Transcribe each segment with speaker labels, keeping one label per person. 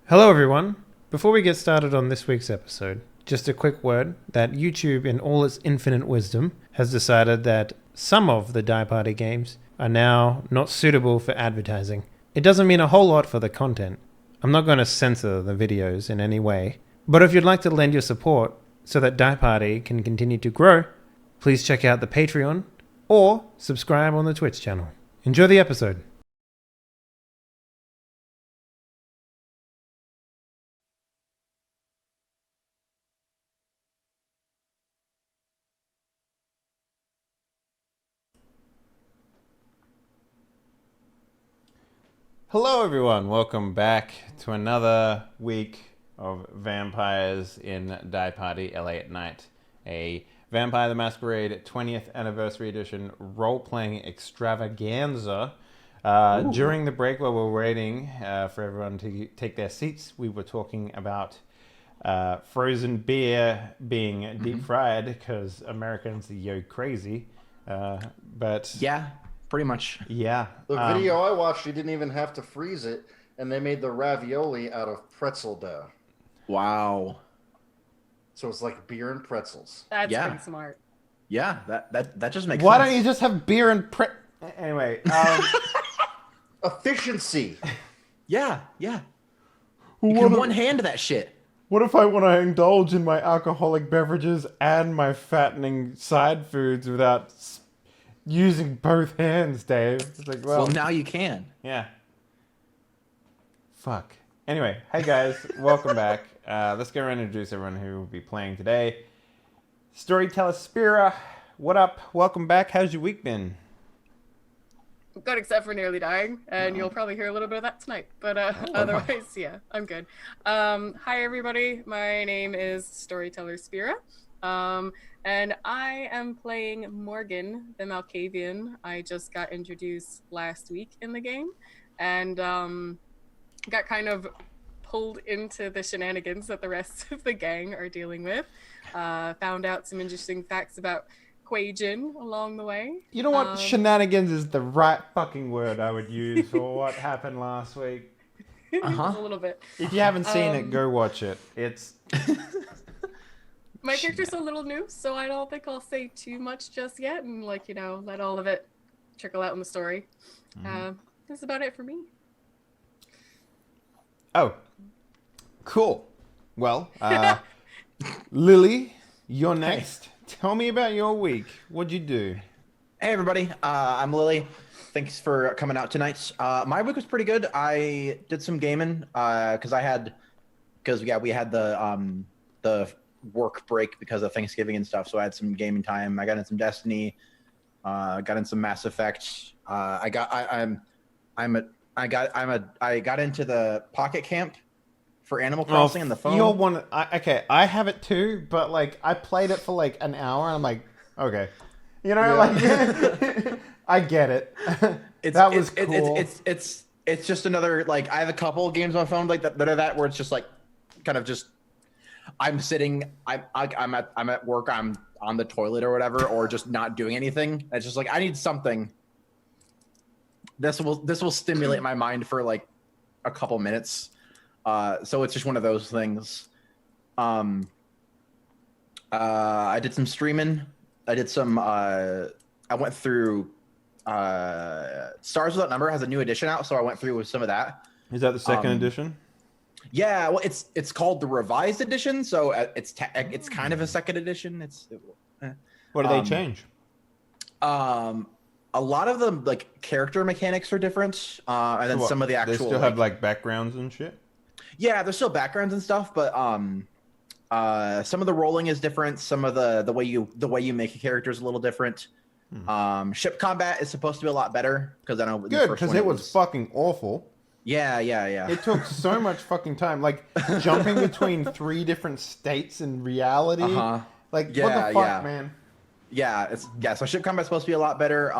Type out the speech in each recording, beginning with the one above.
Speaker 1: Hello, everyone. Before we get started on this week's episode, just a quick word that YouTube, in all its infinite wisdom, has decided that some of the Die Party games are now not suitable for advertising. It doesn't mean a whole lot for the content. I'm not going to censor the videos in any way, but if you'd like to lend your support so that Die Party can continue to grow, please check out the Patreon or subscribe on the Twitch channel. Enjoy the episode. Hello everyone, welcome back to another week of Vampires in Die Party LA at Night, a Vampire the Masquerade 20th Anniversary Edition role-playing extravaganza. During the break while we're waiting for everyone to take their seats, we were talking about frozen beer being deep-fried because Americans are yo crazy, but...
Speaker 2: Yeah. Pretty much.
Speaker 1: Yeah.
Speaker 3: The video I watched, you didn't even have to freeze it, and they made the ravioli out of pretzel dough.
Speaker 2: Wow.
Speaker 3: So it's like beer and pretzels.
Speaker 4: That's pretty smart.
Speaker 2: Yeah, that just makes
Speaker 1: Why
Speaker 2: sense.
Speaker 1: don't you just have beer and Anyway,
Speaker 3: Efficiency.
Speaker 2: Yeah. You can one-hand that shit.
Speaker 1: what if I want to indulge in my alcoholic beverages and my fattening side foods without using both hands, Dave? It's like,
Speaker 2: Well, now you can.
Speaker 1: yeah. Fuck. Anyway, hey guys, welcome back. Let's go around and introduce everyone who will be playing today. Storyteller Spira, what up? Welcome back. How's your week been?
Speaker 4: Good, except for nearly dying, and you'll probably hear a little bit of that tonight. But otherwise, yeah, I'm good. Hi, everybody. My name is Storyteller Spira, and I am playing Morgan, the Malkavian. I just got introduced last week in the game, and got kind of pulled into the shenanigans that the rest of the gang are dealing with. Found out some interesting facts about Quajin along the way.
Speaker 1: You know what? Shenanigans is the right fucking word I would use for what happened last week.
Speaker 4: A little bit.
Speaker 1: If you haven't seen it, go watch it. It's...
Speaker 4: My character's a little new, so I don't think I'll say too much just yet, and let all of it trickle out in the story. That's about it for me.
Speaker 1: Oh, cool. Well, Lily, you're next. Tell me about your week. What'd you do?
Speaker 2: Hey, everybody. I'm Lily. Thanks for coming out tonight. My week was pretty good. I did some gaming because we had the work break because of Thanksgiving and stuff. So I had some gaming time. I got in some Destiny. Got in some Mass Effect. I got into the Pocket Camp for Animal Crossing on the phone.
Speaker 1: You're one. Okay, I have it too, but like I played it for like an hour, and I'm like, okay, like I get it. That was cool.
Speaker 2: It's just another, like, I have a couple games on my phone like that are that where it's just like kind of just I'm sitting, I'm at work, I'm on the toilet or whatever, or just not doing anything. It's just like I need something. This will stimulate my mind for like a couple minutes. So it's just one of those things. I did some streaming. I did some. I went through. Stars Without Number has a new edition out, so I went through with some of that.
Speaker 1: Is that the second edition?
Speaker 2: Yeah, well, it's called the revised edition, so it's kind of a second edition.
Speaker 1: What do they change?
Speaker 2: A lot of the like character mechanics are different, and then some of the actual.
Speaker 1: They still have like backgrounds and shit.
Speaker 2: Yeah, there's still backgrounds and stuff, but some of the rolling is different. Some of the way you make a character is a little different. Ship combat is supposed to be a lot better because I know
Speaker 1: Good, because it was fucking awful.
Speaker 2: Yeah.
Speaker 1: It took so much fucking time, like jumping between 3 different states in reality. Like what the fuck, man?
Speaker 2: Yeah, so ship combat's supposed to be a lot better.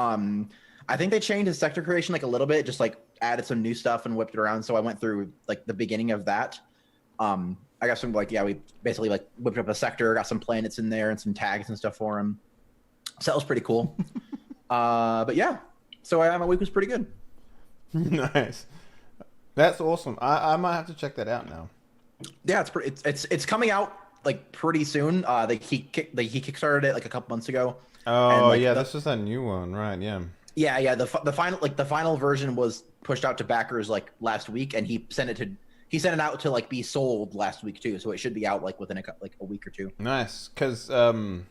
Speaker 2: I think they changed his sector creation like a little bit, just like added some new stuff and whipped it around. So I went through like the beginning of that. I got some we basically like whipped up a sector, got some planets in there and some tags and stuff for him. So that was pretty cool. But yeah, so my week was pretty good.
Speaker 1: Nice. That's awesome. I might have to check that out now.
Speaker 2: Yeah, it's coming out like pretty soon. He kickstarted it like a couple months ago.
Speaker 1: Oh,
Speaker 2: And, like,
Speaker 1: yeah, this was that new one, right? Yeah.
Speaker 2: Yeah. The final version was pushed out to backers like last week, and he sent it out to like be sold last week too. So it should be out like within a week or two.
Speaker 1: Nice, because oh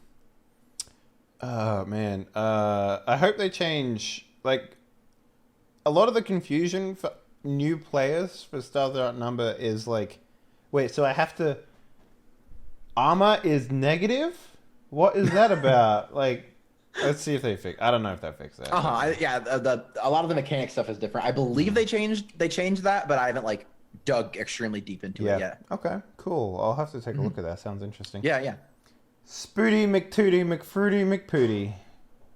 Speaker 1: man, I hope they change like a lot of the confusion for new players for Stars That Outnumber is like, wait, so I have to armor is negative? What is that about? Like, let's see if they fix. I don't know if they fix that.
Speaker 2: A lot of the mechanic stuff is different. I believe they changed that, but I haven't like dug extremely deep into it yet.
Speaker 1: Okay, cool. I'll have to take a look at that. Sounds interesting.
Speaker 2: Yeah.
Speaker 1: Spooty McTooty McFruity McPooty.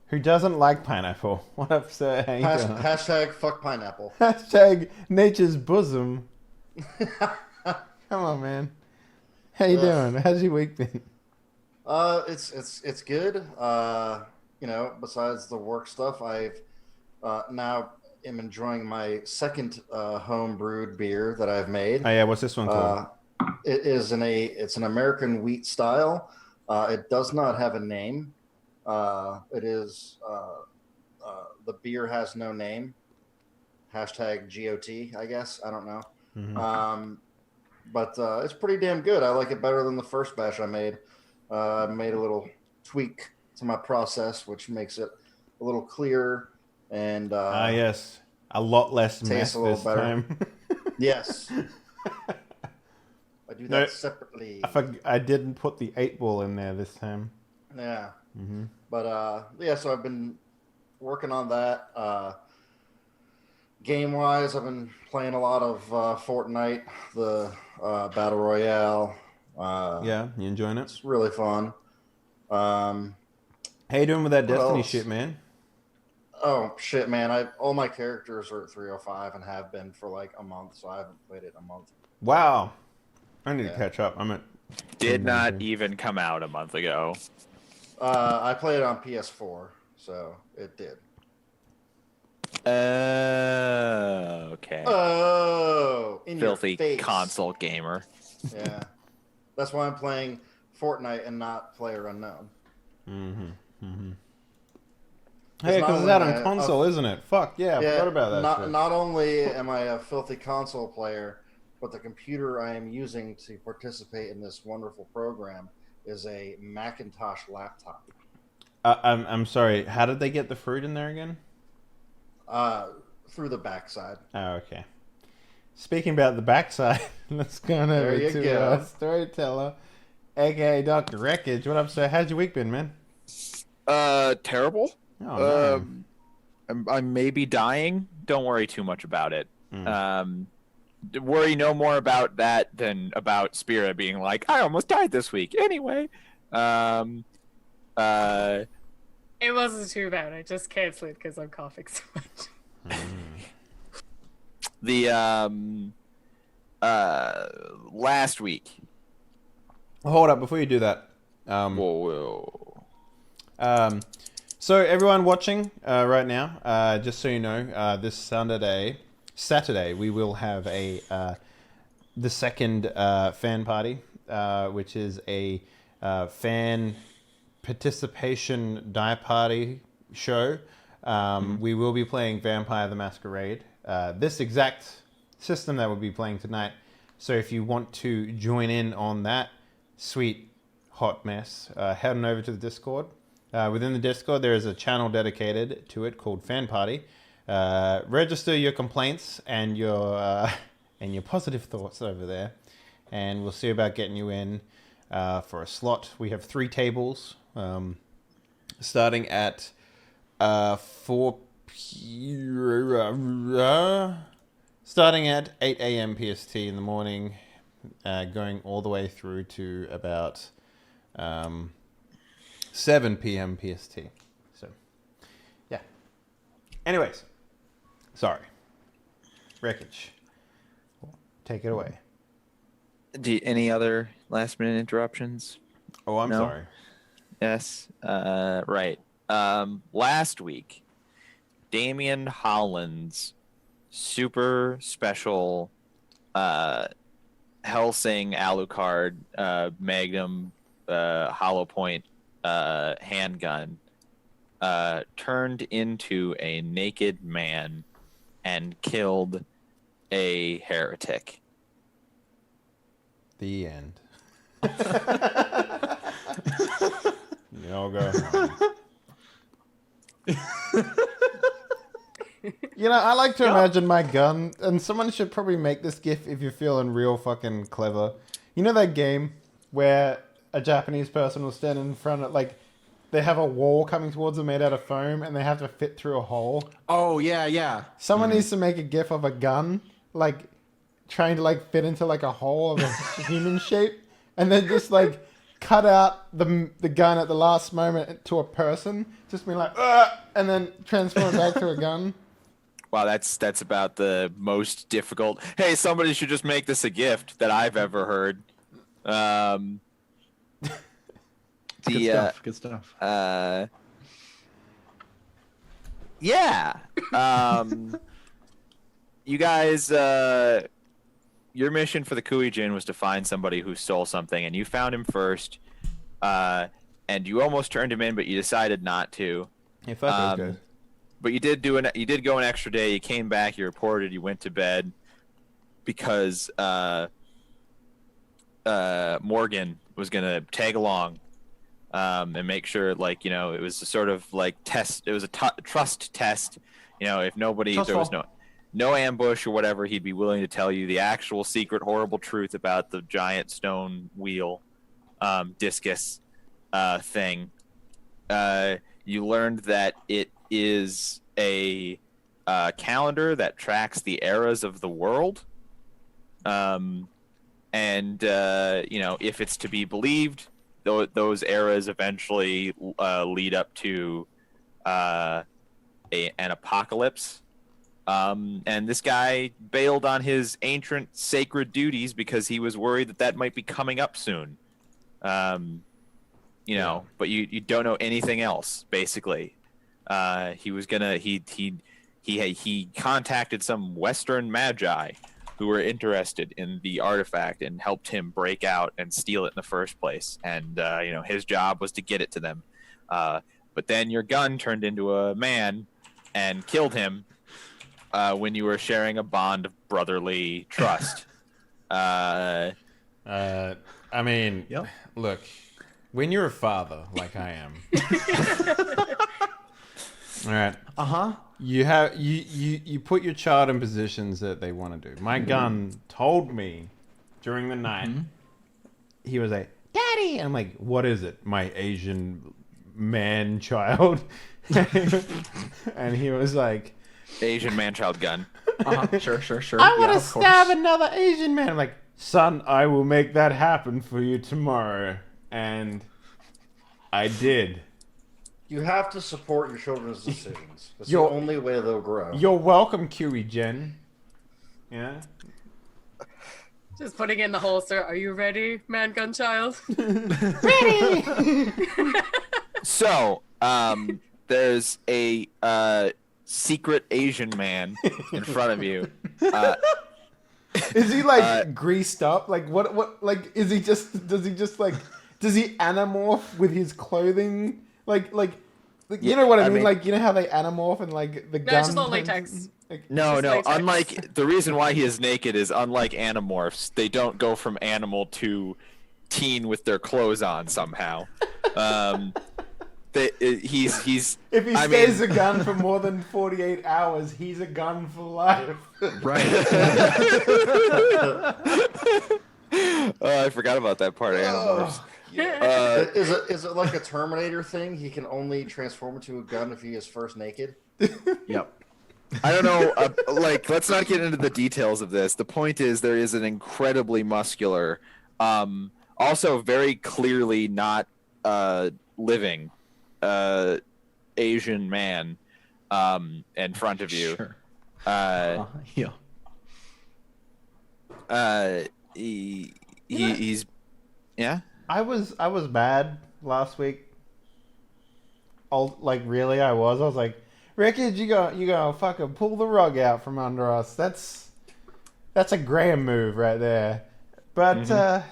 Speaker 1: Who doesn't like pineapple? What up, sir? How you doing?
Speaker 3: Hashtag fuck pineapple.
Speaker 1: Hashtag nature's bosom. Come on, man. How you doing? How's your week been?
Speaker 3: It's good. Besides the work stuff, I've now am enjoying my second home brewed beer that I've made.
Speaker 1: Oh yeah, what's this one called?
Speaker 3: It's an American wheat style. It does not have a name. It is the beer has no name. Hashtag GOT, I guess. I don't know.
Speaker 1: Mm-hmm.
Speaker 3: But it's pretty damn good. I like it better than the first batch I made. I made a little tweak to my process, which makes it a little clearer and
Speaker 1: yes, a lot less mess
Speaker 3: tastes a little
Speaker 1: this
Speaker 3: better.
Speaker 1: time.
Speaker 3: Yes, I do that separately.
Speaker 1: I didn't put the 8-ball in there this time.
Speaker 3: Yeah.
Speaker 1: Mm-hmm.
Speaker 3: But so I've been working on that. Game wise, I've been playing a lot of Fortnite, the Battle Royale.
Speaker 1: Yeah, you enjoying it?
Speaker 3: It's really fun.
Speaker 1: How you doing with that Destiny
Speaker 3: else?
Speaker 1: shit, man?
Speaker 3: Oh shit, man! All my characters are at 305 and have been for like a month, so I haven't played it in a month.
Speaker 1: Wow, I need to catch up. I'm at.
Speaker 5: Did not even come out a month ago.
Speaker 3: I played it on PS4, so it did.
Speaker 5: Okay.
Speaker 3: Oh, in
Speaker 5: Filthy
Speaker 3: your face.
Speaker 5: console gamer.
Speaker 3: Yeah, that's why I'm playing Fortnite and not PlayerUnknown.
Speaker 1: Hey, because it's out on console, isn't it? Fuck yeah, I forgot about that shit.
Speaker 3: Not only am I a filthy console player, but the computer I am using to participate in this wonderful program is a Macintosh laptop.
Speaker 1: I'm sorry. How did they get the fruit in there again?
Speaker 3: Through the backside.
Speaker 1: Oh, okay. Speaking about the backside, let's go on over to Storyteller, aka Dr. Wreckage. What up, sir? How's your week been, man?
Speaker 5: Terrible.
Speaker 1: Oh,
Speaker 5: I may be dying. Don't worry too much about it. Worry no more about that than about Spira being like, I almost died this week. Anyway,
Speaker 4: It wasn't too bad. I just canceled it because I'm coughing so much.
Speaker 5: the last week.
Speaker 1: Hold up, before you do that.
Speaker 5: Whoa.
Speaker 1: So everyone watching right now, just so you know, this Saturday, we will have the second fan party, which is a fan participation die party show. We will be playing Vampire the Masquerade, this exact system that we'll be playing tonight. So if you want to join in on that sweet hot mess, head on over to the Discord. Within the Discord, there is a channel dedicated to it called Fan Party. Register your complaints and your positive thoughts over there, and we'll see about getting you in for a slot. We have 3 tables, starting at 8 a.m. PST in the morning, going all the way through to about 7 p.m. PST. So, yeah. Anyways, sorry. Wreckage. Take it away.
Speaker 5: Any other last minute interruptions?
Speaker 1: Oh, I'm
Speaker 5: No?
Speaker 1: sorry.
Speaker 5: Yes. Right. Last week, Damian Hollins super special Helsing Alucard Magnum hollow point handgun turned into a naked man and killed a heretic.
Speaker 1: The end. You all go home. You know, I like to imagine my gun, and someone should probably make this GIF if you're feeling real fucking clever. You know that game where a Japanese person will stand in front of, like, they have a wall coming towards them made out of foam, and they have to fit through a hole?
Speaker 2: Oh, yeah.
Speaker 1: Someone needs to make a GIF of a gun, like, trying to, like, fit into, like, a hole of a human shape, and then just, like, cut out the gun at the last moment to a person, just being like, ugh, and then transform it back to a gun.
Speaker 5: Wow, that's about the most difficult. Hey, somebody should just make this a gift that I've ever heard.
Speaker 2: Good stuff.
Speaker 5: Yeah. You guys, your mission for the Kuijin was to find somebody who stole something, and you found him first. And you almost turned him in, but you decided not to.
Speaker 1: Yeah, fuck those guys.
Speaker 5: But you did go an extra day. You came back. You reported. You went to bed because Morgan was gonna tag along and make sure, like, you know, it was a sort of like test. It was a trust test. You know, if nobody, if there was no ambush or whatever, he'd be willing to tell you the actual secret, horrible truth about the giant stone wheel discus thing. You learned that it is a calendar that tracks the eras of the world. And, you know, if it's to be believed, those eras eventually lead up to an apocalypse. And this guy bailed on his ancient sacred duties because he was worried that might be coming up soon. You know, but you don't know anything else, basically. He was gonna he contacted some Western magi who were interested in the artifact and helped him break out and steal it in the first place. And you know, his job was to get it to them. But then your gun turned into a man and killed him when you were sharing a bond of brotherly trust. I
Speaker 1: mean, look, when you're a father, like I am, all right. You put your child in positions that they want to do. My gun told me during the night. He was like, "Daddy," and I'm like, "What is it?" My Asian man child, and he was like,
Speaker 5: Asian man child gun.
Speaker 2: Sure.
Speaker 1: I want to stab another Asian man. I'm like, "Son, I will make that happen for you tomorrow." And I did.
Speaker 3: You have to support your children's decisions. It's the only way they'll grow.
Speaker 1: You're welcome, Kiwi Jen. Yeah?
Speaker 4: Just putting in the holster. Are you ready, man gun child?
Speaker 1: Ready!
Speaker 5: So, there's a secret Asian man in front of you.
Speaker 1: Is he like greased up? Like what like does he just like does he anamorph with his clothing? Like you know what I mean? Like, you know how they anamorph and like the gun.
Speaker 4: No, it's just all latex.
Speaker 5: No.
Speaker 4: Latex.
Speaker 5: Unlike the reason why he is naked is unlike animorphs. They don't go from animal to teen with their clothes on somehow. He's
Speaker 1: if he stays a gun for more than 48 hours, he's a gun for life.
Speaker 2: Right.
Speaker 5: I forgot about that part of animorphs.
Speaker 3: Is it like a Terminator thing? He can only transform into a gun if he is first naked?
Speaker 2: Yep.
Speaker 5: I don't know. Let's not get into the details of this. The point is, there is an incredibly muscular, also very clearly not living Asian man in front of you.
Speaker 2: Sure.
Speaker 5: He's yeah.
Speaker 1: I was mad last week. Really, I was like, Wreckage, you go fucking pull the rug out from under us. That's a Graham move right there. But I'm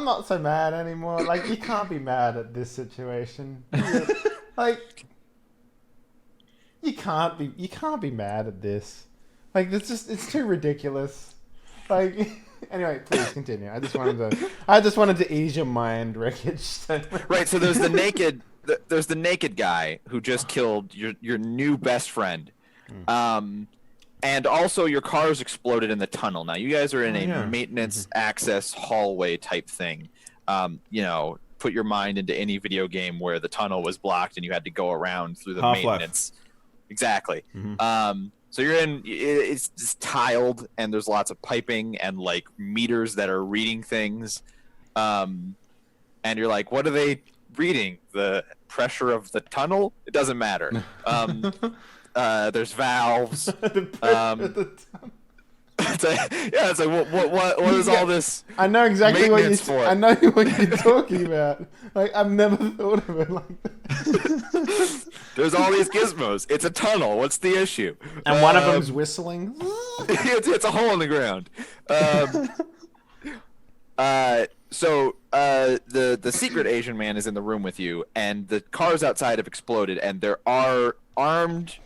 Speaker 1: not so mad anymore. Like, you can't be mad at this situation. Like, you can't be mad at this. Like, it's too ridiculous. Like, anyway, please continue. I just wanted to ease your mind, Wreckage.
Speaker 5: Right. So there's the naked guy who just killed your new best friend. And also your car's exploded in the tunnel. Now you guys are in a maintenance access hallway type thing. Put your mind into any video game where the tunnel was blocked and you had to go around through the
Speaker 1: Half-Life.
Speaker 5: maintenance. Exactly. So you're in. It's just tiled, and there's lots of piping and like meters that are reading things. And you're like, what are they reading? The pressure of the tunnel? It doesn't matter. There's valves.
Speaker 1: The pressure of the tunnel.
Speaker 5: It's like what is all this?
Speaker 1: I know exactly what
Speaker 5: maintenance for?
Speaker 1: I know what you're talking about. Like, I've never thought of it like that.
Speaker 5: There's all these gizmos. It's a tunnel. What's the issue?
Speaker 1: And one of them's whistling.
Speaker 5: It's a hole in the ground. So the secret Asian man is in the room with you, and the cars outside have exploded, and there are armed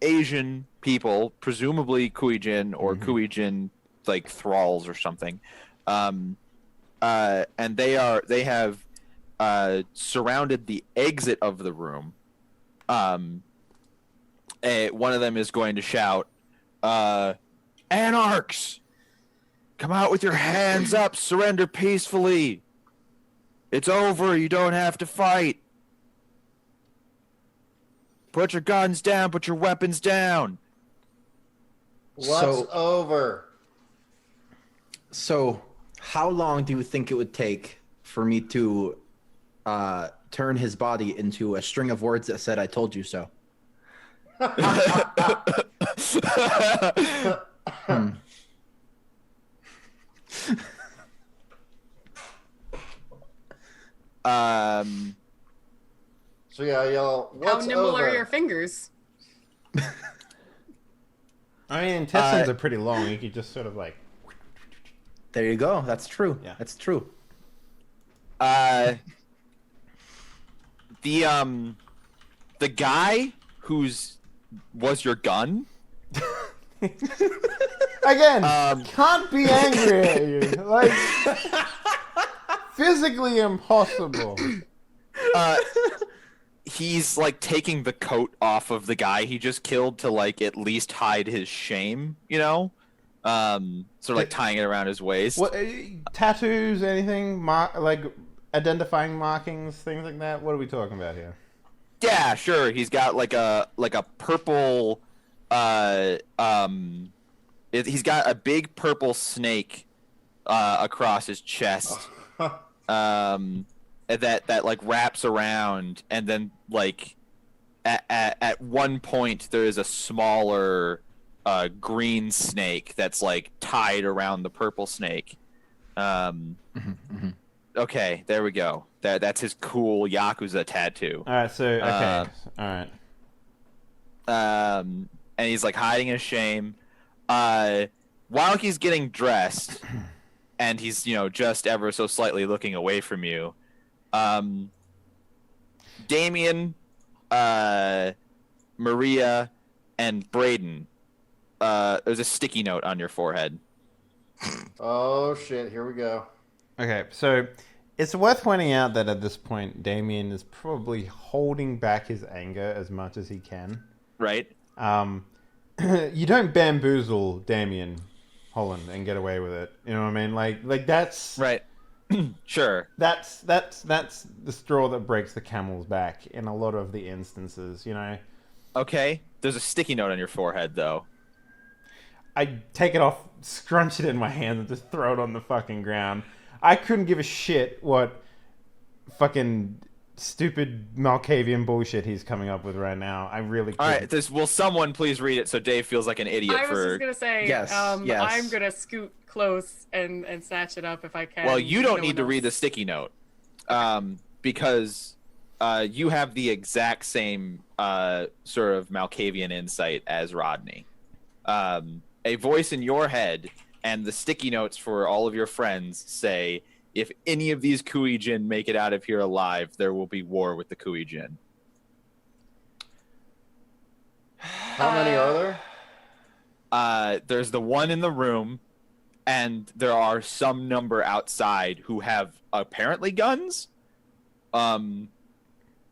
Speaker 5: Asian people, presumably Kuijin or Kuijin like thralls or something, and they have surrounded the exit of the room. One of them is going to shout, "Anarchs! Come out with your hands up! Surrender peacefully! It's over! You don't have to fight! Put your guns down! Put your weapons down!"
Speaker 3: What's over?
Speaker 2: So, how long do you think it would take for me to turn his body into a string of words that said, "I told you so"?
Speaker 3: So yeah, y'all.
Speaker 4: How
Speaker 3: What's
Speaker 4: nimble
Speaker 3: over?
Speaker 4: are your fingers?
Speaker 1: I mean, intestines are pretty long. You could just sort of like.
Speaker 2: There you go. That's true.
Speaker 1: Yeah.
Speaker 2: That's true.
Speaker 5: The guy was your gun.
Speaker 1: Again, can't be angry at you. Like, physically impossible.
Speaker 5: He's like taking the coat off of the guy he just killed to like at least hide his shame, sort of like tying it around his waist.
Speaker 1: What tattoos? Anything? Like identifying markings, things like that. What are we talking about here?
Speaker 5: Yeah, sure. He's got like a purple. He's got a big purple snake across his chest. That like wraps around, and then like at one point there is a smaller green snake that's like tied around the purple snake. Okay, there we go. That's his cool Yakuza tattoo.
Speaker 1: All right, so okay, all right.
Speaker 5: And he's like hiding his shame. While he's getting dressed, and he's just ever so slightly looking away from you. Damien, Maria, and Braden. There's a sticky note on your forehead.
Speaker 3: Oh shit! Here we go.
Speaker 1: Okay, so it's worth pointing out that at this point, Damien is probably holding back his anger as much as he can.
Speaker 5: Right.
Speaker 1: You don't bamboozle Damien Holland and get away with it. You know what I mean? Like that's
Speaker 5: right. Sure.
Speaker 1: That's the straw that breaks the camel's back in a lot of the instances.
Speaker 5: Okay. There's a sticky note on your forehead, though.
Speaker 1: I take it off, scrunch it in my hand, and just throw it on the fucking ground. I couldn't give a shit what fucking stupid Malkavian bullshit he's coming up with right now. I really couldn't.
Speaker 5: All right, will someone please read it so Dave feels like an idiot
Speaker 4: I was just gonna say,
Speaker 2: Yes, yes.
Speaker 4: I'm gonna scoot close and snatch it up if I can.
Speaker 5: Well, you don't
Speaker 4: No
Speaker 5: need
Speaker 4: one
Speaker 5: to
Speaker 4: else.
Speaker 5: read the sticky note, because you have the exact same sort of Malkavian insight as Rodney. A voice in your head and the sticky notes for all of your friends say, if any of these Kuijin make it out of here alive, there will be war with the Kuijin.
Speaker 3: How many are there?
Speaker 5: There's the one in the room, and there are some number outside who have apparently guns.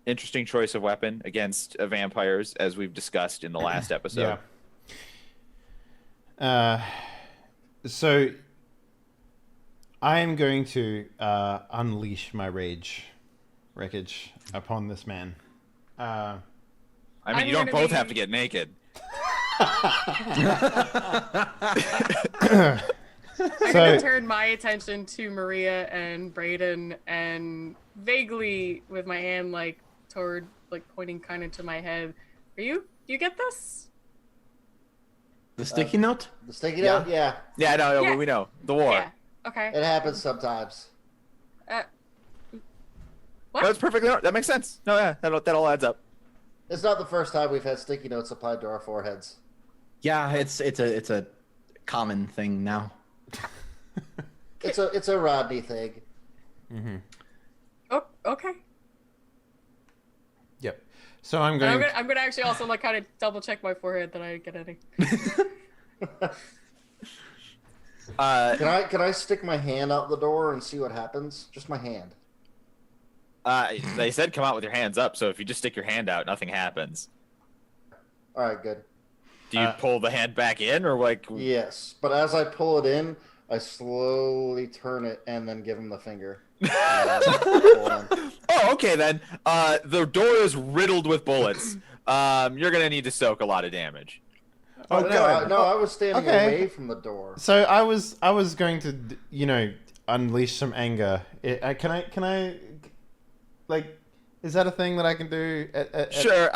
Speaker 5: Interesting choice of weapon against vampires, as we've discussed in the last episode.
Speaker 1: Yeah. So I am going to unleash my wreckage upon this man.
Speaker 5: I mean, you don't both have to get naked.
Speaker 4: I'm gonna turn my attention to Maria and Brayden, and vaguely with my hand like toward, like pointing kind of to my head. You get this?
Speaker 2: The sticky note?
Speaker 3: The sticky note? Yeah.
Speaker 5: Yeah, no,
Speaker 4: Yeah.
Speaker 5: we know. The war.
Speaker 4: Yeah. Okay.
Speaker 3: It happens sometimes.
Speaker 4: What?
Speaker 5: That's perfectly. That makes sense. No, yeah, that all adds up.
Speaker 3: It's not the first time we've had sticky notes applied to our foreheads.
Speaker 2: Yeah, it's a common thing now.
Speaker 3: It's a Rodney thing.
Speaker 1: Mm-hmm.
Speaker 4: Oh, okay.
Speaker 1: Yep. So I'm
Speaker 4: And
Speaker 1: going.
Speaker 4: I'm gonna actually also like kind of double check my forehead that I didn't get any.
Speaker 3: Can I stick my hand out the door and see what happens? Just my hand.
Speaker 5: They said come out with your hands up, so if you just stick your hand out, nothing happens.
Speaker 3: All right, good.
Speaker 5: Do you pull the hand back in, or like?
Speaker 3: Yes, but as I pull it in, I slowly turn it and then give him the finger.
Speaker 5: Oh, okay then. The door is riddled with bullets. You're gonna need to soak a lot of damage.
Speaker 3: Oh,
Speaker 1: Okay.
Speaker 3: no, I was standing
Speaker 1: Okay.
Speaker 3: away from the door.
Speaker 1: So I was going to, unleash some anger. Can I, like, is that a thing that I can do?
Speaker 5: Sure.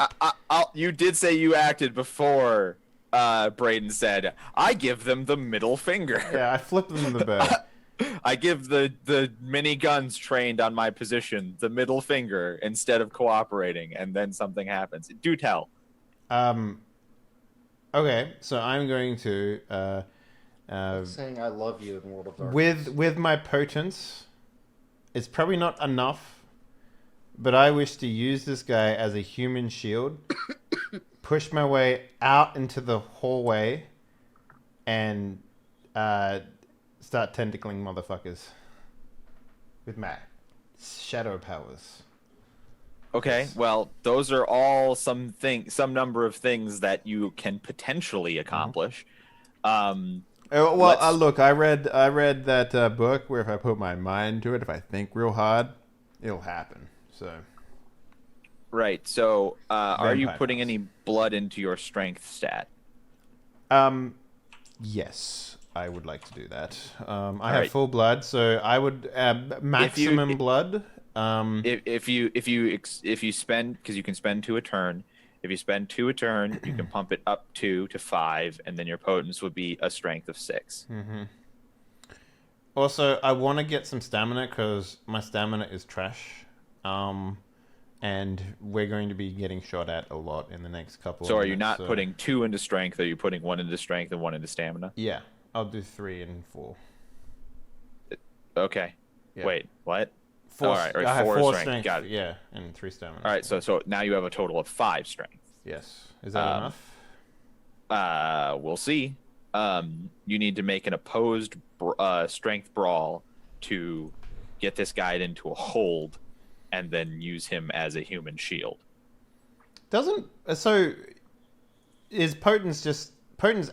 Speaker 5: You did say you acted before. Brayden said, "I give them the middle finger."
Speaker 1: Yeah, I flipped them the bird.
Speaker 5: I give the mini guns trained on my position the middle finger instead of cooperating, and then something happens. Do tell.
Speaker 1: Okay, so I'm going to
Speaker 3: Saying I love you in World of Darkness.
Speaker 1: with my potence. It's probably not enough, but I wish to use this guy as a human shield. Push my way out into the hallway, and start tentacling motherfuckers with my shadow powers.
Speaker 5: Okay, well, those are all some number of things that you can potentially accomplish.
Speaker 1: Look, I read that book where if I put my mind to it, if I think real hard, it'll happen. So,
Speaker 5: right. So, are you
Speaker 1: Vampire
Speaker 5: putting
Speaker 1: powers.
Speaker 5: any blood into your strength stat?
Speaker 1: Yes, I would like to do that. I have
Speaker 5: right.
Speaker 1: full blood, so I would maximum blood.
Speaker 5: If you spend, because you can spend 2 a turn. If you spend 2 a turn, you can pump it up 2 to 5, and then your potence would be a strength of 6.
Speaker 1: Mm-hmm. Also, I want to get some stamina because my stamina is trash. And we're going to be getting shot at a lot in the next couple.
Speaker 5: So
Speaker 1: of
Speaker 5: are you
Speaker 1: minutes,
Speaker 5: not putting 2 into strength? Are you putting 1 into strength and 1 into stamina?
Speaker 1: Yeah, I'll do 3 and 4.
Speaker 5: Okay.
Speaker 1: Yeah.
Speaker 5: Wait, what?
Speaker 1: 4.
Speaker 5: All right,
Speaker 1: I have
Speaker 5: 4
Speaker 1: 4
Speaker 5: strength.
Speaker 1: strength.
Speaker 5: Got it.
Speaker 1: Yeah, and 3 stamina.
Speaker 5: All right, so now you have a total of 5 strength.
Speaker 1: Yes, is that enough?
Speaker 5: We'll see. You need to make an opposed strength brawl to get this guy into a hold, and then use him as a human shield.
Speaker 1: Is potence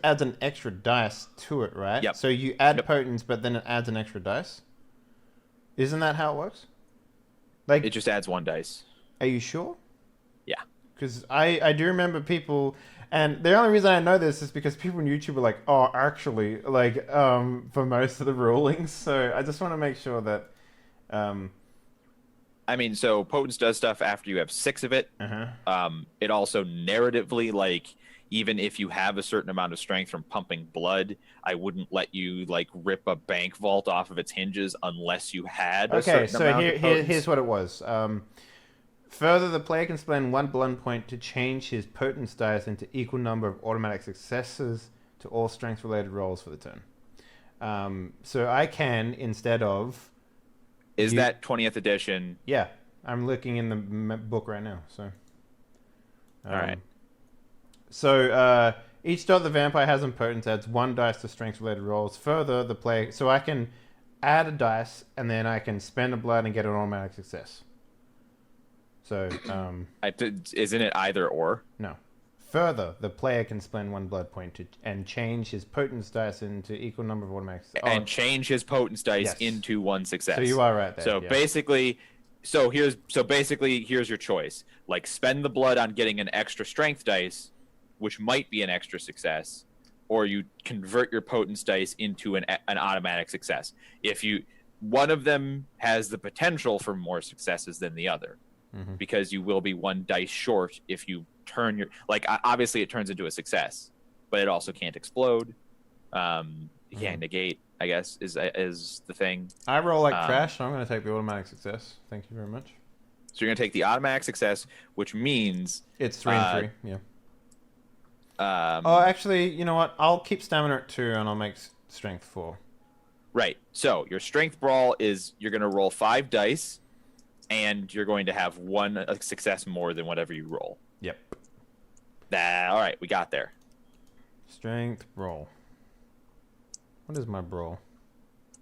Speaker 1: adds an extra dice to it, right?
Speaker 5: Yep.
Speaker 1: So you add
Speaker 5: Yep.
Speaker 1: potence, but then it adds an extra dice. Isn't that how it works? Like,
Speaker 5: It just adds 1 dice.
Speaker 1: are you sure?
Speaker 5: Yeah.
Speaker 1: Because I do remember people, and the only reason I know this is because people on YouTube are like, oh, actually, like, for most of the rulings. So I just want to make sure that,
Speaker 5: I mean, so potence does stuff after you have 6 of it. It also narratively, like, even if you have a certain amount of strength from pumping blood, I wouldn't let you, like, rip a bank vault off of its hinges unless you had a
Speaker 1: okay,
Speaker 5: certain
Speaker 1: so
Speaker 5: amount of potence.
Speaker 1: here's what it was. Further, the player can spend 1 blood point to change his potence dice into equal number of automatic successes to all strength-related rolls for the turn. So I can, instead of...
Speaker 5: Is that 20th edition?
Speaker 1: Yeah, I'm looking in the book right now. So,
Speaker 5: All right.
Speaker 1: So each dot the vampire has in potence adds 1 dice to strength-related rolls. Further, the player... So I can add a dice, and then I can spend a blood and get an automatic success. So,
Speaker 5: Isn't it either or?
Speaker 1: no. Further, the player can spend 1 blood point and change his potence dice into equal number of automatic success.
Speaker 5: And change his potence dice
Speaker 1: Yes.
Speaker 5: into 1 success.
Speaker 1: So you are right there.
Speaker 5: So
Speaker 1: yeah.
Speaker 5: basically, here's your choice. Like, spend the blood on getting an extra strength dice, which might be an extra success, or you convert your potence dice into an automatic success. One of them has the potential for more successes than the other, because you will be 1 dice short if you turn your, like, obviously it turns into a success, but it also can't explode. You can't negate, I guess, is the thing.
Speaker 1: I roll like trash, so I'm going to take the automatic success. Thank you very much.
Speaker 5: So you're going to take the automatic success, which means
Speaker 1: It's 3 and 3, yeah. Oh, actually, you know what? I'll keep stamina at 2 and I'll make strength 4.
Speaker 5: right. So your strength brawl is you're going to roll 5 dice, and you're going to have 1 success more than whatever you roll.
Speaker 1: Yep.
Speaker 5: All right, we got there.
Speaker 1: Strength roll. What is my brawl?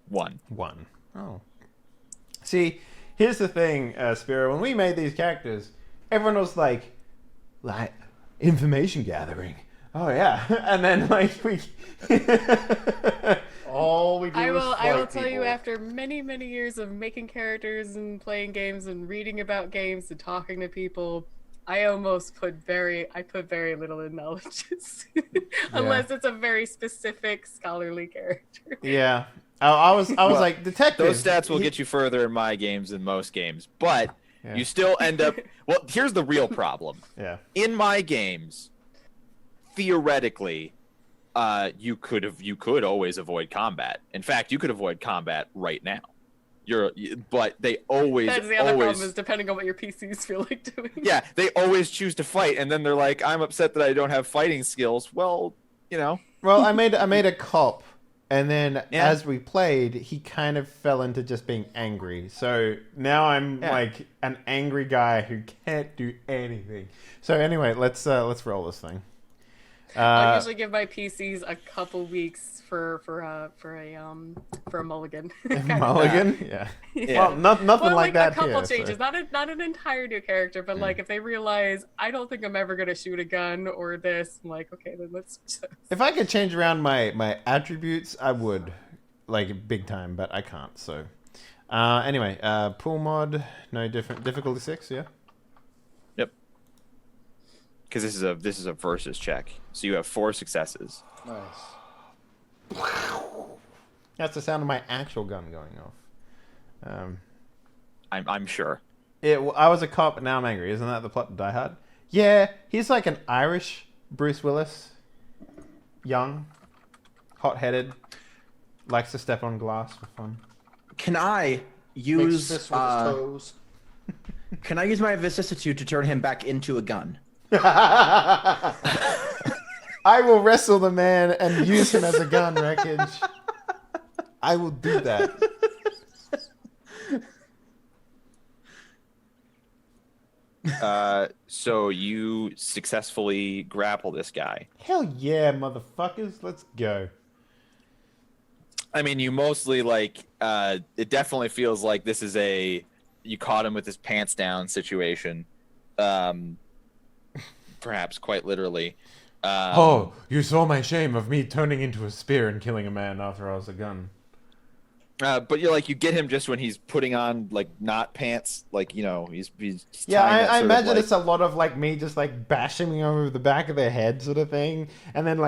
Speaker 5: 1.
Speaker 1: 1. Oh. See, here's the thing, Spiro. When we made these characters, everyone was like, information gathering. Oh, yeah. And then, like, we...
Speaker 3: All we do
Speaker 4: I
Speaker 3: is
Speaker 4: will
Speaker 3: fight
Speaker 4: tell you,
Speaker 3: people.
Speaker 4: after many, many years of making characters and playing games and reading about games and talking to people, I almost put very little in knowledges, unless it's a very specific scholarly character.
Speaker 1: Yeah. I was like, detective.
Speaker 5: Those stats will get you further in my games than most games, but you still end up... Well, here's the real problem.
Speaker 1: Yeah.
Speaker 5: In my games, theoretically, you could always avoid combat. In fact, you could avoid combat right now. But they always...
Speaker 4: That's the other problem, is depending on what your PCs feel like doing.
Speaker 5: Yeah, they always choose to fight, and then they're like, I'm upset that I don't have fighting skills. Well, you know.
Speaker 1: Well, I made a cop, and then as we played, he kind of fell into just being angry. So now I'm like an angry guy who can't do anything. So anyway, let's roll this thing.
Speaker 4: I usually give my PCs a couple weeks for a mulligan.
Speaker 1: Mulligan, yeah. Well, nothing
Speaker 4: Well,
Speaker 1: like that
Speaker 4: a couple
Speaker 1: here.
Speaker 4: changes,
Speaker 1: So.
Speaker 4: not an entire new character, but like if they realize I don't think I'm ever gonna shoot a gun or this, I'm like, okay, then let's.
Speaker 1: If I could change around my attributes, I would, like big time, but I can't. So, anyway, pool mod, no different difficulty 6, yeah.
Speaker 5: Yep. Because this is a versus check, so you have 4 successes.
Speaker 3: Nice.
Speaker 1: That's the sound of my actual gun going off.
Speaker 5: I'm sure.
Speaker 1: I was a cop, but now I'm angry. Isn't that the plot of Die Hard? Yeah, he's like an Irish Bruce Willis. Young, hot-headed, likes to step on glass for fun.
Speaker 2: Can I
Speaker 3: Makes
Speaker 2: use
Speaker 3: fists with his toes.
Speaker 2: can I use my vicissitude to turn him back into a gun?
Speaker 1: I will wrestle the man and use him as a gun, wreckage. I will do that.
Speaker 5: So you successfully grapple this guy.
Speaker 1: Hell yeah, motherfuckers. Let's go.
Speaker 5: I mean, you mostly it definitely feels like this is you caught him with his pants down situation. Perhaps quite literally.
Speaker 1: You saw my shame of me turning into a spear and killing a man after I was a gun.
Speaker 5: But you get him just when he's putting on not pants, he's
Speaker 1: Yeah,
Speaker 5: tying that
Speaker 1: I
Speaker 5: sort of,
Speaker 1: imagine it's a lot of me just bashing me over the back of their head sort of thing, and then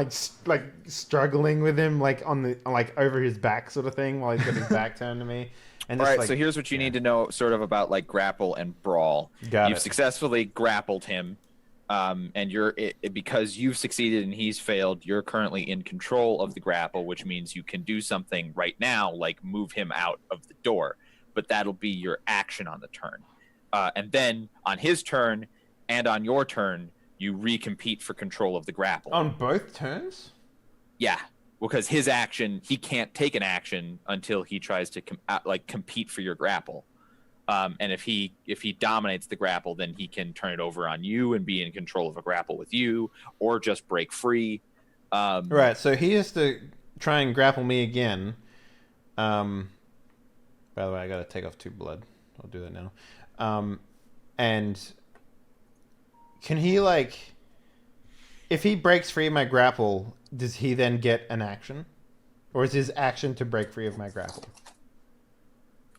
Speaker 1: struggling with him on the over his back sort of thing while he's got his back turned to me. And
Speaker 5: all
Speaker 1: just,
Speaker 5: right. So here's what you need to know, sort of about grapple and brawl. You've successfully grappled him. And because you've succeeded and he's failed, you're currently in control of the grapple, which means you can do something right now, like move him out of the door. But that'll be your action on the turn. and then on his turn and on your turn, you recompete for control of the grapple.
Speaker 1: On both turns?
Speaker 5: Yeah, because his action, he can't take an action until he tries to compete for your grapple. And if he dominates the grapple, then he can turn it over on you and be in control of a grapple with you, or just break free.
Speaker 1: Right. So he has to try and grapple me again. By the way, I gotta take off 2 blood. I'll do that now. And can he if he breaks free of my grapple, does he then get an action, or is his action to break free of my grapple?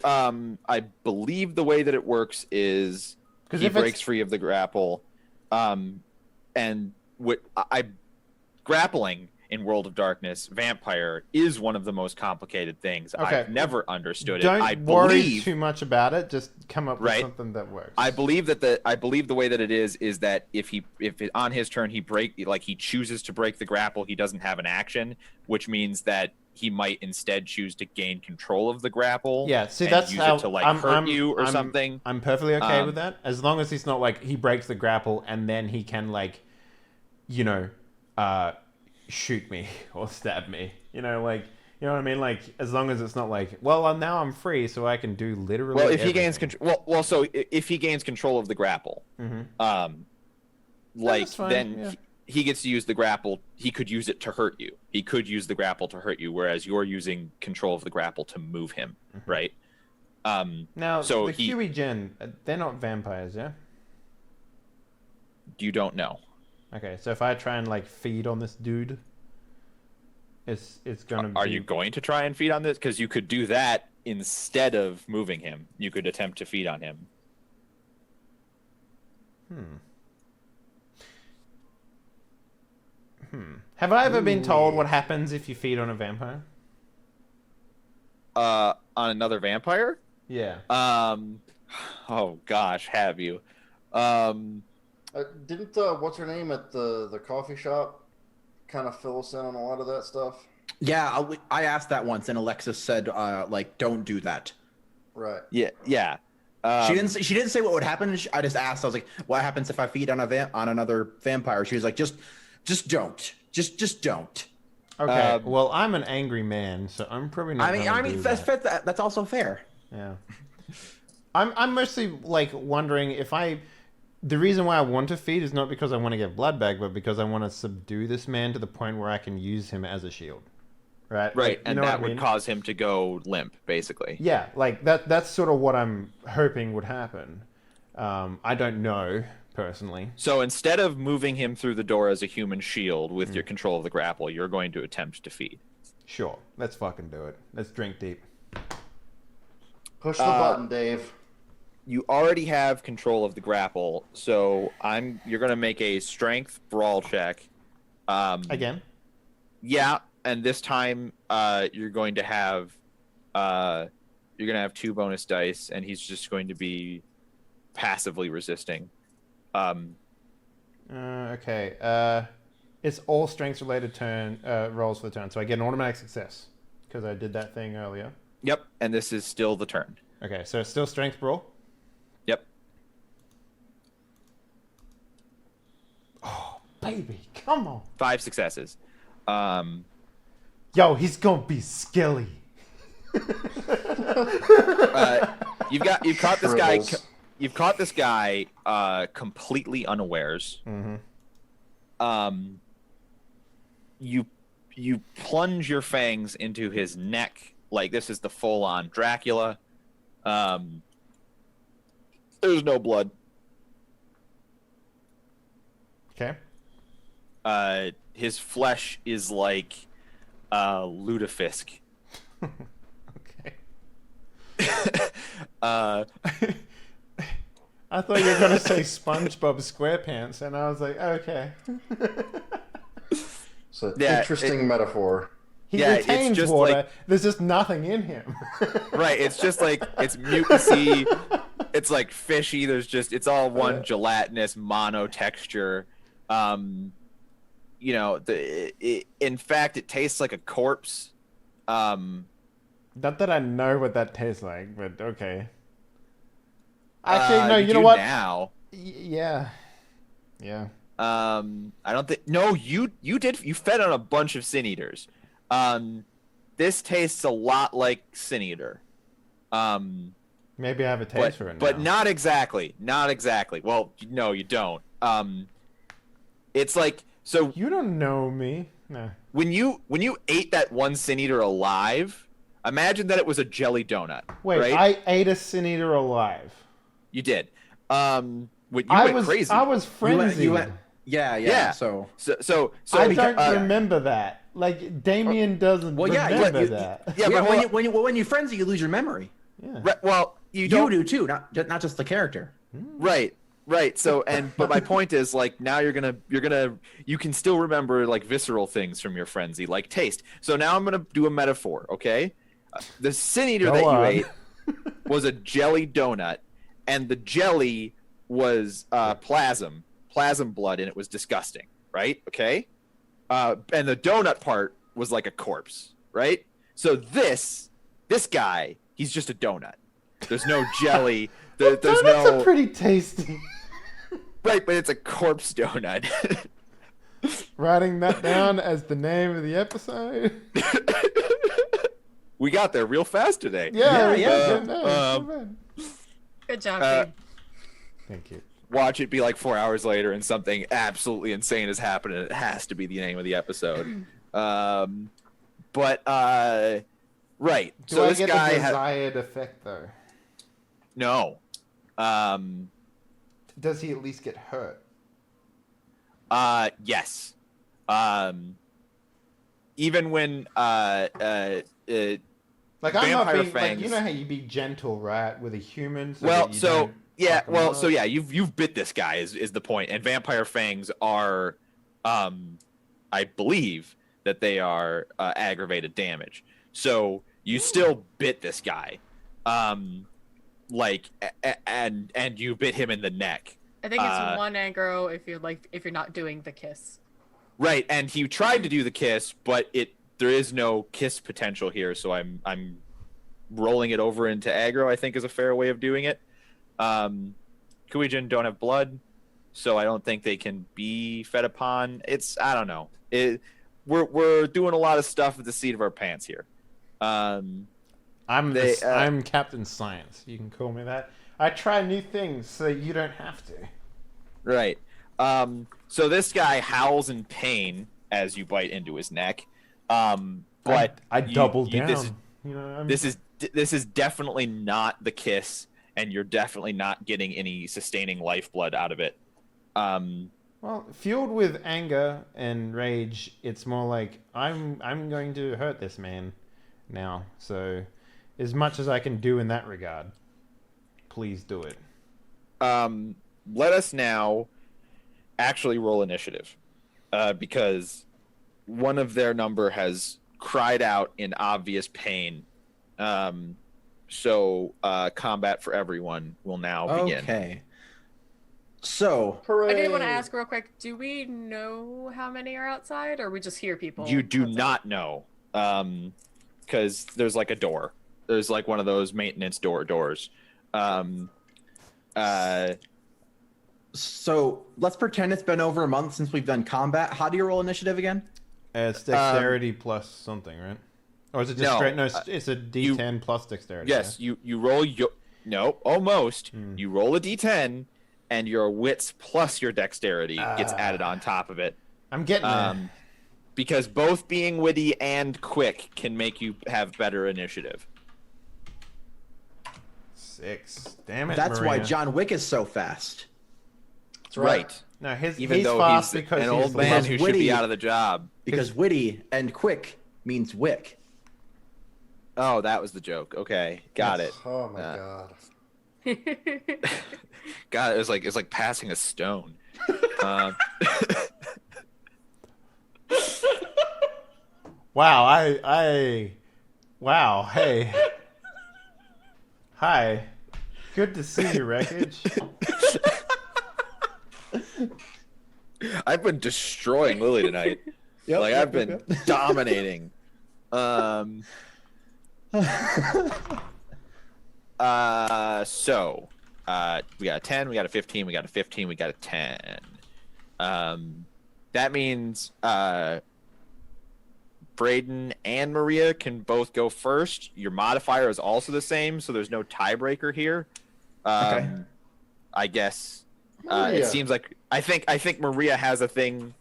Speaker 5: I believe the way that it works is he breaks free of the grapple, and grappling in World of Darkness Vampire is one of the most complicated things.
Speaker 1: Okay.
Speaker 5: I've never understood it.
Speaker 1: Don't worry too much about it. Just come up with something that works.
Speaker 5: I believe the way that it is that if on his turn he chooses to break the grapple, he doesn't have an action, which means that he might instead choose to gain control of the grapple.
Speaker 1: Yeah, see,
Speaker 5: and
Speaker 1: use
Speaker 5: it to hurt you or something.
Speaker 1: I'm perfectly okay with that, as long as he's not he breaks the grapple and then he can shoot me or stab me. You know what I mean? As long as it's not now I'm free, so I can do literally.
Speaker 5: Well, if
Speaker 1: everything.
Speaker 5: he gains control, so if he gains control of the grapple, he gets to use the grapple. He could use it to hurt you. He could use the grapple to hurt you, whereas you're using control of the grapple to move him, right?
Speaker 1: Now,
Speaker 5: so
Speaker 1: the Huey Gen, they're not vampires, yeah?
Speaker 5: You don't know.
Speaker 1: Okay, so if I try and feed on this dude, it's gonna.
Speaker 5: Are you going to try and feed on this? Because you could do that instead of moving him. You could attempt to feed on him.
Speaker 1: Have I ever been told what happens if you feed on a vampire?
Speaker 5: On another vampire?
Speaker 1: Yeah.
Speaker 5: Oh gosh, have you?
Speaker 3: Didn't what's her name at the coffee shop kind of fill us in on a lot of that stuff?
Speaker 2: Yeah, I asked that once, and Alexis said, don't do that.
Speaker 3: Right.
Speaker 5: Yeah.
Speaker 2: She didn't say what would happen. I just asked. I was like, "What happens if I feed on another vampire?" She was like, "Just don't. Just don't."
Speaker 1: Okay. Well, I'm an angry man, so I'm probably not.
Speaker 2: I mean, that's also fair.
Speaker 1: Yeah. I'm mostly wondering if the reason why I want to feed is not because I want to get blood back, but because I want to subdue this man to the point where I can use him as a shield. Right.
Speaker 5: And that would cause him to go limp, basically.
Speaker 1: Yeah, that's sort of what I'm hoping would happen. I don't know personally.
Speaker 5: So instead of moving him through the door as a human shield with your control of the grapple, you're going to attempt to feed.
Speaker 1: Sure, let's fucking do it. Let's drink deep.
Speaker 3: Push the button, Dave.
Speaker 5: You already have control of the grapple, so you're going to make a strength brawl check.
Speaker 1: Again?
Speaker 5: Yeah, and this time you're going to have 2 bonus dice, and he's just going to be passively resisting.
Speaker 1: Okay. It's all strengths related turn rolls for the turn, so I get an automatic success because I did that thing earlier.
Speaker 5: Yep, and this is still the turn.
Speaker 1: Okay, so it's still strength brawl.
Speaker 5: Yep.
Speaker 1: Oh, baby, come on.
Speaker 5: 5 successes.
Speaker 1: Yo, he's gonna be skilly.
Speaker 5: You've caught this guy. You've caught this guy completely unawares.
Speaker 1: Mm-hmm.
Speaker 5: You plunge your fangs into his neck like this is the full-on Dracula. There's no blood.
Speaker 1: Okay.
Speaker 5: His flesh is like lutefisk.
Speaker 1: Okay.
Speaker 5: Uh,
Speaker 1: I thought you were gonna say SpongeBob SquarePants, and I was like, okay.
Speaker 3: It's an interesting metaphor.
Speaker 1: He
Speaker 5: Yeah, it's
Speaker 1: retains
Speaker 5: just
Speaker 1: water.
Speaker 5: like-
Speaker 1: There's just nothing in him.
Speaker 5: right, it's just like it's mucusy. It's like fishy. It's all one gelatinous mono texture. In fact, it tastes like a corpse.
Speaker 1: Not that I know what that tastes like, but okay. Actually, no. You know
Speaker 5: do
Speaker 1: what?
Speaker 5: Now.
Speaker 1: Yeah. Yeah.
Speaker 5: I don't think. No, you did. You fed on a bunch of Sin Eaters. This tastes a lot like Sin Eater.
Speaker 1: Maybe I have a taste for it now.
Speaker 5: But not exactly. Not exactly. Well, no, you don't. It's like so.
Speaker 1: You don't know me. No.
Speaker 5: When you ate that one Sin Eater alive, imagine that it was a jelly donut.
Speaker 1: Wait,
Speaker 5: right?
Speaker 1: I ate a Sin Eater alive.
Speaker 5: You did. You went crazy.
Speaker 1: I was frenzied.
Speaker 2: Yeah. So
Speaker 1: I don't remember that. Like Damien doesn't remember that.
Speaker 2: Yeah, but when you frenzy, you lose your memory.
Speaker 1: Yeah.
Speaker 5: Right, well, you
Speaker 2: do too, not just the character.
Speaker 5: Right. So, but my point is, like, now you can still remember like visceral things from your frenzy, like taste. So now I'm gonna do a metaphor, okay? The Sin Eater that you ate was a jelly donut, and the jelly was plasm blood, and it was disgusting, right? Okay. And the donut part was like a corpse, right? So this guy, he's just a donut. There's no jelly. There's
Speaker 1: Donuts are pretty tasty.
Speaker 5: Right, but it's a corpse donut.
Speaker 1: Writing that down as the name of the episode.
Speaker 5: We got there real fast today.
Speaker 1: Yeah.
Speaker 4: Good job, Gabe.
Speaker 1: Thank you.
Speaker 5: Watch it be like 4 hours later and something absolutely insane has happened, and it has to be the name of the episode. Right.
Speaker 1: Do
Speaker 5: So
Speaker 1: I
Speaker 5: this
Speaker 1: get
Speaker 5: guy
Speaker 1: the desired effect though?
Speaker 5: No.
Speaker 1: Does he at least get hurt?
Speaker 5: Yes. Even when
Speaker 1: like I'm not
Speaker 5: Vampire
Speaker 1: being
Speaker 5: Fangs.
Speaker 1: like, you know how you be gentle, right, with a human.
Speaker 5: You've bit this guy is the point, and Vampire Fangs are, I believe that they are aggravated damage. So you still bit this guy, and you bit him in the neck.
Speaker 4: I think it's one aggro if you're not doing the kiss.
Speaker 5: Right, and he tried to do the kiss, but there is no kiss potential here, so I'm rolling it over into aggro, I think is a fair way of doing it. Kuijin don't have blood, so I don't think they can be fed upon. I don't know. We're doing a lot of stuff at the seat of our pants here. I'm
Speaker 1: Captain Science. You can call me that. I try new things so you don't have to.
Speaker 5: Right. So this guy howls in pain as you bite into his neck. But
Speaker 1: I double down.
Speaker 5: This is definitely not the kiss, and you're definitely not getting any sustaining lifeblood out of it.
Speaker 1: Well, fueled with anger and rage, it's more like I'm going to hurt this man now. So, as much as I can do in that regard, please do it.
Speaker 5: Let us now actually roll initiative, because one of their number has cried out in obvious pain. So combat for everyone will now begin.
Speaker 2: Okay. So,
Speaker 4: I did want to ask real quick, do we know how many are outside, or we just hear people?
Speaker 5: You do
Speaker 4: outside?
Speaker 5: not know, because there's like a door. There's like one of those maintenance doors.
Speaker 2: So let's pretend it's been over a month since we've done combat. How do you roll initiative again?
Speaker 1: It's dexterity plus something, right? Or is it just straight? No, it's a D10 plus dexterity.
Speaker 5: Yes,
Speaker 1: yeah?
Speaker 5: you roll almost. You roll a D10, and your wits plus your dexterity gets added on top of it.
Speaker 1: I'm getting there.
Speaker 5: Because both being witty and quick can make you have better initiative.
Speaker 1: 6. Damn it,
Speaker 2: That's
Speaker 1: Marina.
Speaker 2: why John Wick is so fast.
Speaker 5: That's right.
Speaker 1: No,
Speaker 5: Even
Speaker 1: he's
Speaker 5: though
Speaker 1: fast
Speaker 5: he's
Speaker 1: because
Speaker 5: an
Speaker 1: he's
Speaker 5: old man who should be out of the job.
Speaker 2: Because witty and quick means wick.
Speaker 5: Oh, that was the joke. Okay, got it.
Speaker 3: Oh my god.
Speaker 5: God, it's like passing a stone.
Speaker 1: Wow, wow, hey. Hi. Good to see you, Wreckage.
Speaker 5: I've been destroying Lily tonight. I've been dominating. So We got a 10, we got a 15, we got a 15, we got a 10. That means Braden and Maria can both go first. Your modifier is also the same, so there's no tiebreaker here.
Speaker 2: Okay.
Speaker 5: I guess
Speaker 3: Maria.
Speaker 5: it seems like I think Maria has a thing,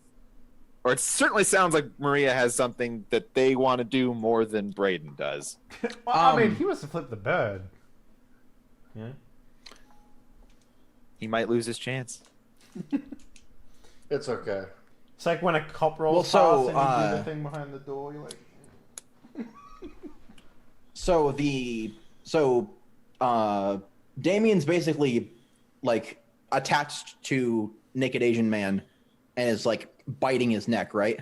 Speaker 5: or it certainly sounds like Maria has something that they want to do more than Braden does.
Speaker 1: Well, I mean, he wants to flip the bird. Yeah.
Speaker 5: He might lose his chance.
Speaker 3: It's okay.
Speaker 1: It's like when a cop rolls
Speaker 2: Well, so,
Speaker 1: past and you do the thing behind the door. You're like.
Speaker 2: Damien's basically like attached to naked Asian man and is like biting his neck, right?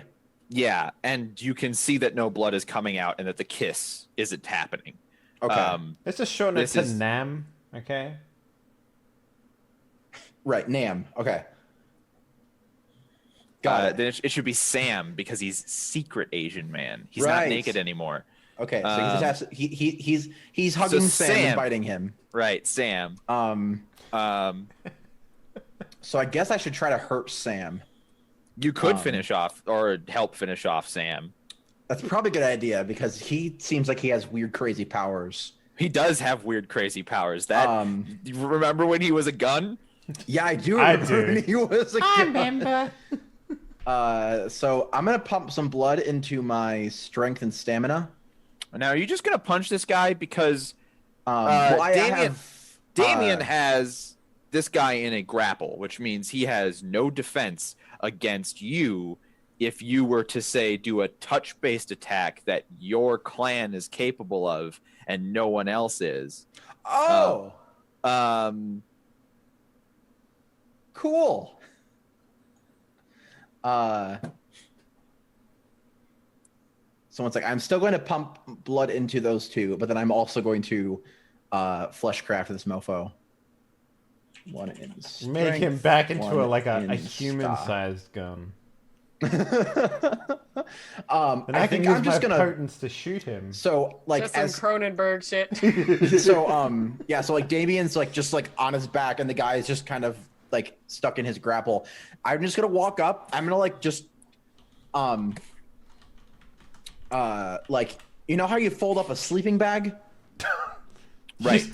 Speaker 5: Yeah, and you can see that no blood is coming out and that the kiss isn't happening.
Speaker 2: Okay.
Speaker 1: It's a short note
Speaker 5: This
Speaker 1: to
Speaker 5: is-
Speaker 1: Nam. Okay.
Speaker 2: Right, Nam. Okay. Got it.
Speaker 5: Then it should be Sam because he's secret Asian man. He's
Speaker 2: Right.
Speaker 5: not naked anymore.
Speaker 2: Okay, so he's hugging
Speaker 5: So
Speaker 2: Sam and biting him.
Speaker 5: Right, Sam.
Speaker 2: So I guess I should try to hurt Sam.
Speaker 5: You could finish off or help finish off Sam.
Speaker 2: That's probably a good idea because he seems like he has weird, crazy powers.
Speaker 5: He does have weird, crazy powers. That you remember when he was a gun?
Speaker 2: Yeah, I do
Speaker 1: I
Speaker 2: remember
Speaker 1: do.
Speaker 2: when he was a
Speaker 1: I
Speaker 2: kid.
Speaker 1: remember.
Speaker 2: So I'm gonna pump some blood into my strength and stamina.
Speaker 5: Now, are you just gonna punch this guy because
Speaker 2: Well, I
Speaker 5: Damien
Speaker 2: have,
Speaker 5: Damien has this guy in a grapple, which means he has no defense against you if you were to say do a touch-based attack that your clan is capable of and no one else is.
Speaker 2: Oh, cool. Someone's like, I'm still going to pump blood into those two, but then I'm also going to fleshcraft this mofo. One in
Speaker 1: Make him
Speaker 2: strength,
Speaker 1: back into
Speaker 2: one
Speaker 1: a
Speaker 2: in
Speaker 1: human-sized gun.
Speaker 2: I
Speaker 1: And I can
Speaker 2: think
Speaker 1: use
Speaker 2: I'm just
Speaker 1: my
Speaker 2: gonna.
Speaker 1: potence to shoot him.
Speaker 2: So like
Speaker 4: Just some
Speaker 2: as
Speaker 4: Cronenberg shit.
Speaker 2: so like Damien's like just like on his back and the guy is just kind of like stuck in his grapple. I'm just gonna walk up. I'm gonna like just like you know how you fold up a sleeping bag?
Speaker 5: Right.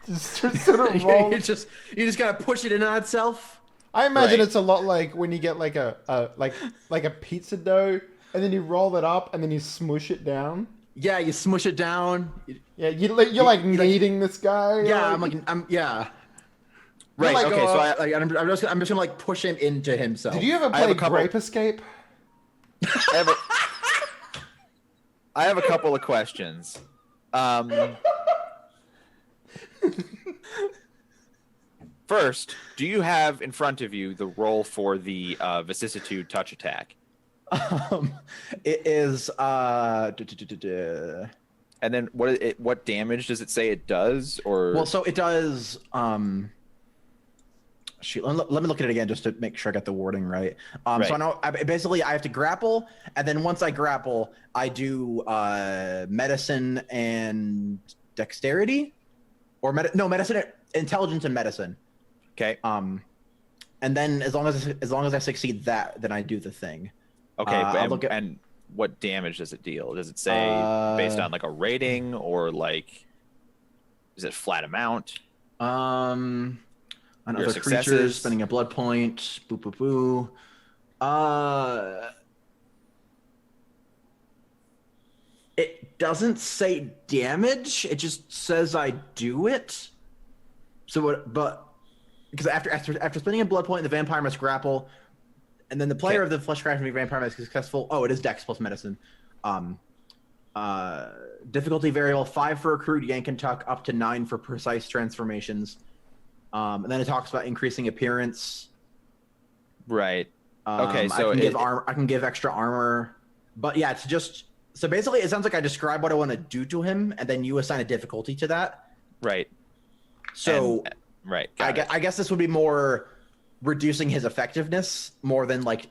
Speaker 1: Just sort of roll.
Speaker 2: you just gotta push it in on itself.
Speaker 1: I imagine
Speaker 5: Right.
Speaker 1: it's a lot like when you get like a pizza dough and then you roll it up and then you smush it down.
Speaker 2: Yeah, you smush it down.
Speaker 1: Yeah, you're like kneading this guy.
Speaker 2: Yeah,
Speaker 1: like-
Speaker 2: I'm yeah.
Speaker 5: Right.
Speaker 2: Like,
Speaker 5: Okay. So
Speaker 2: I'm just gonna like push him into himself.
Speaker 1: Did you ever
Speaker 5: I have
Speaker 1: play
Speaker 5: a couple-
Speaker 1: Grape Escape?
Speaker 5: I have a couple of questions. First, do you have in front of you the roll for the vicissitude touch attack?
Speaker 2: It is
Speaker 5: And then what damage does it say it does? Or
Speaker 2: well, so it does. Shoot, let me look at it again just to make sure I got the wording right.
Speaker 5: Right.
Speaker 2: So I know basically I have to grapple, and then once I grapple, I do medicine and dexterity, or medicine, intelligence and medicine.
Speaker 5: okay,
Speaker 2: And then as long as I succeed that, then I do the thing.
Speaker 5: okay,
Speaker 2: I'll
Speaker 5: and,
Speaker 2: look at-
Speaker 5: and what damage does it deal? Does it say based on like a rating or like is it flat amount?
Speaker 2: On
Speaker 5: Your
Speaker 2: other
Speaker 5: successes.
Speaker 2: creatures, spending a blood point. Boo boo boo. It doesn't say damage. It just says I do it. So what? But because after spending a blood point, the vampire must grapple, and then the player
Speaker 5: Okay.
Speaker 2: of the fleshcrafting vampire must be successful. Oh, it is Dex plus medicine. Difficulty variable 5 for accrued yank and tuck, up to 9 for precise transformations. And then it talks about increasing appearance.
Speaker 5: Right. Okay, so
Speaker 2: I can give extra armor, but yeah, it's just so basically it sounds like I describe what I want to do to him, and then you assign a difficulty to that.
Speaker 5: right.
Speaker 2: So
Speaker 5: And- right.
Speaker 2: I guess this would be more reducing his effectiveness more than like,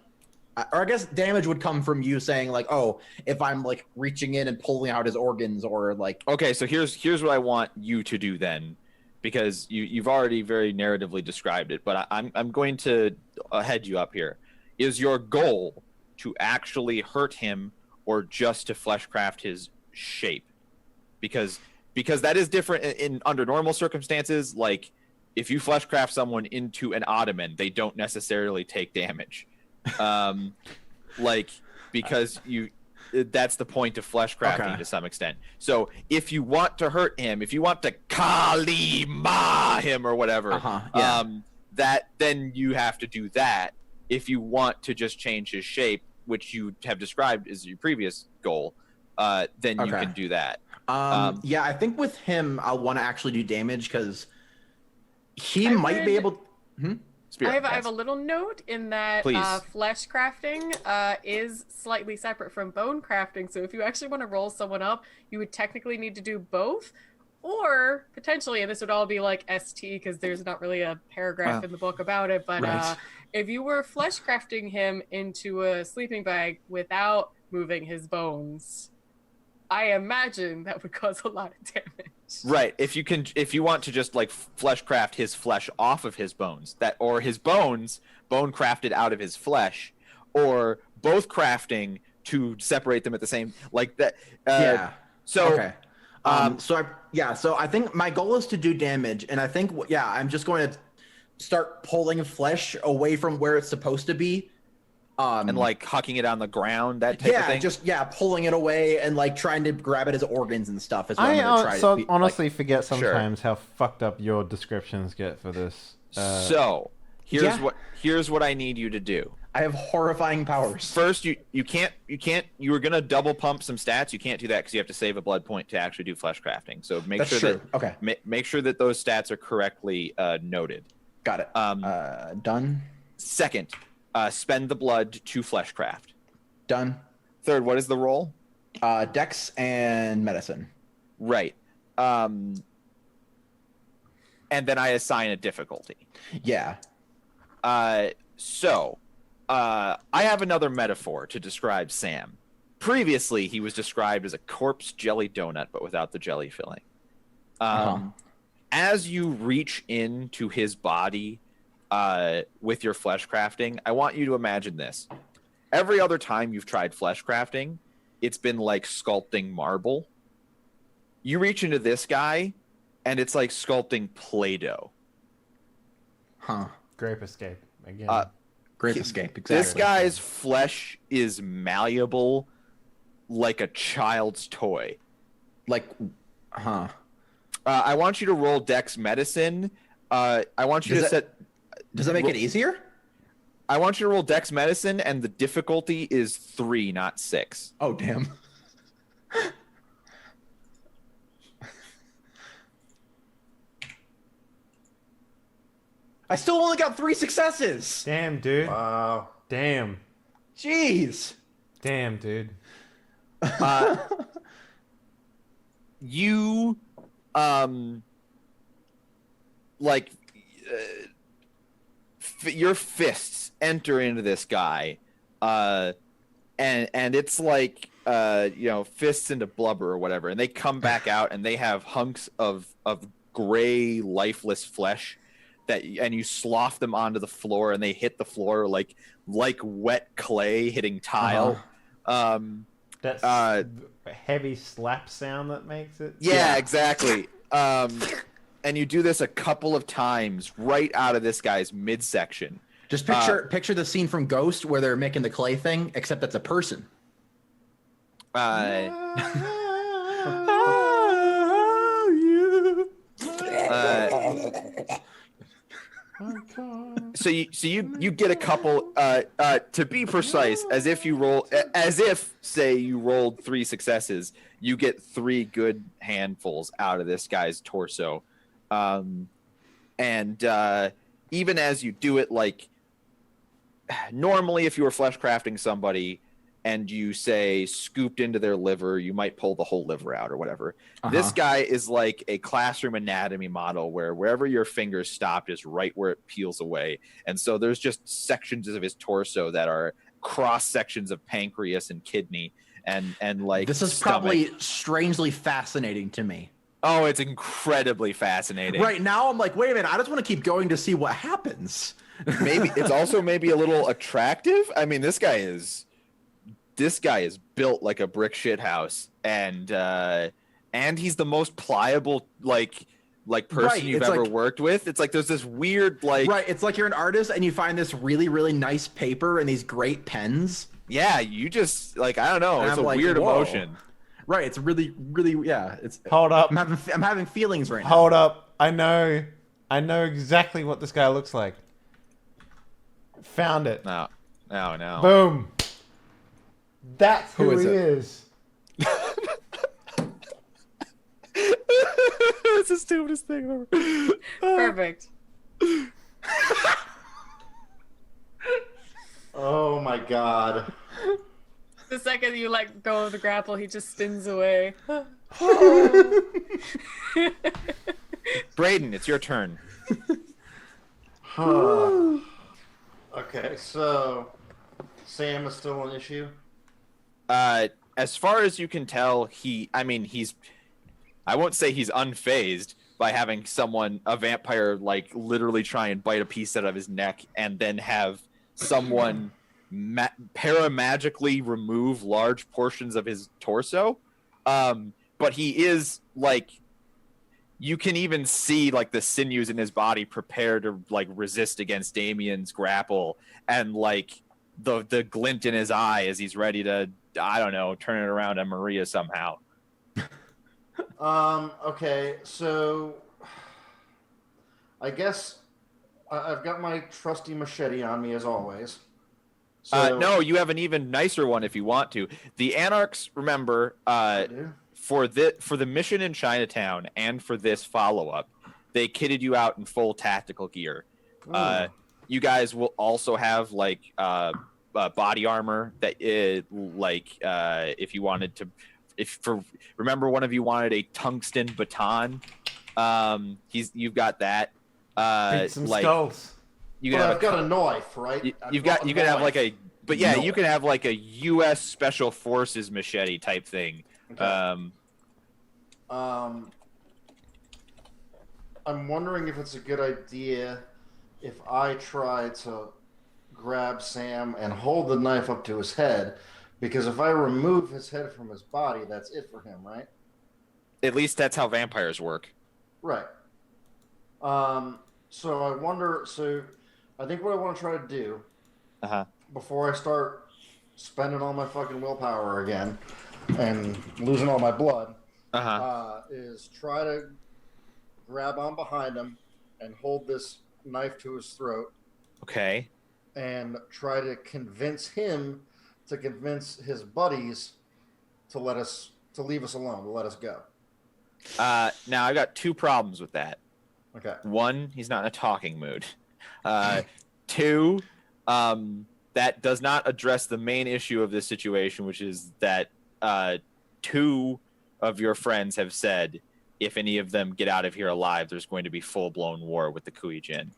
Speaker 2: or I guess damage would come from you saying like, oh, if I'm like reaching in and pulling out his organs or like.
Speaker 5: Okay, so here's what I want you to do then. because you've already very narratively described it. But I'm going to head you up here. Is your goal to actually hurt him or just to fleshcraft his shape? Because that is different in under normal circumstances. Like if you fleshcraft someone into an ottoman, they don't necessarily take damage. Because that's the point of fleshcrafting to some extent. So if you want to hurt him, if you want to Kalima him or whatever, then you have to do that. If you want to just change his shape, which you have described as your previous goal, then you can do that.
Speaker 2: I think with him, I'll want to actually do damage because he might be able.
Speaker 4: Spirit, I have a little note in that flesh crafting is slightly separate from bone crafting. So if you actually want to roll someone up, you would technically need to do both. Or potentially, and this would all be like ST because there's not really a paragraph in the book about it, but if you were flesh crafting him into a sleeping bag without moving his bones, I imagine that would cause a lot of damage.
Speaker 5: Right. If you want to just like flesh craft his flesh off of his bones, or his bones bone crafted out of his flesh, or both crafting to separate them at the same like that. So I think my goal is to do damage, and I think I'm just going to start pulling flesh away from where it's supposed to be. And like hucking it on the ground, that type of thing.
Speaker 2: Just pulling it away and like trying to grab it as organs and stuff. Is what I'm gonna try to be,
Speaker 1: honestly forget sometimes how fucked up your descriptions get for this.
Speaker 5: So here's what I need you to do.
Speaker 2: I have horrifying powers.
Speaker 5: First, you were gonna double pump some stats. You can't do that because you have to save a blood point to actually do flesh crafting. So make make sure that those stats are correctly noted.
Speaker 2: Got it. Done.
Speaker 5: Second. Spend the blood to fleshcraft.
Speaker 2: Done.
Speaker 5: Third, what is the roll?
Speaker 2: Dex and medicine.
Speaker 5: Right. And then I assign a difficulty.
Speaker 2: Yeah.
Speaker 5: So I have another metaphor to describe Sam. Previously, he was described as a corpse jelly donut, but without the jelly filling. As you reach into his body with your flesh crafting, I want you to imagine this. Every other time you've tried flesh crafting, it's been like sculpting marble. You reach into this guy, and it's like sculpting Play-Doh.
Speaker 1: Grape escape again.
Speaker 2: Grape escape. Exactly.
Speaker 5: This guy's flesh is malleable, like a child's toy. I want you to roll Dex Medicine. I want you to set.
Speaker 2: Does that make it easier?
Speaker 5: I want you to roll Dex Medicine, and the difficulty is 3, not 6.
Speaker 2: Oh, damn. I still only got 3 successes.
Speaker 1: Damn, dude.
Speaker 3: Wow.
Speaker 1: Damn.
Speaker 2: Jeez.
Speaker 1: Damn, dude.
Speaker 5: You, your fists enter into this guy, and it's like fists into blubber or whatever, and they come back out and they have hunks of gray lifeless flesh and you slough them onto the floor and they hit the floor like wet clay hitting tile.
Speaker 1: That's a heavy slap sound that makes it.
Speaker 5: Yeah, exactly. And you do this a couple of times right out of this guy's midsection.
Speaker 2: Just picture the scene from Ghost where they're making the clay thing, except that's a person.
Speaker 5: So you get a couple. To be precise, as if you rolled 3 successes, you get 3 good handfuls out of this guy's torso. And even as you do it, like normally if you were flesh crafting somebody and you say scooped into their liver, you might pull the whole liver out or whatever. This guy is like a classroom anatomy model where wherever your fingers stopped is right where it peels away. And so there's just sections of his torso that are cross sections of pancreas and kidney and like
Speaker 2: this is
Speaker 5: stomach.
Speaker 2: probably strangely fascinating to me.
Speaker 5: Oh, it's incredibly fascinating.
Speaker 2: Right now, I'm like, wait a minute. I just want to keep going to see what happens.
Speaker 5: Maybe it's also maybe a little attractive. I mean, this guy is built like a brick shit house, and he's the most pliable like person you've ever worked with. It's like there's this weird like
Speaker 2: It's like you're an artist and you find this really, really nice paper and these great pens.
Speaker 5: Yeah, you just like I don't know.
Speaker 2: And
Speaker 5: it's
Speaker 2: I'm
Speaker 5: a
Speaker 2: like,
Speaker 5: weird
Speaker 2: whoa.
Speaker 5: emotion.
Speaker 2: Right, it's really, really It's
Speaker 1: Hold up.
Speaker 2: I'm having feelings right now.
Speaker 1: Hold up. I know exactly what this guy looks like. Found it.
Speaker 5: No.
Speaker 1: Boom. That's who
Speaker 2: is
Speaker 1: he
Speaker 2: it?
Speaker 1: is.
Speaker 5: It's the stupidest thing ever.
Speaker 4: Perfect.
Speaker 3: Oh my god.
Speaker 4: The second you let go of the grapple, he just spins away.
Speaker 5: Braden, it's your turn.
Speaker 3: Okay, so Sam is still an issue.
Speaker 5: As far as you can tell, I won't say he's unfazed by having a vampire, like literally try and bite a piece out of his neck and then have someone paramagically remove large portions of his torso. But he is like, you can even see like the sinews in his body prepare to like resist against Damien's grapple, and like the glint in his eye as he's ready to, I don't know, turn it around on Maria somehow.
Speaker 3: Okay, so I guess I've got my trusty machete on me as always. So,
Speaker 5: No, you have an even nicer one if you want to. The Anarchs, remember, for the mission in Chinatown and for this follow-up, they kitted you out in full tactical gear. You guys will also have like body armor that if you wanted to, remember one of you wanted a tungsten baton. You've got that.
Speaker 1: Beat some skulls.
Speaker 3: I've got a knife, right?
Speaker 5: You can have like a, but yeah, you can have like a U.S. Special Forces machete type thing.
Speaker 3: Okay. I'm wondering if it's a good idea if I try to grab Sam and hold the knife up to his head, because if I remove his head from his body, that's it for him, right?
Speaker 5: At least that's how vampires work.
Speaker 3: Right. So I wonder. So I think what I want to try to do before I start spending all my fucking willpower again and losing all my blood is try to grab on behind him and hold this knife to his throat.
Speaker 5: Okay.
Speaker 3: And try to convince him to convince his buddies to leave us alone, to let us go.
Speaker 5: Now I got two problems with that.
Speaker 3: Okay.
Speaker 5: One, he's not in a talking mood. Two, that does not address the main issue of this situation, which is that two of your friends have said if any of them get out of here alive, there's going to be full-blown war with the Kuijin.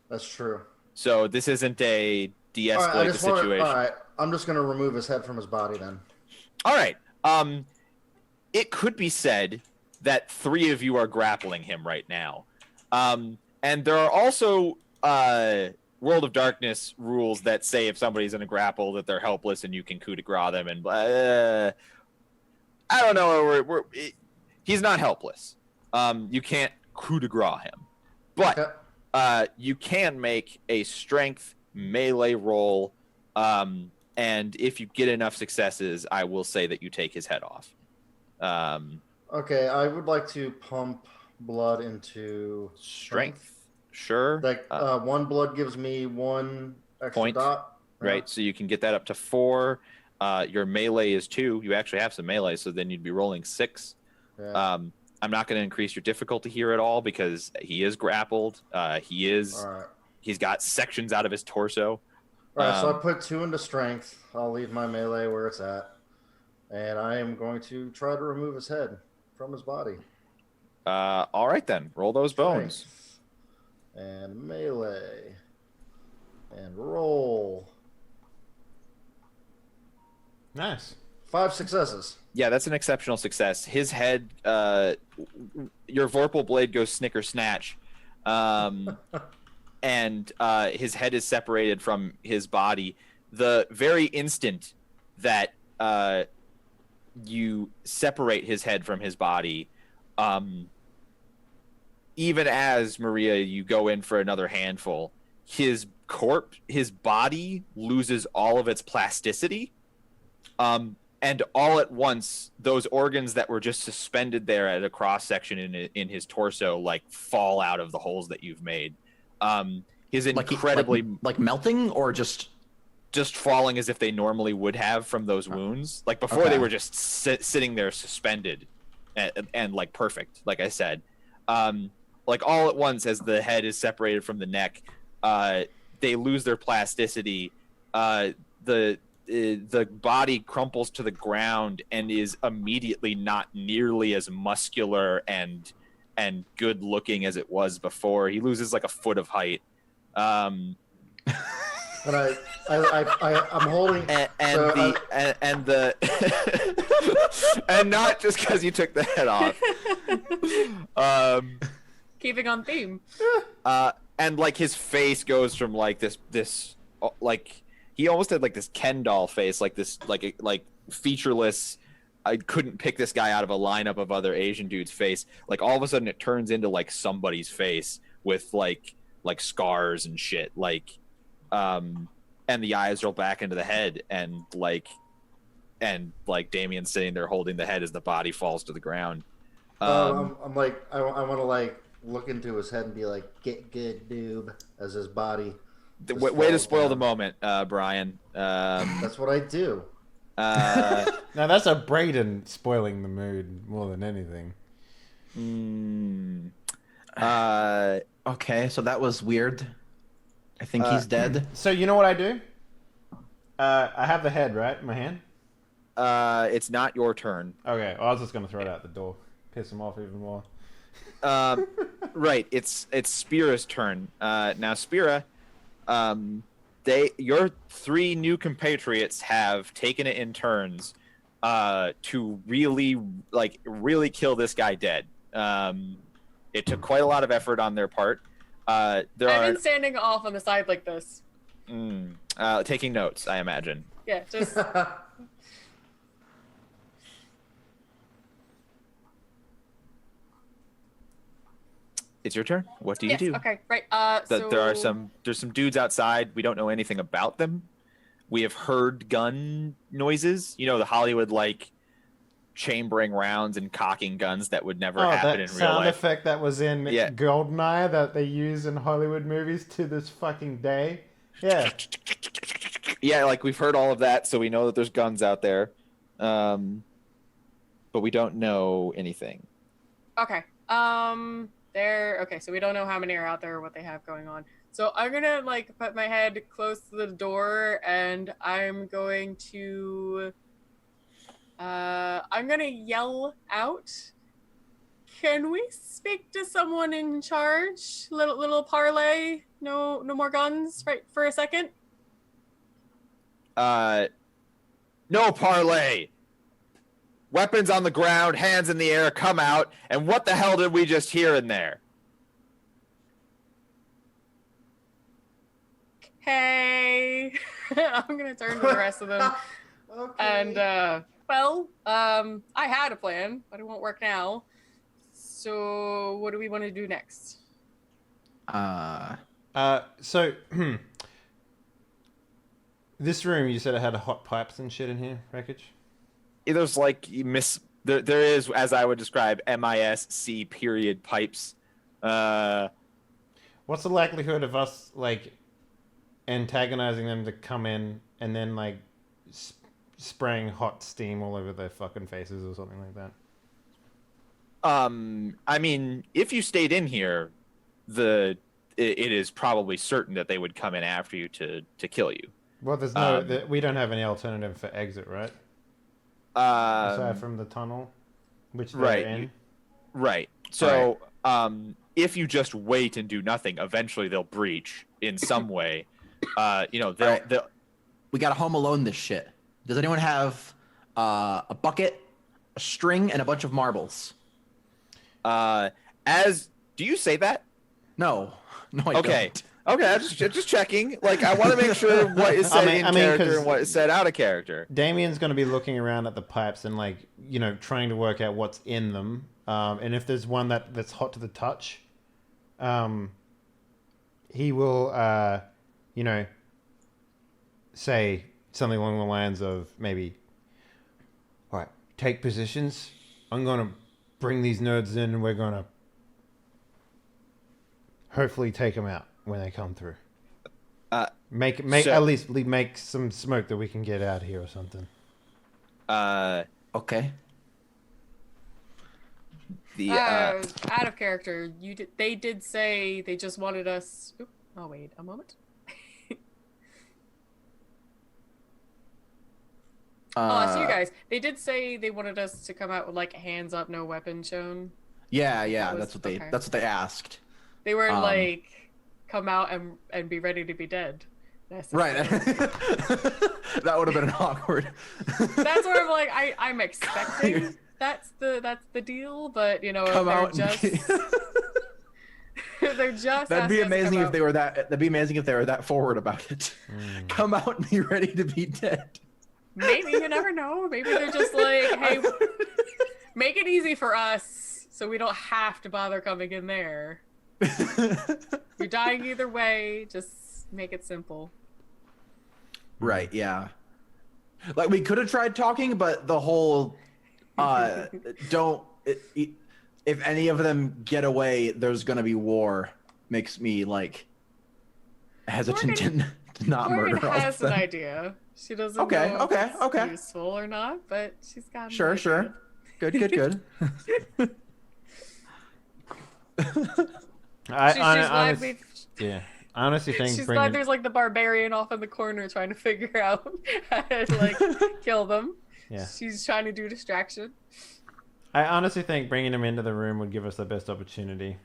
Speaker 3: That's true.
Speaker 5: So this isn't a de-escalate the situation.
Speaker 3: All right, I'm just going to remove his head from his body then.
Speaker 5: All right. It could be said that three of you are grappling him right now. And there are also World of Darkness rules that say if somebody's in a grapple that they're helpless and you can coup de grace them. And I don't know. He's not helpless. You can't coup de grace him. But you can make a strength melee roll. And if you get enough successes, I will say that you take his head off.
Speaker 3: Okay, I would like to pump blood into
Speaker 5: strength. Sure.
Speaker 3: Like one blood gives me one extra
Speaker 5: point,
Speaker 3: dot.
Speaker 5: Right, so you can get that up to 4. Your melee is 2. You actually have some melee, so then you'd be rolling 6.
Speaker 3: Yeah.
Speaker 5: I'm not going to increase your difficulty here at all because he is grappled. He's got sections out of his torso.
Speaker 3: All right, so I put 2 into strength. I'll leave my melee where it's at, and I am going to try to remove his head from his body.
Speaker 5: All right then, roll those bones.
Speaker 3: Strength. And melee. And roll.
Speaker 1: Nice.
Speaker 3: 5 successes.
Speaker 5: Yeah, that's an exceptional success. His head, your Vorpal blade goes snicker snatch, and his head is separated from his body. The very instant that you separate his head from his body, even as Maria, you go in for another handful, his body loses all of its plasticity. And all at once, those organs that were just suspended there at a cross section in his torso, like, fall out of the holes that you've made. His incredibly
Speaker 2: like melting, or just
Speaker 5: falling as if they normally would have from those wounds. Like before, they were just sitting there suspended and like perfect. Like I said, like all at once, as the head is separated from the neck, they lose their plasticity. The body crumples to the ground and is immediately not nearly as muscular and good looking as it was before. He loses like a foot of height.
Speaker 3: And I'm holding
Speaker 5: and not just because you took the head off.
Speaker 4: Keeping on theme.
Speaker 5: And like his face goes from like this like. He almost had like this Ken doll face, like this, like featureless. I couldn't pick this guy out of a lineup of other Asian dudes' face. Like all of a sudden, it turns into like somebody's face with like scars and shit. Like, and the eyes roll back into the head, and like Damien's sitting there holding the head as the body falls to the ground.
Speaker 3: I'm like, I want to like look into his head and be like, "Get good, noob," as his body.
Speaker 5: Way to spoil the moment, Brian.
Speaker 3: That's what I do.
Speaker 1: Now that's a Brayden spoiling the mood more than anything.
Speaker 2: Okay, so that was weird. I think he's dead.
Speaker 1: So you know what I do? I have the head right in my hand.
Speaker 5: It's not your turn.
Speaker 1: Okay, well, I was just gonna throw it out the door, piss him off even more.
Speaker 5: Right, it's Spira's turn. Now Spira. Your 3 new compatriots have taken it in turns to really kill this guy dead. It took quite a lot of effort on their part.
Speaker 4: I've been standing off on the side like this.
Speaker 5: Taking notes, I imagine.
Speaker 4: Yeah, just.
Speaker 5: It's your turn. What do you do?
Speaker 4: Okay, right.
Speaker 5: There's some dudes outside. We don't know anything about them. We have heard gun noises. You know, the Hollywood like chambering rounds and cocking guns that would never happen in real life.
Speaker 1: Sound effect that was in Goldeneye that they use in Hollywood movies to this fucking day. Yeah.
Speaker 5: Yeah, like we've heard all of that, so we know that there's guns out there, but we don't know anything.
Speaker 4: Okay. So we don't know how many are out there or what they have going on. So I'm gonna like put my head close to the door and I'm going to yell out. Can we speak to someone in charge? Little parlay. No more guns, right? For a second.
Speaker 5: No parlay. Weapons on the ground, hands in the air, come out. And what the hell did we just hear in there?
Speaker 4: Hey. I'm gonna turn to the rest of them.
Speaker 3: Okay.
Speaker 4: And I had a plan, but it won't work now. So what do we want to do next?
Speaker 1: So this room, you said it had hot pipes and shit in here, wreckage?
Speaker 5: There's like there is, as I would describe, MISC period pipes.
Speaker 1: What's the likelihood of us like antagonizing them to come in and then like spraying hot steam all over their fucking faces or something like that?
Speaker 5: I mean, if you stayed in here, it is probably certain that they would come in after you to kill you.
Speaker 1: Well, there's no, we don't have any alternative for exit, right? Aside from the tunnel, which they're in. Right.
Speaker 5: So, if you just wait and do nothing, eventually they'll breach in some way. They'll.
Speaker 2: We gotta Home Alone this shit. Does anyone have a bucket, a string, and a bunch of marbles.
Speaker 5: Do you say that?
Speaker 2: No, I
Speaker 5: Okay.
Speaker 2: don't.
Speaker 5: Okay, I'm just checking. Like, I want to make sure what is said in character and what is said out of character.
Speaker 1: Damien's going to be looking around at the pipes and, like, you know, trying to work out what's in them. And if there's one that's hot to the touch, he will, you know, say something along the lines of maybe, all right, take positions. I'm going to bring these nerds in and we're going to hopefully take them out when they come through. Make at least make some smoke that we can get out here or something.
Speaker 2: Okay.
Speaker 4: Out of character, they did say they just wanted us. Oh wait, a moment. So you guys, they did say they wanted us to come out with like hands up, no weapon shown.
Speaker 2: Yeah, that's what they asked.
Speaker 4: They were like, come out and be ready to be dead.
Speaker 2: Right. That would have been awkward.
Speaker 4: That's sort of like I'm expecting that's the deal, but you know,
Speaker 2: come out
Speaker 4: they're just
Speaker 2: that'd be amazing if they were that forward about it. Come out and be ready to be dead.
Speaker 4: Maybe, you never know. Maybe they're just like, hey, make it easy for us so we don't have to bother coming in there. You're dying either way, just make it simple.
Speaker 2: Right, yeah. Like, we could have tried talking, but the whole if any of them get away, there's gonna be war, makes me like hesitant to not
Speaker 4: Morgan
Speaker 2: murder all of
Speaker 4: has
Speaker 2: them.
Speaker 4: an idea. She doesn't know if it's useful or not, but she's got an idea.
Speaker 2: Sure. Good.
Speaker 1: I honestly think
Speaker 4: she's glad there's like the barbarian off in the corner trying to figure out how to like kill them.
Speaker 1: Yeah.
Speaker 4: She's trying to do distraction.
Speaker 1: I honestly think bringing him into the room would give us the best opportunity.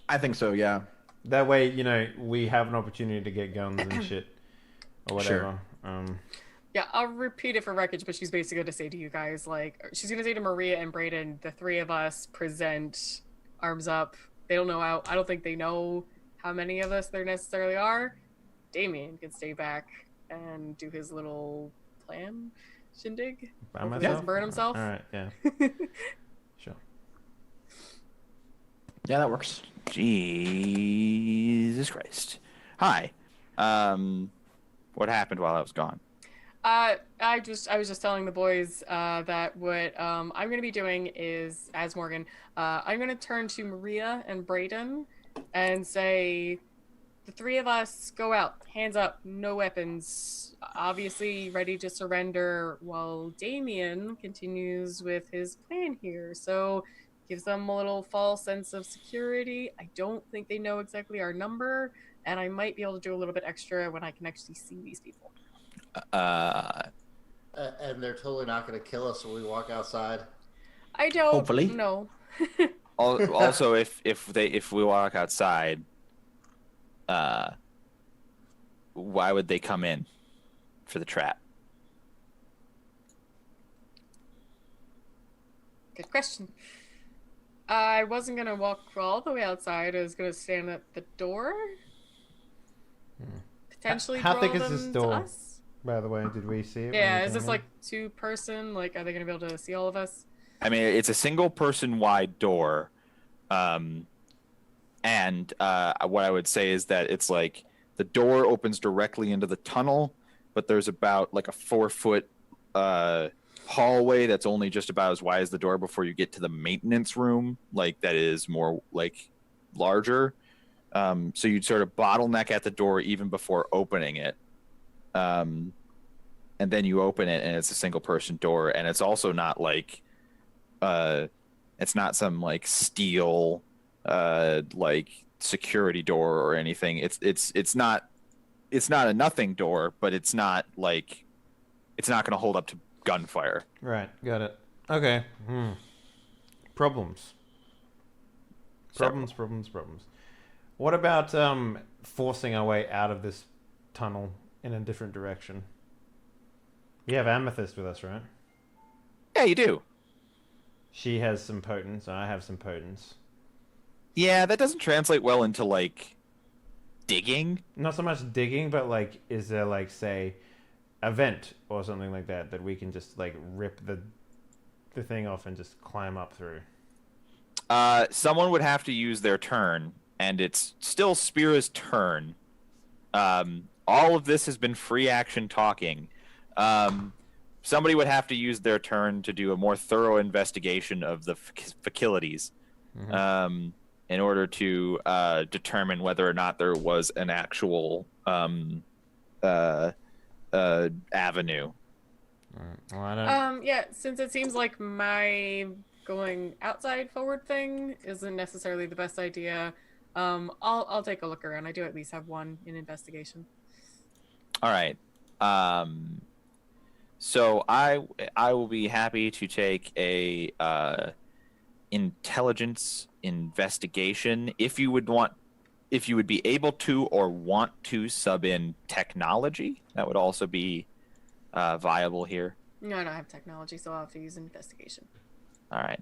Speaker 2: I think so, yeah.
Speaker 1: That way, you know, we have an opportunity to get guns and shit or whatever.
Speaker 2: Sure.
Speaker 4: Yeah, I'll repeat it for wreckage, but she's basically going to say to you guys, like, she's going to say to Maria and Brayden, the three of us present arms up. They don't know I don't think they know how many of us there necessarily are. Damien can stay back and do his little plan shindig.
Speaker 1: By
Speaker 4: Hopefully
Speaker 1: myself?
Speaker 4: doesn't burn himself.
Speaker 1: All right, yeah. Sure.
Speaker 2: Yeah, that works.
Speaker 5: Jesus Christ. Hi. What happened while I was gone?
Speaker 4: I was just telling the boys that what I'm going to be doing is, as Morgan, I'm going to turn to Maria and Brayden and say, the three of us go out, hands up, no weapons, obviously ready to surrender, while Damien continues with his plan here. So gives them a little false sense of security. I don't think they know exactly our number, and I might be able to do a little bit extra when I can actually see these people.
Speaker 3: And they're totally not going to kill us when we walk outside.
Speaker 4: I don't
Speaker 2: Hopefully.
Speaker 4: know.
Speaker 5: Also, if we walk outside, why would they come in for the trap?
Speaker 4: Good question. I wasn't going to walk all the way outside. I was going to stand at the door. Potentially
Speaker 1: How
Speaker 4: draw
Speaker 1: thick is
Speaker 4: them
Speaker 1: this
Speaker 4: to
Speaker 1: door?
Speaker 4: us.
Speaker 1: By the way, did we see it?
Speaker 4: Yeah, is this like two-person? Like, are they going to be able to see all of us?
Speaker 5: I mean, it's a single person wide door. And what I would say is that it's like the door opens directly into the tunnel, but there's about like a 4-foot hallway that's only just about as wide as the door before you get to the maintenance room, like that is more like larger. So you'd sort of bottleneck at the door even before opening it. And then you open it and it's a single person door, and it's also not like it's not some like steel like security door or anything. It's not a nothing door, but it's not like it's not going to hold up to gunfire.
Speaker 1: Right, got it. Okay. Problems. What about forcing our way out of this tunnel in a different direction? We have Amethyst with us, right?
Speaker 5: Yeah, you do.
Speaker 1: She has some potence, I have some potence.
Speaker 5: Yeah, that doesn't translate well into like digging.
Speaker 1: Not so much digging, but like, is there like, say, a vent or something like that that we can just like rip the thing off and just climb up through?
Speaker 5: Someone would have to use their turn, and it's still Spira's turn. All of this has been free action talking. Somebody would have to use their turn to do a more thorough investigation of the facilities, in order to determine whether or not there was an actual avenue.
Speaker 1: Well, I don't...
Speaker 4: Yeah, since it seems like my going outside forward thing isn't necessarily the best idea, I'll take a look around. I do at least have one in investigation.
Speaker 5: All right. So I will be happy to take a intelligence investigation if you would be able to or want to sub in technology. That would also be viable here.
Speaker 4: No, I don't have technology, so I'll have to use investigation.
Speaker 5: All right.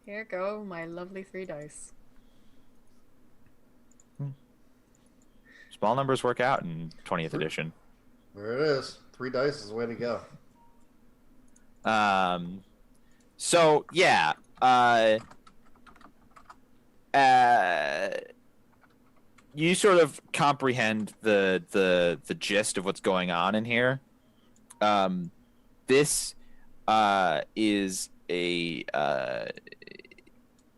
Speaker 4: Here go my lovely 3 dice.
Speaker 5: Small numbers work out in 20th edition.
Speaker 3: There it is. 3 dice is the way to go.
Speaker 5: So yeah, you sort of comprehend the gist of what's going on in here. This is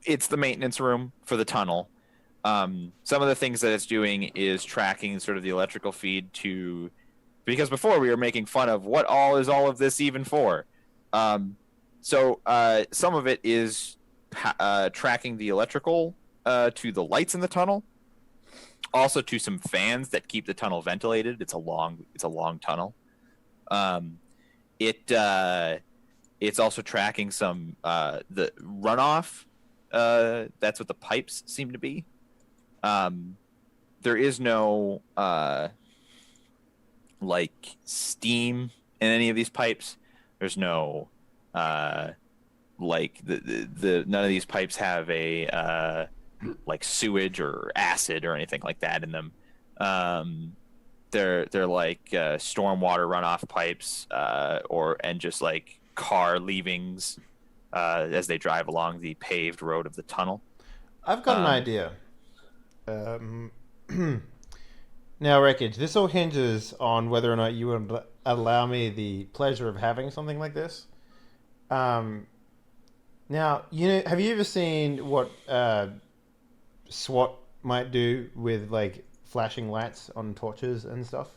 Speaker 5: it's the maintenance room for the tunnel. Some of the things that it's doing is tracking sort of the electrical feed to, because before we were making fun of what all of this even for. So some of it is tracking the electrical to the lights in the tunnel, also to some fans that keep the tunnel ventilated. It's a long tunnel. It's also tracking some the runoff. That's what the pipes seem to be. There is no like steam in any of these pipes. There's no like the none of these pipes have a like sewage or acid or anything like that in them. They're like stormwater runoff pipes and just like car leavings as they drive along the paved road of the tunnel.
Speaker 1: I've got an idea. Now, Wreckage, this all hinges on whether or not you would allow me the pleasure of having something like this. Now, have you ever seen what SWAT might do with like flashing lights on torches and stuff?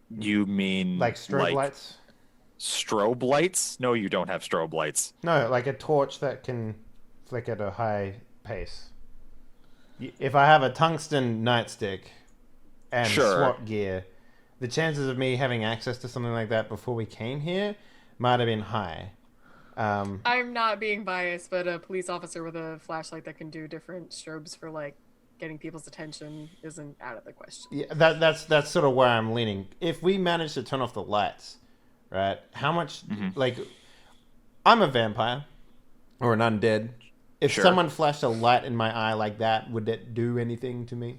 Speaker 5: You mean
Speaker 1: like strobe lights?
Speaker 5: Strobe lights? No, you don't have strobe lights.
Speaker 1: No, like a torch that can flick at a high pace. If I have a tungsten nightstick and SWAT gear, the chances of me having access to something like that before we came here might have been high.
Speaker 4: I'm not being biased, but a police officer with a flashlight that can do different strobes for like getting people's attention isn't out of the question.
Speaker 1: Yeah, that's sort of where I'm leaning. If we manage to turn off the lights, right? How much like I'm a vampire or an undead. If someone flashed a light in my eye like that, would it do anything to me?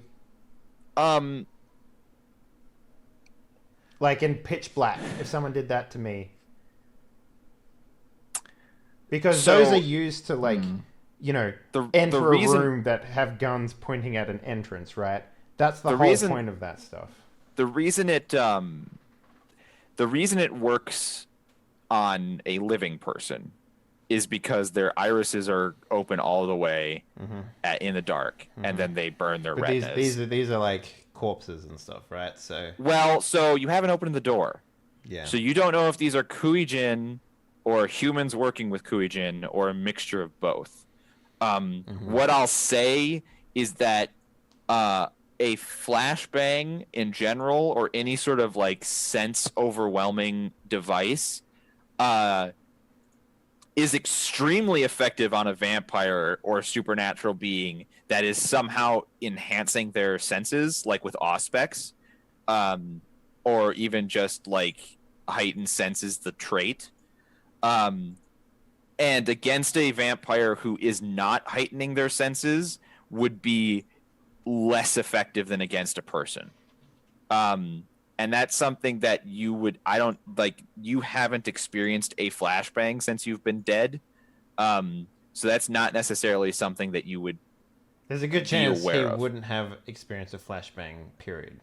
Speaker 1: Like in pitch black, if someone did that to me. Because those are used to like, enter a room that have guns pointing at an entrance, right? That's the whole point of that stuff.
Speaker 5: The reason it works on a living person is because their irises are open all the way in the dark, and then they burn their retinas.
Speaker 1: These are like corpses and stuff, right? So
Speaker 5: you haven't opened the door.
Speaker 1: Yeah.
Speaker 5: So you don't know if these are Kuijin or humans working with Kuijin or a mixture of both. What I'll say is that a flashbang in general or any sort of like sense overwhelming device is extremely effective on a vampire or a supernatural being that is somehow enhancing their senses, like with auspex, or even just like heightened senses the trait. And against a vampire who is not heightening their senses would be less effective than against a person. And that's something that you haven't experienced a flashbang since you've been dead. So that's not necessarily something that you would.
Speaker 1: There's a good chance he wouldn't have experienced a flashbang, period.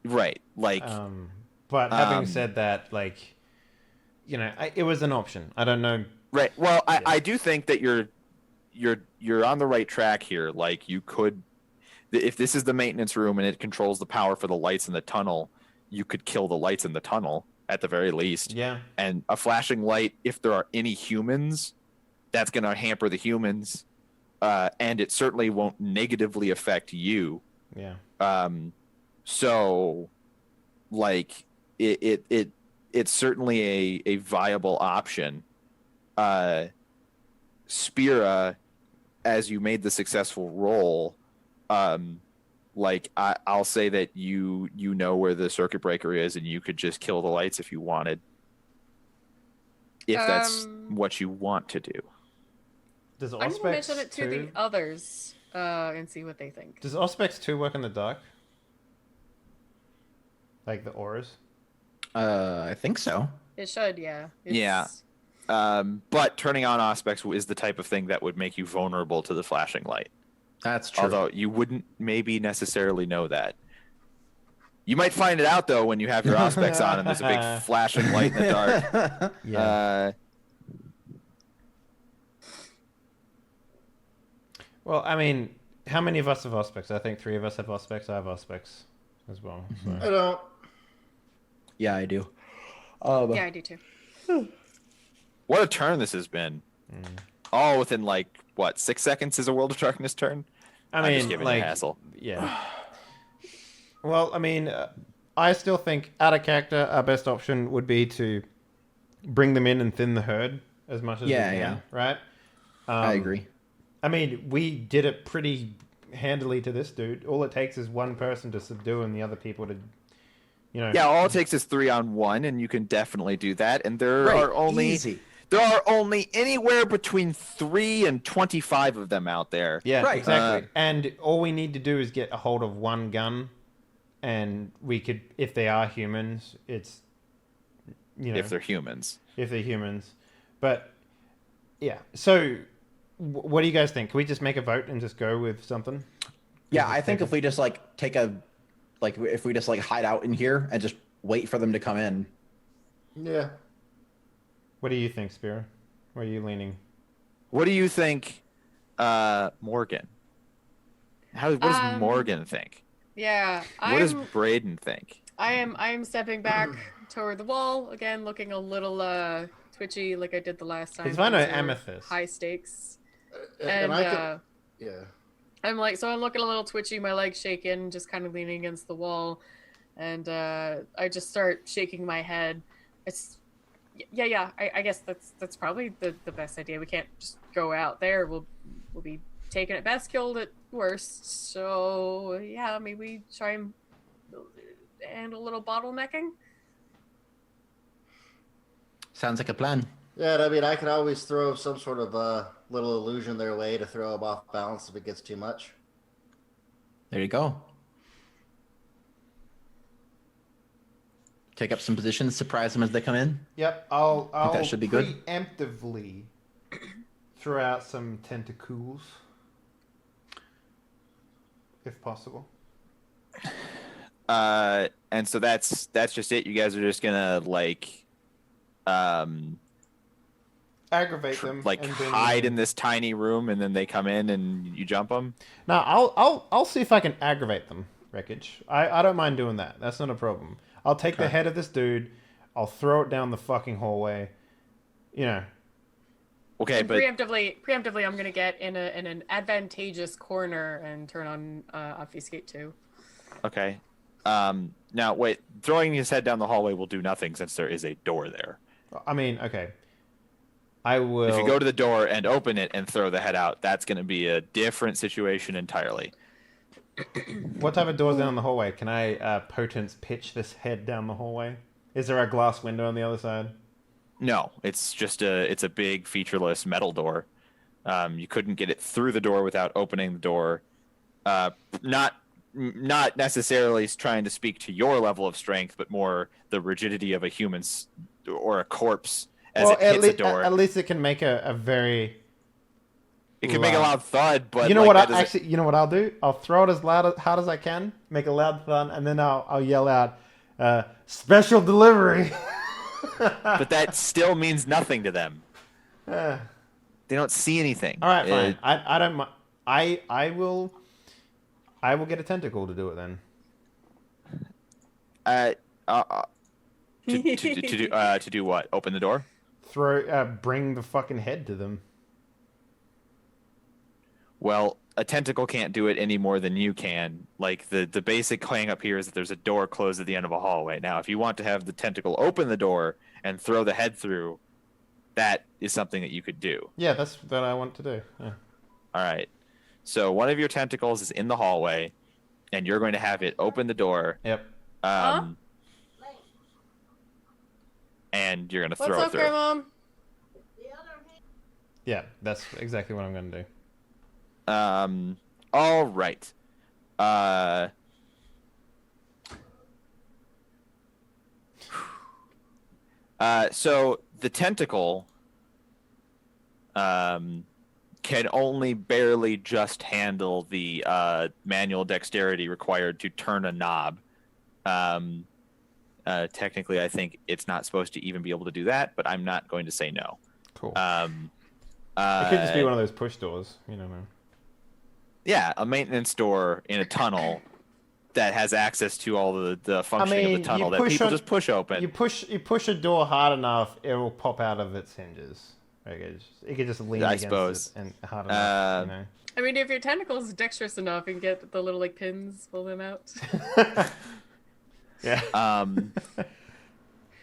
Speaker 5: Right.
Speaker 1: But having said that, it was an option. I don't know.
Speaker 5: Right. Well, I do think that you're on the right track here. Like, you could, if this is the maintenance room and it controls the power for the lights in the tunnel, you could kill the lights in the tunnel at the very least.
Speaker 1: Yeah.
Speaker 5: And a flashing light, if there are any humans, that's going to hamper the humans, and it certainly won't negatively affect you.
Speaker 1: Yeah.
Speaker 5: So, it's certainly a viable option. Spira, as you made the successful roll, I'll say that you know where the circuit breaker is, and you could just kill the lights if you wanted. If that's what you want to do.
Speaker 1: Does
Speaker 4: I'm gonna mention it to the others and see what they think.
Speaker 1: Does Auspex 2 work in the dark? Like the auras?
Speaker 2: I think so.
Speaker 4: It should, yeah.
Speaker 5: Yeah. But turning on Auspex is the type of thing that would make you vulnerable to the flashing light.
Speaker 2: That's true.
Speaker 5: Although you wouldn't maybe necessarily know that. You might find it out, though, when you have your Auspex on and there's a big flashing light in the dark.
Speaker 1: Yeah. Well, I mean, how many of us have Auspex? I think 3 of us have Auspex. I have Auspex as well. So.
Speaker 3: I don't.
Speaker 2: Yeah, I do.
Speaker 4: Yeah, I do too.
Speaker 5: What a turn this has been. All within, 6 seconds is a World of Darkness turn? I'm just giving you a hassle.
Speaker 1: Yeah. Well, I mean, I still think out of character, our best option would be to bring them in and thin the herd as much as we can, right?
Speaker 2: I agree.
Speaker 1: I mean, we did it pretty handily to this dude. All it takes is one person to subdue and the other people to,
Speaker 5: Yeah, all it takes is 3-on-1, and you can definitely do that. And there are only anywhere between 3 and 25 of them out there.
Speaker 1: Yeah, right. Exactly. And all we need to do is get a hold of one gun, and we could, if they are humans, it's,
Speaker 5: if they're humans.
Speaker 1: If they're humans. But, yeah. So, what do you guys think? Can we just make a vote and just go with something?
Speaker 2: Yeah, I think if we just, if we just, hide out in here and just wait for them to come in.
Speaker 3: Yeah.
Speaker 1: What do you think, Spira? Where are you leaning?
Speaker 5: What do you think, Morgan? What does Morgan think?
Speaker 4: Yeah.
Speaker 5: What does Braden think?
Speaker 4: I am stepping back toward the wall again, looking a little twitchy, like I did the last time.
Speaker 1: It's fine, amethyst.
Speaker 4: High stakes.
Speaker 3: And
Speaker 4: I'm looking a little twitchy, my legs shaking, just kind of leaning against the wall, and I just start shaking my head. I guess that's probably the best idea. We can't just go out there. We'll be taken at best, killed at worst. So yeah, maybe we try and handle a little bottlenecking.
Speaker 2: Sounds like a plan.
Speaker 3: Yeah, I mean, I could always throw some sort of little illusion their way to throw them off balance if it gets too much.
Speaker 2: There you go. Take up some positions, surprise them as they come in.
Speaker 1: Yep, I'll
Speaker 2: that should be good.
Speaker 1: Preemptively throw out some tentacles, if possible.
Speaker 5: And so that's just it. You guys are just gonna
Speaker 1: aggravate them,
Speaker 5: and hide in this tiny room, and then they come in and you jump them.
Speaker 1: No, I'll see if I can aggravate them. Wreckage. I don't mind doing that. That's not a problem. I'll take the head of this dude. I'll throw it down the fucking hallway.
Speaker 5: Okay,
Speaker 4: and
Speaker 5: but
Speaker 4: preemptively, I'm gonna get in an advantageous corner and turn on obfuscate too.
Speaker 5: Okay. Now wait. Throwing his head down the hallway will do nothing since there is a door there.
Speaker 1: I mean, okay. I will.
Speaker 5: If you go to the door and open it and throw the head out, that's going to be a different situation entirely.
Speaker 1: What type of doors down the hallway? Can I potence pitch this head down the hallway? Is there a glass window on the other side?
Speaker 5: No, it's just a big featureless metal door. You couldn't get it through the door without opening the door. Not necessarily trying to speak to your level of strength, but more the rigidity of a human's or a corpse as it hits a door.
Speaker 1: At least it can make a very.
Speaker 5: It can make a loud thud, but
Speaker 1: you know what? You know what I'll do? I'll throw it as hard as I can, make a loud thud, and then I'll yell out, "Special delivery."
Speaker 5: But that still means nothing to them. They don't see anything.
Speaker 1: All right, fine. I don't. I will get a tentacle to do it then.
Speaker 5: To do what? Open the door?
Speaker 1: Bring the fucking head to them.
Speaker 5: Well, a tentacle can't do it any more than you can. Like, the basic hang up here is that there's a door closed at the end of a hallway. Now, if you want to have the tentacle open the door and throw the head through, that is something that you could do.
Speaker 1: Yeah, that's what I want to do. Yeah.
Speaker 5: All right. So one of your tentacles is in the hallway, and you're going to have it open the door.
Speaker 1: Yep.
Speaker 5: And you're going to throw
Speaker 4: What's
Speaker 5: it
Speaker 4: up,
Speaker 5: through.
Speaker 4: Grandmom?
Speaker 1: Yeah, that's exactly what I'm going to do.
Speaker 5: All right. So the tentacle can only barely just handle the manual dexterity required to turn a knob. Technically, I think it's not supposed to even be able to do that, but I'm not going to say no.
Speaker 1: Cool. It could just be one of those push doors. You don't know.
Speaker 5: Yeah, a maintenance door in a tunnel that has access to all the functioning of the tunnel that people just push open.
Speaker 1: You push a door hard enough, it will pop out of its hinges. It could just lean against it and hard enough. You know?
Speaker 4: I mean, if your tentacle's dexterous enough, you can get the little like pins, pull them out.
Speaker 1: Yeah.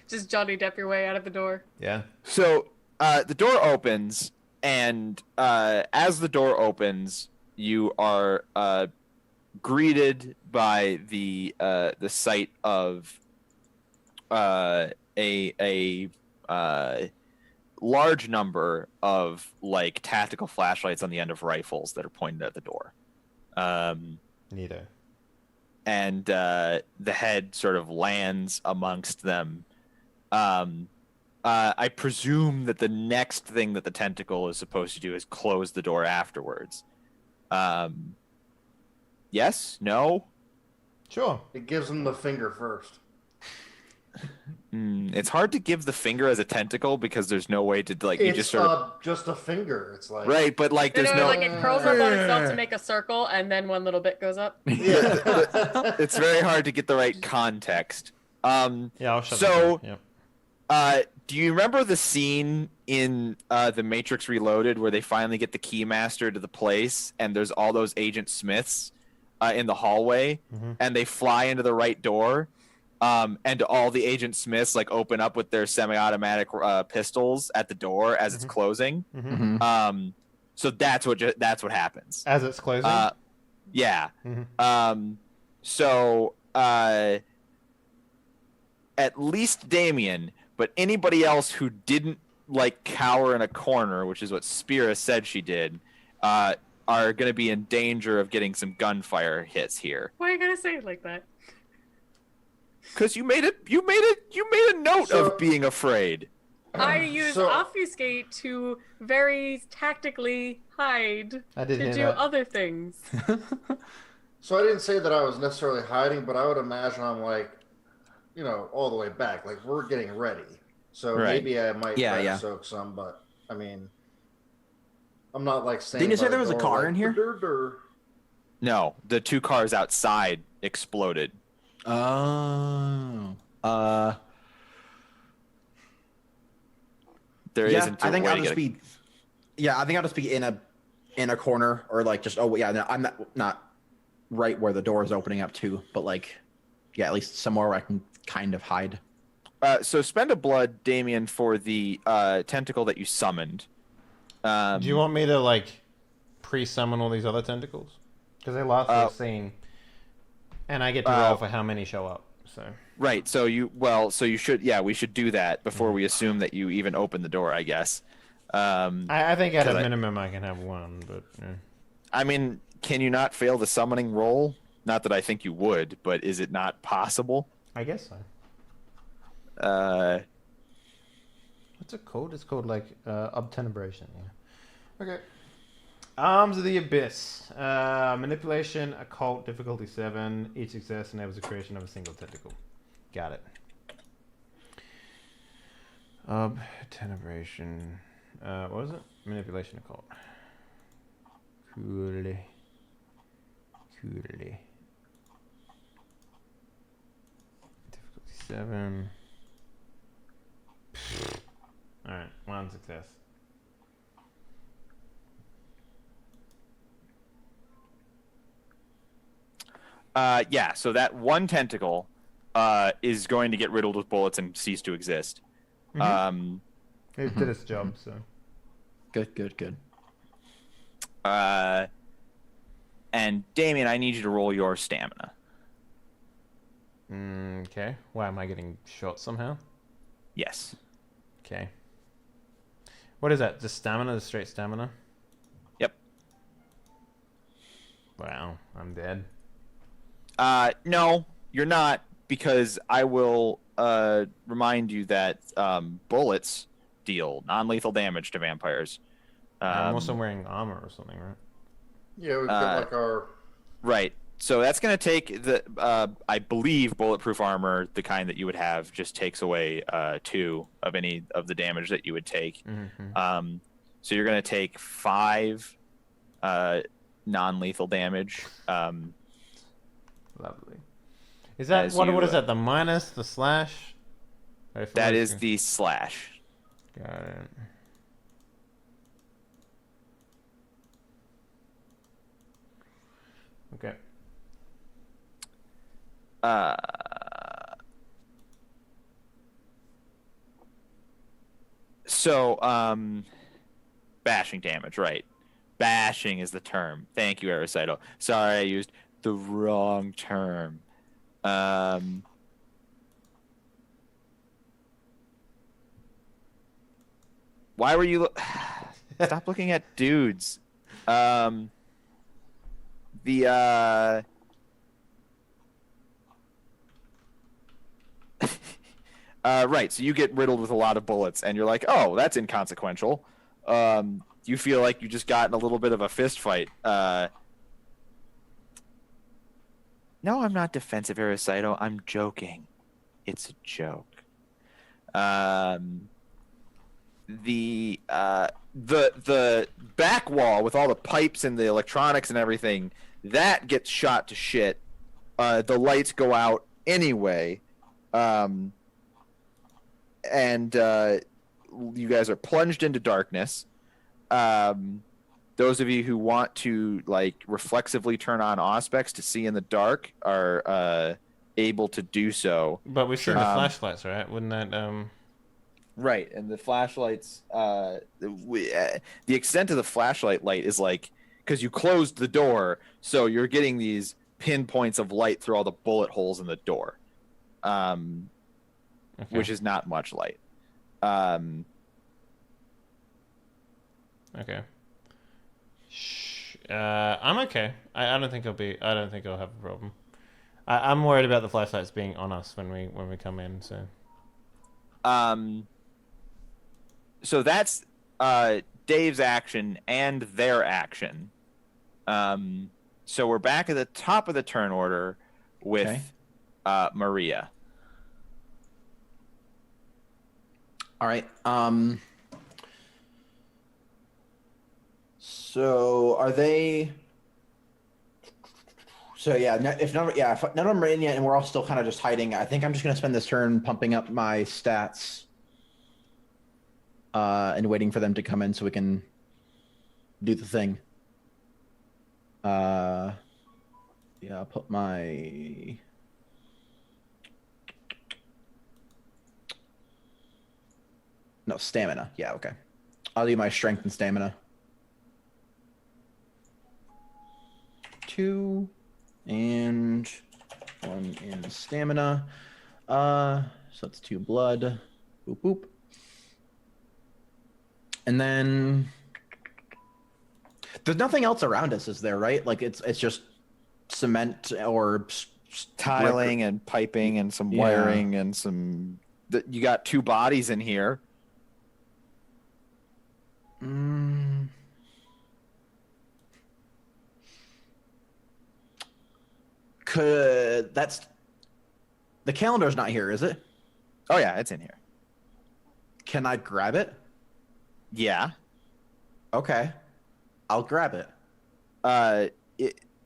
Speaker 4: Just Johnny Depp your way out of the door.
Speaker 1: Yeah.
Speaker 5: So the door opens, and as the door opens, you are greeted by the sight of a large number of like tactical flashlights on the end of rifles that are pointed at the door.
Speaker 1: Neato.
Speaker 5: And the head sort of lands amongst them. I presume that the next thing that the tentacle is supposed to do is close the door afterwards. Yes? No?
Speaker 1: Sure.
Speaker 3: It gives him the finger first.
Speaker 5: It's hard to give the finger as a tentacle because there's no way to like. You just sort of
Speaker 3: just a finger. It's like
Speaker 5: right, but like there's no.
Speaker 4: Like it curls up on itself to make a circle, and then one little bit goes up.
Speaker 5: Yeah, it's very hard to get the right context.
Speaker 1: Yeah, I'll shut the door. Yep.
Speaker 5: Do you remember the scene in The Matrix Reloaded where they finally get the keymaster to the place, and there's all those Agent Smiths in the hallway, and they fly into the right door? And all the Agent Smiths like open up with their semi-automatic pistols at the door as it's closing. So that's what happens
Speaker 1: as it's closing.
Speaker 5: Yeah. So at least Damien, but anybody else who didn't like cower in a corner, which is what Spira said she did, are going to be in danger of getting some gunfire hits here.
Speaker 4: Why are you gonna say it like that?
Speaker 5: Because you made a note of being afraid.
Speaker 4: I use obfuscate to very tactically hide to do other things.
Speaker 3: So I didn't say that I was necessarily hiding, but I would imagine I'm like, all the way back. Like we're getting ready. So maybe I might try to soak some, but I mean, I'm not like saying.
Speaker 2: Didn't you say there was a car in here?
Speaker 5: No, the two cars outside exploded.
Speaker 2: Oh.
Speaker 5: There isn't.
Speaker 2: I think I'll just be. Yeah, I think I'll just be in a corner or like just I'm not right where the door is opening up to, but like at least somewhere where I can kind of hide.
Speaker 5: So spend a blood, Damien, for the tentacle that you summoned.
Speaker 1: Do you want me to like pre-summon all these other tentacles? Because they last the scene. And I get to roll for how many show up. So
Speaker 5: Right. So you should. Yeah, we should do that before we assume that you even open the door, I guess.
Speaker 1: I think at a minimum I can have one, but. Yeah.
Speaker 5: I mean, can you not fail the summoning roll? Not that I think you would, but is it not possible?
Speaker 1: I guess so. What's it called? It's called like obtenebration. Yeah. Okay. Arms of the Abyss. Manipulation, occult, difficulty 7. Each success enables the creation of a single tentacle. Got it. Obtenebration. What was it? Manipulation, occult. Coolly. Difficulty 7. Alright, 1 success.
Speaker 5: Yeah, so that one tentacle is going to get riddled with bullets and cease to exist.
Speaker 1: Mm-hmm. It did its job, so.
Speaker 2: Good.
Speaker 5: And Damien, I need you to roll your stamina.
Speaker 1: Okay. Why am I getting shot somehow?
Speaker 5: Yes.
Speaker 1: Okay. What is that? Just stamina? The straight stamina?
Speaker 5: Yep.
Speaker 1: Wow, I'm dead.
Speaker 5: No, you're not, because I will remind you that bullets deal non-lethal damage to vampires.
Speaker 1: I'm also wearing armor or something, right?
Speaker 3: Yeah, we've got like our...
Speaker 5: Right. So that's going to take the, I believe, bulletproof armor, the kind that you would have, just takes away 2 of any of the damage that you would take.
Speaker 1: Mm-hmm.
Speaker 5: So you're going to take 5 non-lethal damage.
Speaker 1: Lovely. Is that what is that? The minus, the slash?
Speaker 5: That is the slash.
Speaker 1: Got it. Okay.
Speaker 5: So, bashing damage, right? Bashing is the term. Thank you, Aricyto. Sorry, I used the wrong term. Why were you... Stop looking at dudes. Right, so you get riddled with a lot of bullets, and you're like, oh, that's inconsequential. You feel like you just got in a little bit of a fist fight. No, I'm not defensive, Aricyto. I'm joking. It's a joke. The back wall with all the pipes and the electronics and everything, that gets shot to shit. The lights go out anyway. And you guys are plunged into darkness. Those of you who want to like reflexively turn on auspex to see in the dark are able to do so.
Speaker 1: But we've seen the flashlights, right? Wouldn't that
Speaker 5: Right, and the flashlights, the extent of the flashlight light is like, because you closed the door, so you're getting these pinpoints of light through all the bullet holes in the door, which is not much light.
Speaker 1: Okay. I'm okay. I don't think I'll have a problem. I'm worried about the flashlights being on us when we come in.
Speaker 5: So that's Dave's action and their action. So we're back at the top of the turn order with Maria.
Speaker 2: All right. So are they? So yeah, if none of them are in yet, and we're all still kind of just hiding, I think I'm just gonna spend this turn pumping up my stats, and waiting for them to come in so we can do the thing. Yeah, I'll put my. No, stamina. Yeah, okay. I'll do my strength and stamina. 2 and 1 in stamina. So that's 2 blood. Boop boop. And then there's nothing else around us, is there? Right? Like it's just cement or
Speaker 5: Tiling and piping and some wiring and some. You got 2 bodies in here.
Speaker 2: That's the calendar's not here, is it?
Speaker 5: Oh yeah, it's in here.
Speaker 2: Can I grab it?
Speaker 5: Yeah.
Speaker 2: Okay, I'll grab it.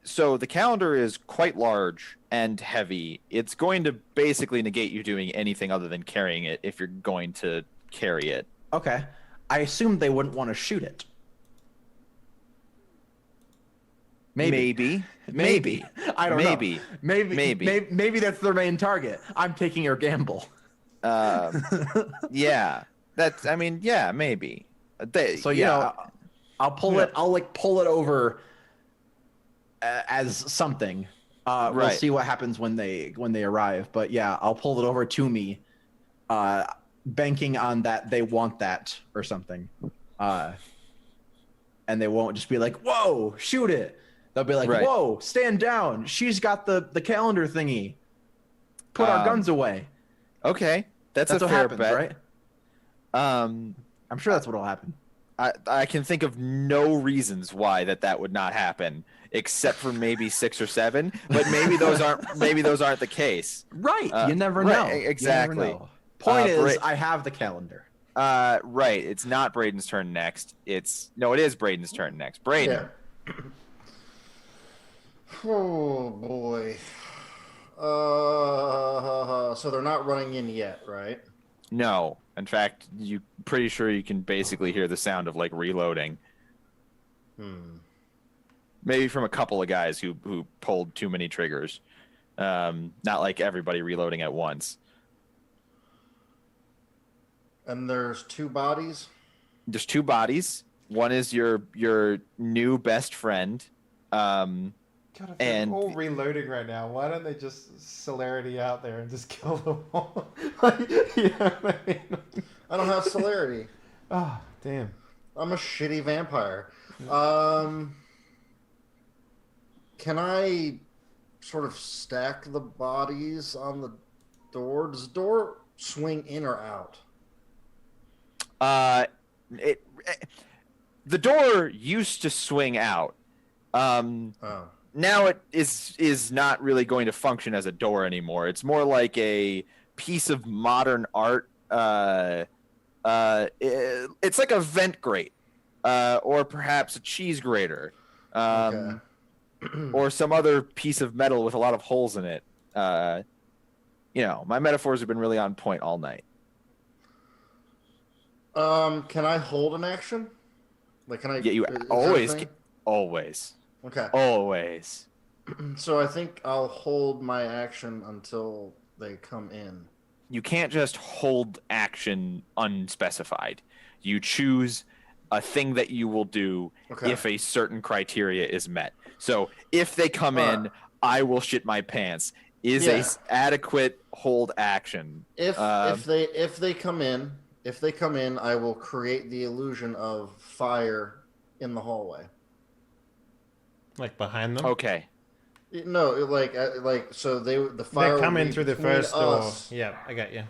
Speaker 5: So the calendar is quite large and heavy. It's going to basically negate you doing anything other than carrying it if you're going to carry it.
Speaker 2: Okay, I assumed they wouldn't want to shoot it. Maybe. I don't know. Maybe that's their main target. I'm taking your gamble.
Speaker 5: Yeah. That's. I mean, yeah, maybe.
Speaker 2: I'll pull it. I'll pull it over as something. We'll see what happens when they arrive. But yeah, I'll pull it over to me, banking on that they want that or something. And they won't just be like, "Whoa, shoot it." They'll be like, "Whoa, stand down. She's got the calendar thingy. Put our guns away."
Speaker 5: Okay, that's a
Speaker 2: what
Speaker 5: fair
Speaker 2: happens,
Speaker 5: bet.
Speaker 2: right? I'm sure that's what'll happen.
Speaker 5: I can think of no reasons why that would not happen, except for maybe 6 or 7. But maybe those aren't the case.
Speaker 2: Right. You never know.
Speaker 5: Exactly.
Speaker 2: You never know. Point is, I have the calendar.
Speaker 5: Right. It's not Braden's turn next. It is Braden's turn next. Braden.
Speaker 3: Yeah. Oh boy. So they're not running in yet, right?
Speaker 5: No. In fact, you're pretty sure you can basically hear the sound of like reloading. Maybe from a couple of guys who pulled too many triggers. Not like everybody reloading at once.
Speaker 3: And there's 2 bodies?
Speaker 5: There's 2 bodies. One is your new best friend.
Speaker 1: God, if they're all reloading right now, why don't they just celerity out there and just kill them all? You know what I mean?
Speaker 3: I don't have celerity.
Speaker 1: Oh, damn.
Speaker 3: I'm a shitty vampire. Can I sort of stack the bodies on the door? Does the door swing in or out?
Speaker 5: The door used to swing out. Now it is not really going to function as a door anymore. It's more like a piece of modern art. It's like a vent grate, or perhaps a cheese grater, or some other piece of metal with a lot of holes in it. My metaphors have been really on point all night.
Speaker 3: Can I hold an action? Like, can I?
Speaker 5: Yeah, you always. Always.
Speaker 3: Okay.
Speaker 5: Always.
Speaker 3: So I think I'll hold my action until they come in.
Speaker 5: You can't just hold action unspecified. You choose a thing that you will do if a certain criteria is met. So if they come in, I will shit my pants. Is a adequate hold action.
Speaker 3: If they come in, I will create the illusion of fire in the hallway.
Speaker 1: Like behind them?
Speaker 5: Okay.
Speaker 3: No, so the fire.
Speaker 1: They come in through the first door.
Speaker 3: Us.
Speaker 1: Yeah, I got you.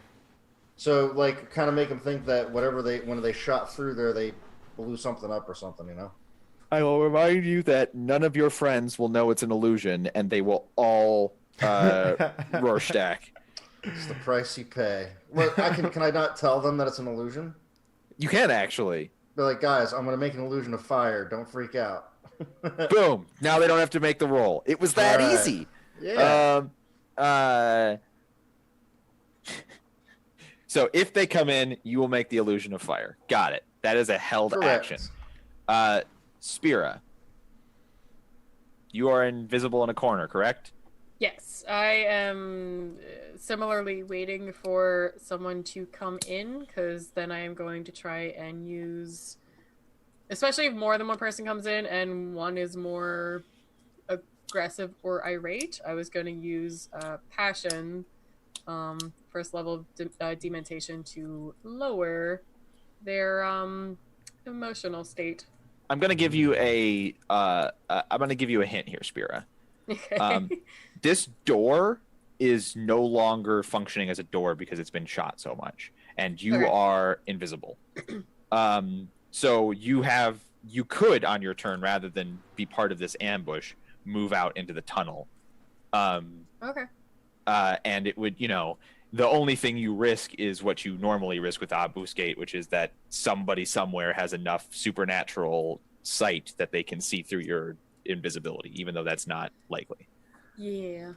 Speaker 3: So kind of make them think that when they shot through there, they blew something up or something, you know.
Speaker 5: I will remind you that none of your friends will know it's an illusion, and they will all Rorschach.
Speaker 3: It's the price you pay. Well, can I not tell them that it's an illusion?
Speaker 5: You can actually.
Speaker 3: Be like, guys, I'm going to make an illusion of fire. Don't freak out.
Speaker 5: Boom. Now they don't have to make the roll. It was that easy.
Speaker 3: Yeah.
Speaker 5: So if they come in, you will make the illusion of fire. Got it. That is a held action. Spira, you are invisible in a corner, correct?
Speaker 4: Yes, I am similarly waiting for someone to come in, because then I am going to try and use, especially if more than one person comes in and one is more aggressive or irate, I was going to use passion first level of dementation to lower their emotional state.
Speaker 5: I'm gonna give you a hint here, Spira.
Speaker 4: Okay.
Speaker 5: This door is no longer functioning as a door because it's been shot so much, and you
Speaker 4: Okay.
Speaker 5: are invisible. So you could on your turn, rather than be part of this ambush, move out into the tunnel.
Speaker 4: Okay.
Speaker 5: And it would, the only thing you risk is what you normally risk with obfuscate, which is that somebody somewhere has enough supernatural sight that they can see through your invisibility, even though that's not likely.
Speaker 4: Yeah.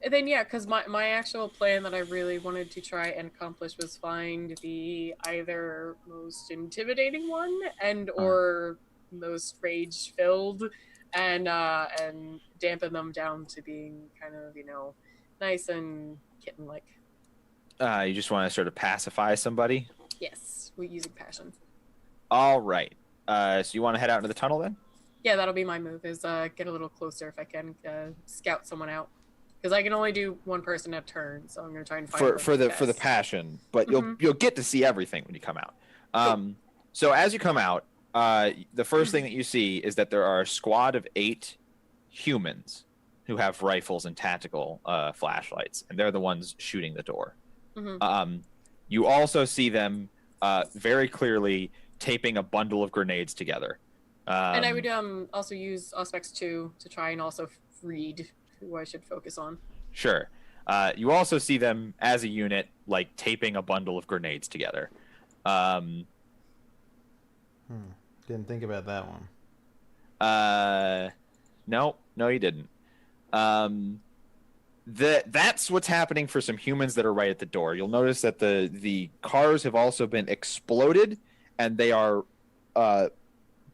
Speaker 4: Then yeah, because my actual plan that I really wanted to try and accomplish was find the either most intimidating one and or most rage filled, and dampen them down to being kind of nice and kitten like.
Speaker 5: You just want to sort of pacify somebody.
Speaker 4: Yes, we're using passion.
Speaker 5: All right. So you want to head out into the tunnel then?
Speaker 4: Yeah, that'll be my move. Is get a little closer if I can, scout someone out. Because I can only do one person at a turn, so I'm gonna try and find
Speaker 5: for the passion, but you'll get to see everything when you come out. So as you come out, the first thing that you see is that there are a squad of 8 humans who have rifles and tactical flashlights, and they're the ones shooting the door.
Speaker 4: Mm-hmm.
Speaker 5: You also see them very clearly taping a bundle of grenades together.
Speaker 4: And I would also use Auspex 2 to try and also read who I should focus on.
Speaker 5: Sure. You also see them as a unit, like taping a bundle of grenades together.
Speaker 1: Didn't think about that one.
Speaker 5: No, you didn't. That's what's happening for some humans that are right at the door. You'll notice that the cars have also been exploded, and they are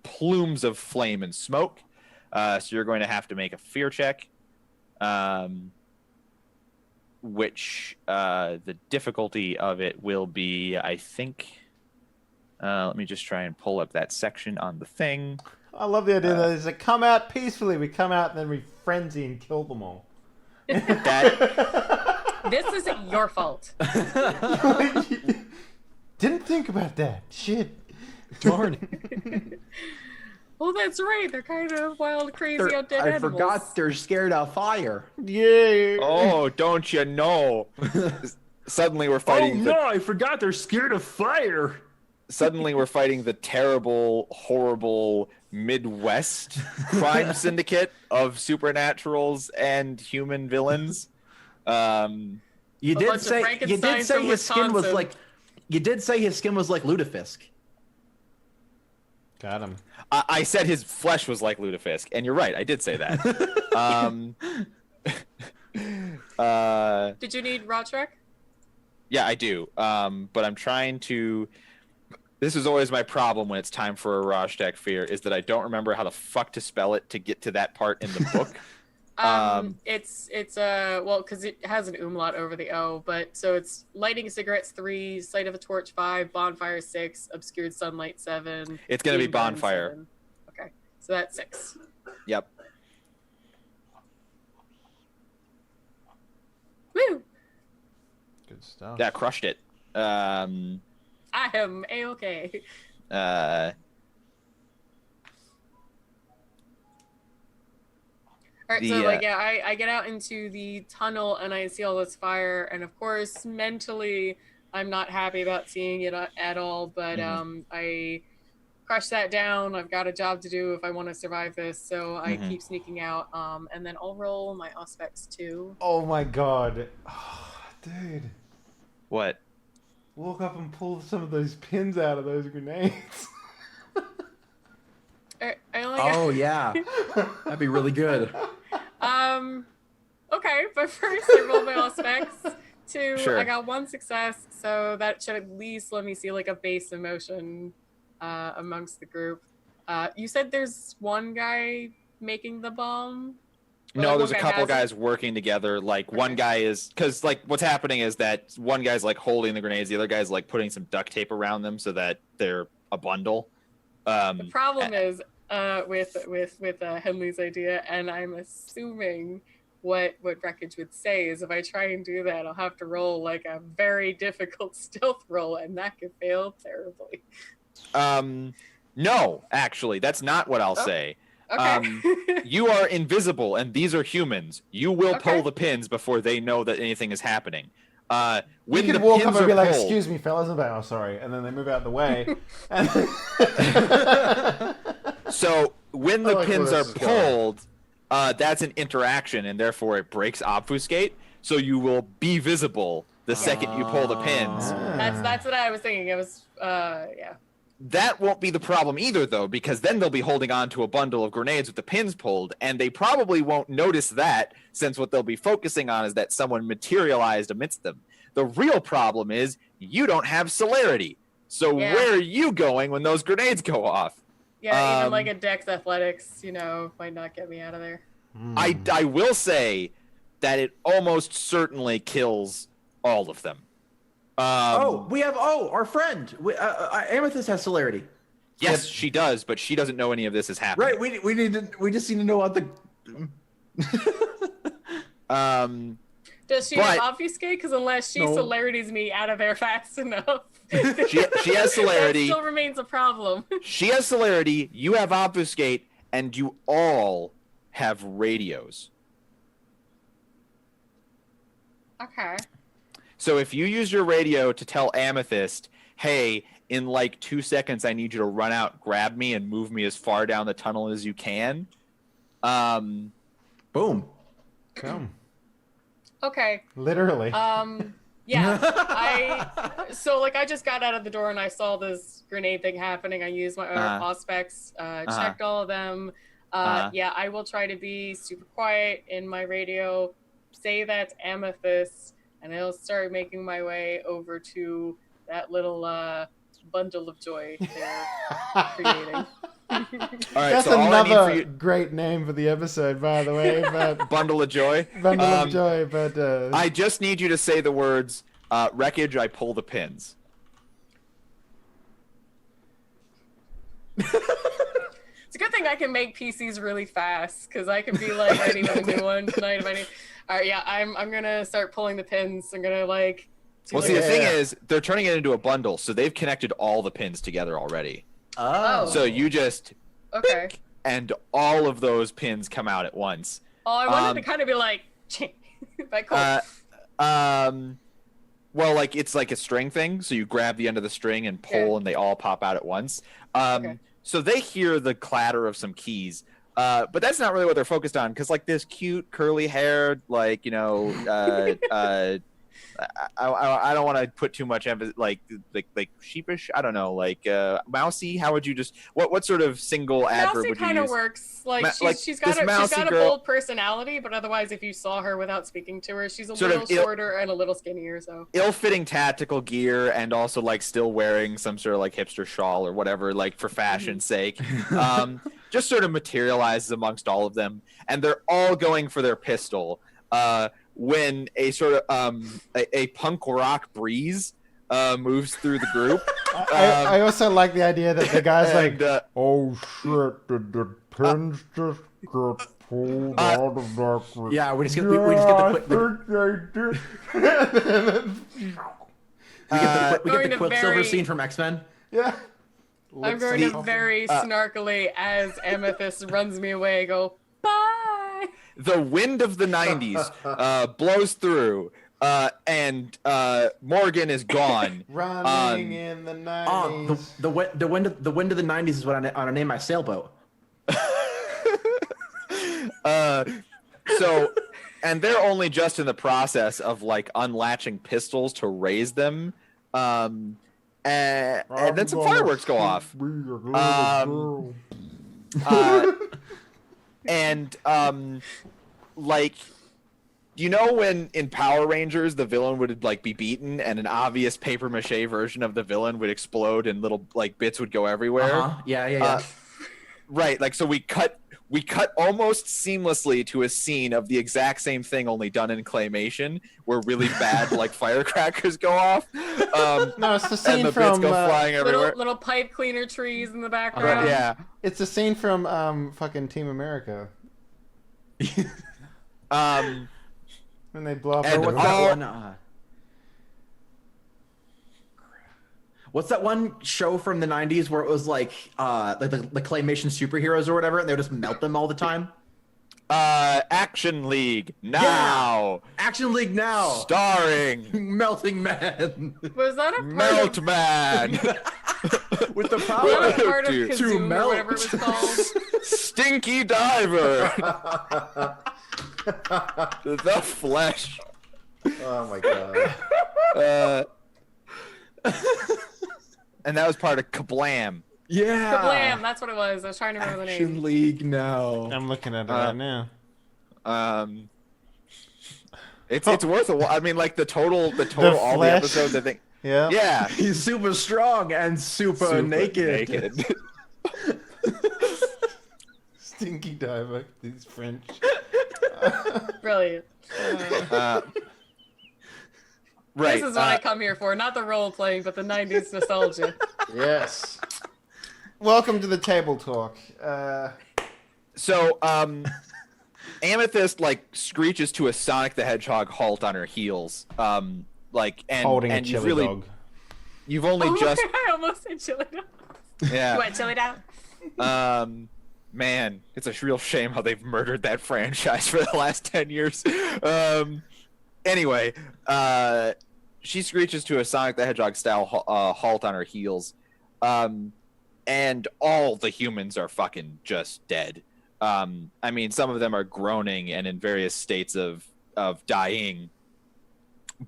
Speaker 5: plumes of flame and smoke. So you're going to have to make a fear check. Which the difficulty of it will be, I think. Let me just try and pull up that section on the thing.
Speaker 1: I love the idea that is to come out peacefully. We come out and then we frenzy and kill them all.
Speaker 4: This isn't your fault.
Speaker 1: Didn't think about that. Shit. Darn.
Speaker 4: Well, that's right. They're kind of wild, crazy, undead animals.
Speaker 2: I forgot they're scared of fire.
Speaker 1: Yeah.
Speaker 5: Oh, don't you know? Suddenly we're fighting.
Speaker 2: I forgot they're scared of fire.
Speaker 5: Suddenly we're fighting the terrible, horrible Midwest crime syndicate of supernaturals and human villains.
Speaker 2: You did say his skin was like. You did say his skin was like Lutefisk.
Speaker 1: Got him.
Speaker 5: I said his flesh was like Lutefisk, and you're right. I did say that.
Speaker 4: Did you need Rodtrek?
Speaker 5: Yeah, I do. But I'm trying to. This is always my problem when it's time for a Rajtek fear, is that I don't remember how the fuck to spell it to get to that part in the book.
Speaker 4: It's because it has an umlaut over the O, but so it's lighting cigarettes 3, sight of a torch 5, bonfire 6, obscured sunlight 7.
Speaker 5: It's gonna be
Speaker 4: burn
Speaker 5: bonfire.
Speaker 4: 7. Okay, so that's 6.
Speaker 5: Yep.
Speaker 4: Woo!
Speaker 1: Good stuff.
Speaker 5: Yeah, crushed it.
Speaker 4: I am A-okay. All right, so I get out into the tunnel and I see all this fire, and of course mentally I'm not happy about seeing it at all, but I crush that down. I've got a job to do if I want to survive this, so I keep sneaking out, and then I'll roll my Auspex 2.
Speaker 1: Oh my god. Oh, dude.
Speaker 5: What?
Speaker 1: Walk up and pull some of those pins out of those grenades.
Speaker 4: I only got...
Speaker 2: yeah. That'd be really good.
Speaker 4: Okay, but first I rolled my Auspex 2.
Speaker 5: Sure.
Speaker 4: I got 1 success, so that should at least let me see like a base emotion amongst the group. You said there's one guy making the bomb?
Speaker 5: No, there's a couple guys working together. Like one guy is, because like what's happening is that one guy's like holding the grenades, the other guy's like putting some duct tape around them so that they're a bundle.
Speaker 4: The problem is with Henley's idea, and I'm assuming what Wreckage would say is if I try and do that, I'll have to roll like a very difficult stealth roll, and that could fail terribly.
Speaker 5: No, actually, that's not what I'll say.
Speaker 4: Okay.
Speaker 5: You are invisible, and these are humans. You will
Speaker 4: Okay.
Speaker 5: pull the pins before they know that anything is happening.
Speaker 1: You
Speaker 5: When
Speaker 1: could
Speaker 5: the
Speaker 1: walk
Speaker 5: pins
Speaker 1: up and
Speaker 5: are
Speaker 1: be like,
Speaker 5: pulled,
Speaker 1: "Excuse me, fellas," and be like, "Oh, sorry," and then they move out of the way. And
Speaker 5: so when the
Speaker 3: like where
Speaker 5: pins
Speaker 3: this
Speaker 5: are
Speaker 3: is going.
Speaker 5: pulled, that's an interaction, and therefore it breaks obfuscate. So you will be visible the second you pull the pins.
Speaker 4: That's what I was thinking. It was yeah.
Speaker 5: That won't be the problem either, though, because then they'll be holding on to a bundle of grenades with the pins pulled, and they probably won't notice that, since what they'll be focusing on is that someone materialized amidst them. The real problem is you don't have celerity. So
Speaker 4: Yeah.
Speaker 5: where are you going when those grenades go off?
Speaker 4: Yeah, even
Speaker 5: Um,
Speaker 4: like a Dex Athletics, might not get me out of there.
Speaker 5: I will say that it almost certainly kills all of them.
Speaker 2: Our friend. Amethyst has celerity.
Speaker 5: Yes, she does, but she doesn't know any of this is happening.
Speaker 2: Right. We just need to know what the.
Speaker 4: Does she
Speaker 5: But-
Speaker 4: have obfuscate? Because unless she
Speaker 2: No.
Speaker 4: celerities me out of there fast enough,
Speaker 5: She has celerity.
Speaker 4: That still remains a problem.
Speaker 5: She has celerity, you have obfuscate, and you all have radios.
Speaker 4: Okay.
Speaker 5: So if you use your radio to tell Amethyst, hey, in like 2 seconds, I need you to run out, grab me, and move me as far down the tunnel as you can.
Speaker 2: Boom.
Speaker 1: Come.
Speaker 4: Okay.
Speaker 1: Literally.
Speaker 4: Yeah. I just got out of the door and I saw this grenade thing happening. I used my other auspex, checked all of them. Yeah, I will try to be super quiet in my radio, say that's Amethyst, and I'll start making my way over to that little bundle of joy they're creating.
Speaker 5: All right,
Speaker 1: That's
Speaker 5: so all I need for
Speaker 1: another
Speaker 5: you,
Speaker 1: great name for the episode, by the way. But
Speaker 5: bundle of joy.
Speaker 1: bundle of joy. But
Speaker 5: I just need you to say the words, Wreckage, I pull the pins.
Speaker 4: It's a good thing I can make PCs really fast, because I can be like ready with a new one tonight if I need. All right, yeah, I'm gonna start pulling the pins. I'm gonna like.
Speaker 5: Well, see, the thing is, they're turning it into a bundle, so they've connected all the pins together already.
Speaker 2: Oh.
Speaker 5: So you just,
Speaker 4: Okay.
Speaker 5: and all of those pins come out at once.
Speaker 4: Oh, I wanted to kind of be like, but cool.
Speaker 5: Well, like it's like a string thing, so you grab the end of the string and pull, and they all pop out at once.
Speaker 4: Okay.
Speaker 5: So they hear the clatter of some keys, but that's not really what they're focused on, because like this cute curly haired, like I don't want to put too much emphasis, like sheepish. I don't know, like mousy. How would you just what sort of single adverb
Speaker 4: Mousy
Speaker 5: would you
Speaker 4: kind of
Speaker 5: use?
Speaker 4: works. Like
Speaker 5: Like,
Speaker 4: she's
Speaker 5: this
Speaker 4: got
Speaker 5: mousy
Speaker 4: a
Speaker 5: girl-
Speaker 4: bold personality, but otherwise, if you saw her without speaking to her, she's a
Speaker 5: Sort of
Speaker 4: little shorter and a little skinnier. So
Speaker 5: Ill-fitting tactical gear, and also like still wearing some sort of like hipster shawl or whatever, like for fashion's sake. Just sort of materializes amongst all of them, and they're all going for their pistol. When a sort of a punk rock breeze moves through the group.
Speaker 1: I also like the idea that the guy's
Speaker 5: and,
Speaker 1: like, "Oh shit, the pins just got pulled out of that."
Speaker 2: Yeah, we just get the Quicksilver scene from X-Men.
Speaker 1: Yeah.
Speaker 4: I'm going to very snarkily, as Amethyst runs me away, go bye.
Speaker 5: The wind of the 90s blows through, and Morgan is gone.
Speaker 1: Running in the 90s.
Speaker 2: The wind of the 90s is what I name my sailboat.
Speaker 5: So, and they're only just in the process of like unlatching pistols to raise them, and then some fireworks go off. Like, you know when in Power Rangers the villain would like be beaten and an obvious paper mache version of the villain would explode and little like bits would go everywhere?
Speaker 2: Yeah.
Speaker 5: Right, like so we cut almost seamlessly to a scene of the exact same thing, only done in claymation, where really bad like firecrackers go off.
Speaker 1: No, it's the
Speaker 5: And
Speaker 1: scene
Speaker 5: the bits
Speaker 1: from
Speaker 5: go flying everywhere.
Speaker 4: Little pipe cleaner trees in the background.
Speaker 5: Yeah.
Speaker 1: it's the scene from fucking Team America.
Speaker 5: Um,
Speaker 1: When they blow up.
Speaker 5: And
Speaker 2: Or what's that one? What's that one show from the 90s where it was like the claymation superheroes or whatever, and they would just melt them all the time?
Speaker 5: Action League now.
Speaker 2: Action League now.
Speaker 5: Starring
Speaker 2: Melting Man.
Speaker 4: Was that a part
Speaker 5: Melt
Speaker 4: of,
Speaker 5: Man.
Speaker 2: With the
Speaker 4: was
Speaker 2: power
Speaker 4: that a part of
Speaker 5: To
Speaker 4: Kazoo or
Speaker 2: melt.
Speaker 4: whatever it was called?
Speaker 5: Stinky Diver. The Flesh.
Speaker 3: Oh my god.
Speaker 5: And that was part of Kablam.
Speaker 2: Yeah.
Speaker 4: Kablam, that's what it was. I was trying to remember the
Speaker 2: Action
Speaker 4: name.
Speaker 2: League now.
Speaker 1: I'm looking at it right now.
Speaker 5: It's worth a while. I mean, like the total all the
Speaker 1: Flesh.
Speaker 5: episodes. I think.
Speaker 1: Yeah.
Speaker 5: Yeah.
Speaker 2: He's super strong and super naked.
Speaker 1: Stinky diver. These French.
Speaker 4: Brilliant.
Speaker 5: Right.
Speaker 4: This is what I come here for. Not the role playing, but the 90s nostalgia.
Speaker 3: Yes.
Speaker 1: Welcome to the table talk.
Speaker 5: So, Amethyst like screeches to a Sonic the Hedgehog halt on her heels. Like and
Speaker 1: Holding
Speaker 5: and
Speaker 1: a
Speaker 5: you've
Speaker 1: chili
Speaker 5: really
Speaker 1: dog.
Speaker 5: you've only
Speaker 4: Oh,
Speaker 5: just
Speaker 4: I almost said chili dog.
Speaker 5: yeah.
Speaker 4: You want chili dog?
Speaker 5: Man, it's a real shame how they've murdered that franchise for the last 10 years. Anyway, she screeches to a Sonic the Hedgehog style halt on her heels. And all the humans are fucking just dead. I mean, some of them are groaning and in various states of dying,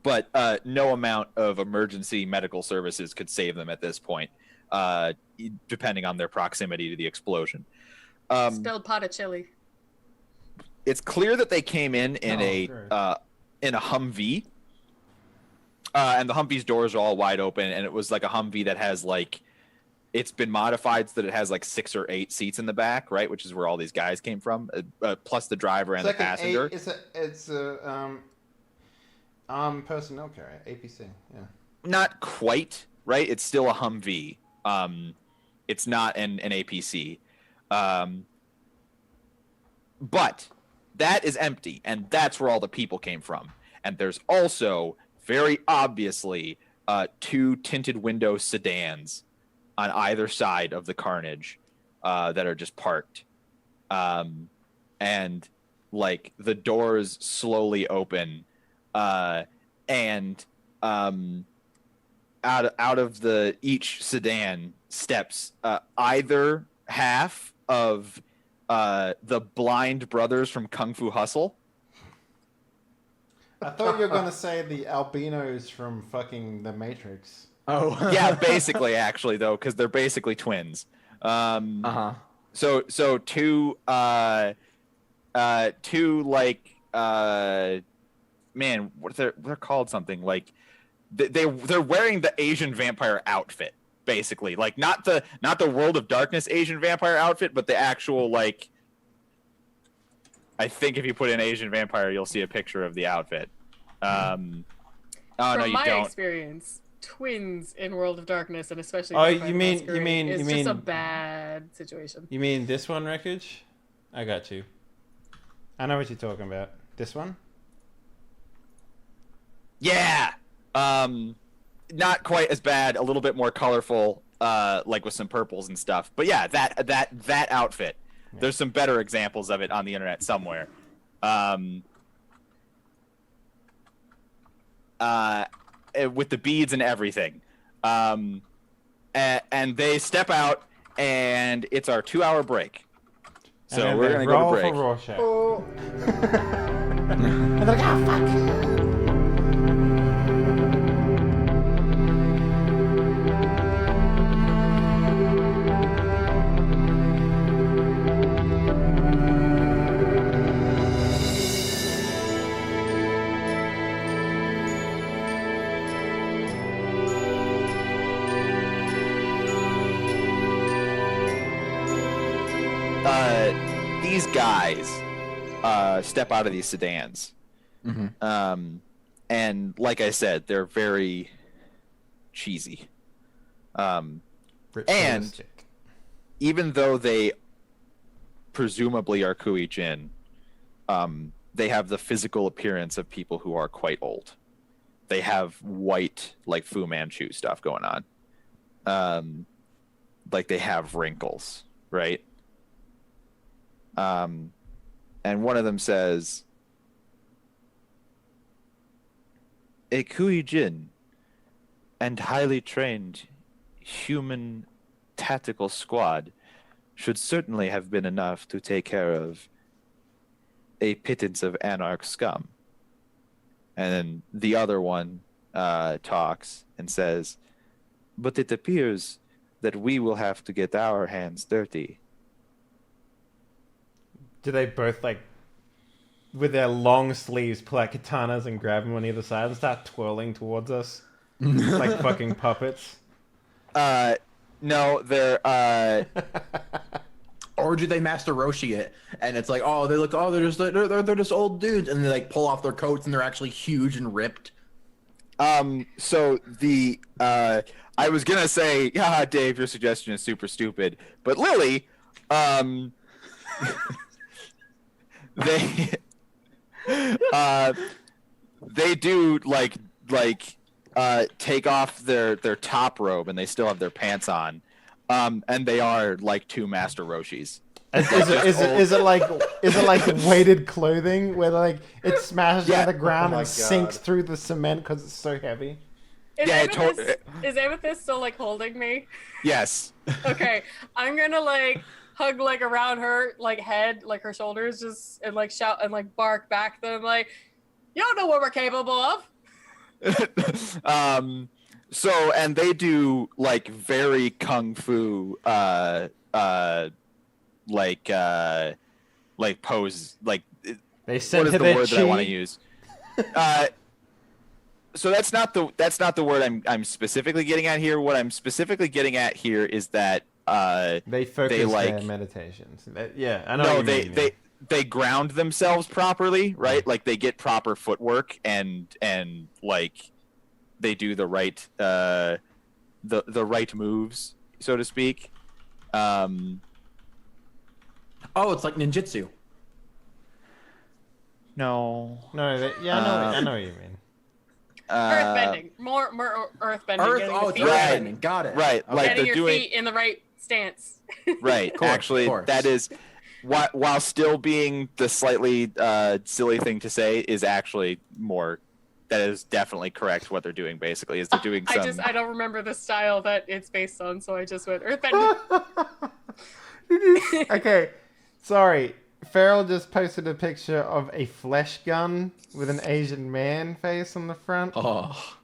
Speaker 5: but no amount of emergency medical services could save them at this point, depending on their proximity to the explosion.
Speaker 4: Spilled pot of chili.
Speaker 5: It's clear that they came in a Humvee, and the Humvee's doors are all wide open, and it was like a Humvee that has like, it's been modified so that it has like 6 or 8 seats in the back, right? Which is where all these guys came from, plus the driver and
Speaker 1: It's
Speaker 5: the
Speaker 1: like
Speaker 5: passenger.
Speaker 1: It's a personnel carrier, APC. Yeah.
Speaker 5: Not quite, right? It's still a Humvee. It's not an APC. But that is empty, and that's where all the people came from. And there's also, very obviously, 2 tinted window sedans on either side of the carnage that are just parked. And, like, the doors slowly open, and out of each sedan steps either half of the blind brothers from Kung Fu Hustle.
Speaker 1: I thought you were gonna say the albinos from fucking The Matrix.
Speaker 2: Oh.
Speaker 5: Yeah, basically, actually, though, because they're basically twins. So 2 like man, they're called something like they're wearing the Asian vampire outfit. Basically, like not the World of Darkness Asian vampire outfit, but the actual, like, I think if you put in Asian vampire, you'll see a picture of the outfit.
Speaker 4: From
Speaker 5: no, you
Speaker 4: my
Speaker 5: don't.
Speaker 4: experience, twins in World of Darkness, and especially
Speaker 1: Oh,
Speaker 4: Vampire
Speaker 1: you mean-
Speaker 4: Masquerade, is just a
Speaker 1: mean-
Speaker 4: bad situation.
Speaker 1: You mean this one, Wreckage? I got you. I know what you're talking about. This one?
Speaker 5: Yeah. Not quite as bad, a little bit more colorful, like with some purples and stuff. But yeah, that outfit. Yeah. There's some better examples of it on the internet somewhere. With the beads and everything. And they step out, and it's our 2-hour break. So we're gonna go to break.
Speaker 1: For Rorschach.
Speaker 3: Oh.
Speaker 1: And they're like, oh, fuck.
Speaker 5: These guys step out of these sedans.
Speaker 2: Mm-hmm.
Speaker 5: And like I said, they're very cheesy. And even though they presumably are Kui Jin, they have the physical appearance of people who are quite old. They have white, like Fu Manchu stuff going on. Like they have wrinkles, right? And one of them says, "A Kuijin and highly trained human tactical squad should certainly have been enough to take care of a pittance of Anarch scum." And then the other one talks and says, "But it appears that we will have to get our hands dirty."
Speaker 1: Do they both, like, with their long sleeves, pull out katanas and grab them on either side and start twirling towards us? Like fucking puppets?
Speaker 5: No, they're...
Speaker 2: Or do they Master Roshi it? And it's like, oh, they look, oh, they're just old dudes. And they like pull off their coats and they're actually huge and ripped.
Speaker 5: So the... I was gonna say, yeah, Dave, your suggestion is super stupid. But Lily, they do like take off their top robe and they still have their pants on, and they are like two Master Roshis.
Speaker 1: Is it like weighted clothing where like it smashes on the ground and sinks through the cement because it's so heavy?
Speaker 4: Is Amethyst still like holding me?
Speaker 5: Yes.
Speaker 4: Okay, I'm gonna like hug like around her like head, like her shoulders, just and like shout and like bark back to them like, "You don't know what we're capable of."
Speaker 5: So and they do like very kung fu like pose, like
Speaker 1: They sent
Speaker 5: what is
Speaker 1: to
Speaker 5: the
Speaker 1: their
Speaker 5: word
Speaker 1: chi.
Speaker 5: that I want to use? So that's not the word I'm specifically getting at here. What I'm specifically getting at here is that
Speaker 1: They focus their meditations. I know.
Speaker 5: They ground themselves properly, right? Like they get proper footwork and like they do the right the right moves, so to speak.
Speaker 2: Oh, it's like ninjutsu.
Speaker 5: No.
Speaker 1: I know what you mean.
Speaker 4: Earthbending, more earthbending.
Speaker 2: Earthbending. Got it.
Speaker 5: Right,
Speaker 2: Okay.
Speaker 5: like
Speaker 4: Getting
Speaker 5: they're
Speaker 4: your
Speaker 5: doing
Speaker 4: feet in the right stance.
Speaker 5: right. Actually, that is while still being the slightly silly thing to say, is actually more. That is definitely correct. What they're doing basically is they're doing some.
Speaker 4: I don't remember the style that it's based on, so I just went earthbending.
Speaker 1: Okay, sorry. Farrell just posted a picture of a flesh gun with an Asian man face on the front.
Speaker 2: Oh.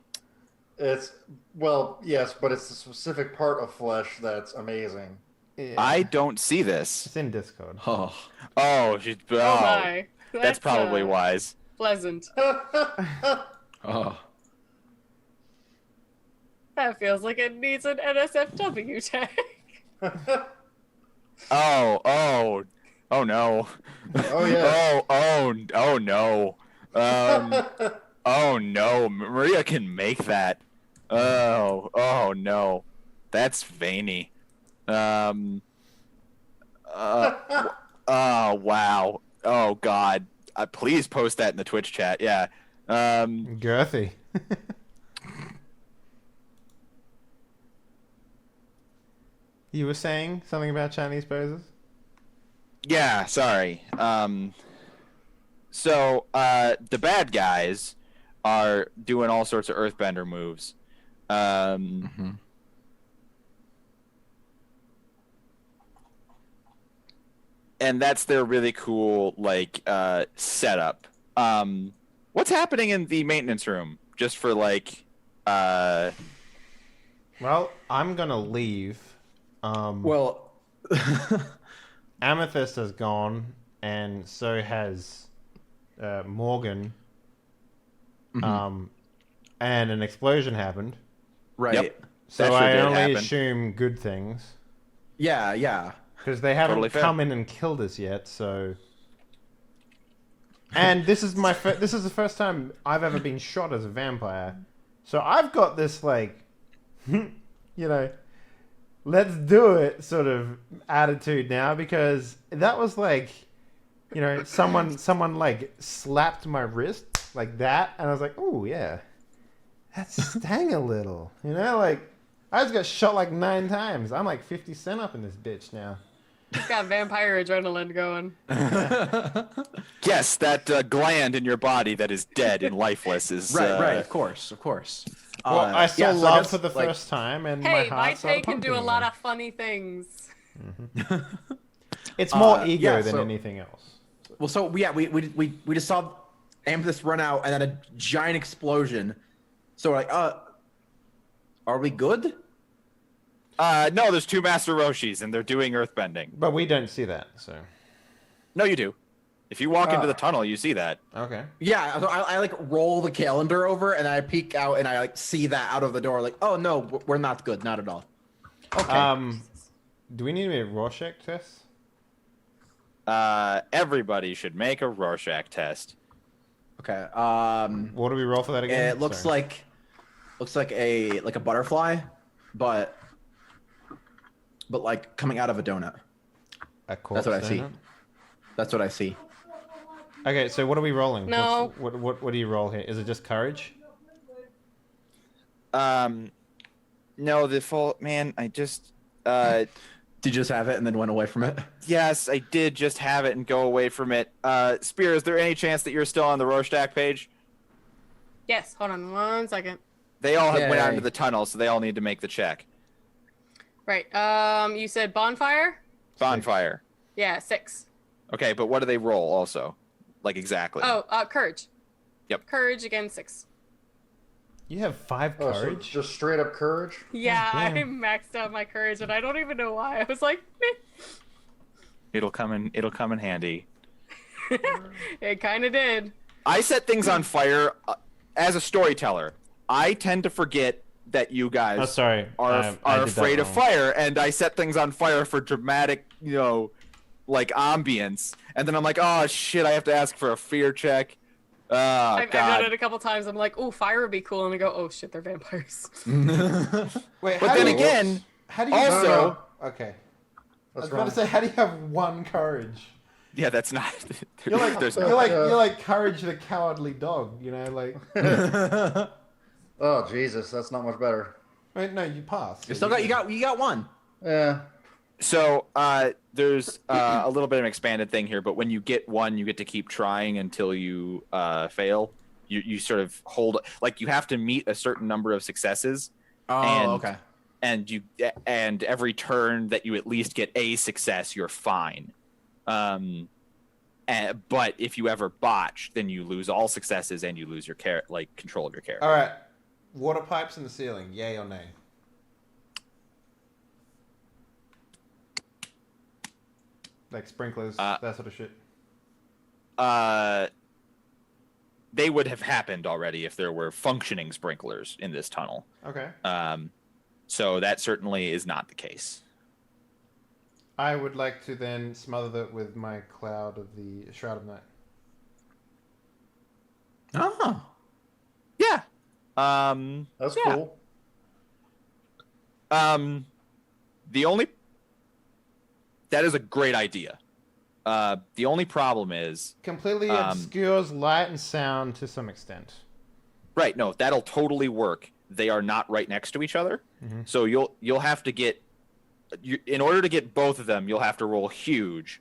Speaker 3: It's, well, yes, but it's a specific part of flesh that's amazing.
Speaker 1: Yeah.
Speaker 5: I don't see this.
Speaker 1: It's in Discord.
Speaker 2: Oh.
Speaker 5: Oh,
Speaker 4: Oh my.
Speaker 5: That's probably wise.
Speaker 4: Pleasant.
Speaker 2: Oh.
Speaker 4: That feels like it needs an NSFW tag.
Speaker 5: Oh no.
Speaker 3: Oh yeah.
Speaker 5: Oh no. Oh no. Maria can make that. Oh no. That's veiny. Oh wow. Oh god. Please post that in the Twitch chat. Yeah.
Speaker 1: Girthy. You were saying something about Chinese poses?
Speaker 5: Yeah, sorry. So the bad guys are doing all sorts of earthbender moves.
Speaker 2: Mm-hmm.
Speaker 5: And that's their really cool like setup. What's happening in the maintenance room? Just for like
Speaker 1: Well, I'm gonna leave.
Speaker 2: Well,
Speaker 1: Amethyst has gone, and so has Morgan.
Speaker 2: Mhm.
Speaker 1: And an explosion happened.
Speaker 2: right.
Speaker 5: Yep.
Speaker 1: So
Speaker 5: That sure
Speaker 1: I
Speaker 5: did
Speaker 1: only
Speaker 5: happen.
Speaker 1: assume good things.
Speaker 2: Yeah.
Speaker 1: Because they haven't
Speaker 5: Totally fair.
Speaker 1: come in and killed us yet, so... And this is this is the first time I've ever been shot as a vampire. So I've got this, like, let's do it sort of attitude now, because that was, like, you know, someone like slapped my wrist like that, and I was like, oh yeah, that stung a little. You know, like I just got shot like 9 times. I'm like 50 Cent up in this bitch now.
Speaker 4: Got vampire adrenaline going.
Speaker 5: Yes, that gland in your body that is dead and lifeless is
Speaker 2: right. Of course.
Speaker 1: Well, I saw
Speaker 2: yeah, so I
Speaker 1: love
Speaker 2: guess,
Speaker 1: for the
Speaker 2: like,
Speaker 1: first time, and my
Speaker 4: Hey, my
Speaker 1: heart started
Speaker 4: take can do a
Speaker 1: pumping
Speaker 4: lot
Speaker 1: again.
Speaker 4: of funny things.
Speaker 1: It's more ego
Speaker 2: yeah,
Speaker 1: than
Speaker 2: so-
Speaker 1: anything else.
Speaker 2: Well, so yeah, we just saw Amethyst run out and then a giant explosion. So we're like, are we good?
Speaker 5: no, there's 2 Master Roshis, and they're doing earthbending.
Speaker 1: But we don't see that, so
Speaker 5: No, you do. If you walk into the tunnel, you see that.
Speaker 1: okay.
Speaker 2: Yeah, so I like roll the calendar over and I peek out and I like see that out of the door. Like, oh no, we're not good, not at all. Okay.
Speaker 1: Do we need a Rorschach test?
Speaker 5: Everybody should make a Rorschach test.
Speaker 2: Okay.
Speaker 1: What do we roll for that again?
Speaker 2: It looks
Speaker 1: Sorry.
Speaker 2: like a butterfly, but like coming out of a donut.
Speaker 1: A corpse
Speaker 2: That's what I see.
Speaker 1: donut?
Speaker 2: That's what I see.
Speaker 1: Okay, so what are we rolling?
Speaker 4: No.
Speaker 1: What do you roll here? Is it just courage?
Speaker 5: No, the full man. I just.
Speaker 2: Did you just have it and then went away from it?
Speaker 5: Yes, I did just have it and go away from it. Spear, is there any chance that you're still on the Rorschach page?
Speaker 4: Yes, hold on 1 second.
Speaker 5: They all went out
Speaker 2: Yay.
Speaker 5: into the tunnel, so they all need to make the check.
Speaker 4: Right. You said bonfire?
Speaker 5: Bonfire.
Speaker 4: Yeah, 6.
Speaker 5: Okay, but what do they roll also? Like exactly.
Speaker 4: Oh, courage.
Speaker 5: Yep.
Speaker 4: Courage again 6.
Speaker 1: You have 5
Speaker 3: Oh, so
Speaker 1: courage.
Speaker 3: just straight up courage.
Speaker 4: Yeah, I
Speaker 1: damn.
Speaker 4: maxed out my courage, and I don't even know why. I was like, meh.
Speaker 5: It'll come in handy.
Speaker 4: It kind of did.
Speaker 5: I set things on fire as a storyteller. I tend to forget that you guys
Speaker 1: Oh, sorry.
Speaker 5: are
Speaker 1: I did that
Speaker 5: afraid of
Speaker 1: wrong.
Speaker 5: fire, and I set things on fire for dramatic, like ambience. And then I'm like, oh shit, I have to ask for a fear check. Oh
Speaker 4: I've done
Speaker 5: god.
Speaker 4: it a couple times. I'm like, oh, fire would be cool, and I go, oh shit, they're vampires.
Speaker 1: Wait,
Speaker 5: But then again,
Speaker 1: how do you
Speaker 5: also-
Speaker 1: okay? I
Speaker 3: That's
Speaker 1: was about
Speaker 3: wrong.
Speaker 1: to say, how do you have 1 courage?
Speaker 5: yeah, that's not.
Speaker 1: You're like
Speaker 5: there's
Speaker 1: you're
Speaker 5: no.
Speaker 1: like you're like Courage the Cowardly Dog. You know, like
Speaker 3: Oh Jesus, that's not much better.
Speaker 1: wait, no, you passed.
Speaker 2: You still got you got one.
Speaker 3: Yeah.
Speaker 5: So there's a little bit of an expanded thing here, but when you get one, you get to keep trying until you fail. You sort of hold, like you have to meet a certain number of successes.
Speaker 2: Oh,
Speaker 5: And-
Speaker 2: okay.
Speaker 5: And every turn that you at least get a success, you're fine. But if you ever botch, then you lose all successes and you lose your control of your character.
Speaker 1: All right, water pipes in the ceiling. Yay or nay? Like sprinklers, that sort of shit.
Speaker 5: They would have happened already if there were functioning sprinklers in this tunnel.
Speaker 1: Okay.
Speaker 5: So that certainly is not the case.
Speaker 1: I would like to then smother that with my cloud of the Shroud of Night.
Speaker 2: Oh.
Speaker 5: Yeah.
Speaker 3: That's
Speaker 5: Yeah.
Speaker 3: cool.
Speaker 5: That is a great idea. The only problem is,
Speaker 1: Completely obscures light and sound to some extent.
Speaker 5: right? No, that'll totally work. They are not right next to each other, so you'll have to get, in order to get both of them, you'll have to roll huge.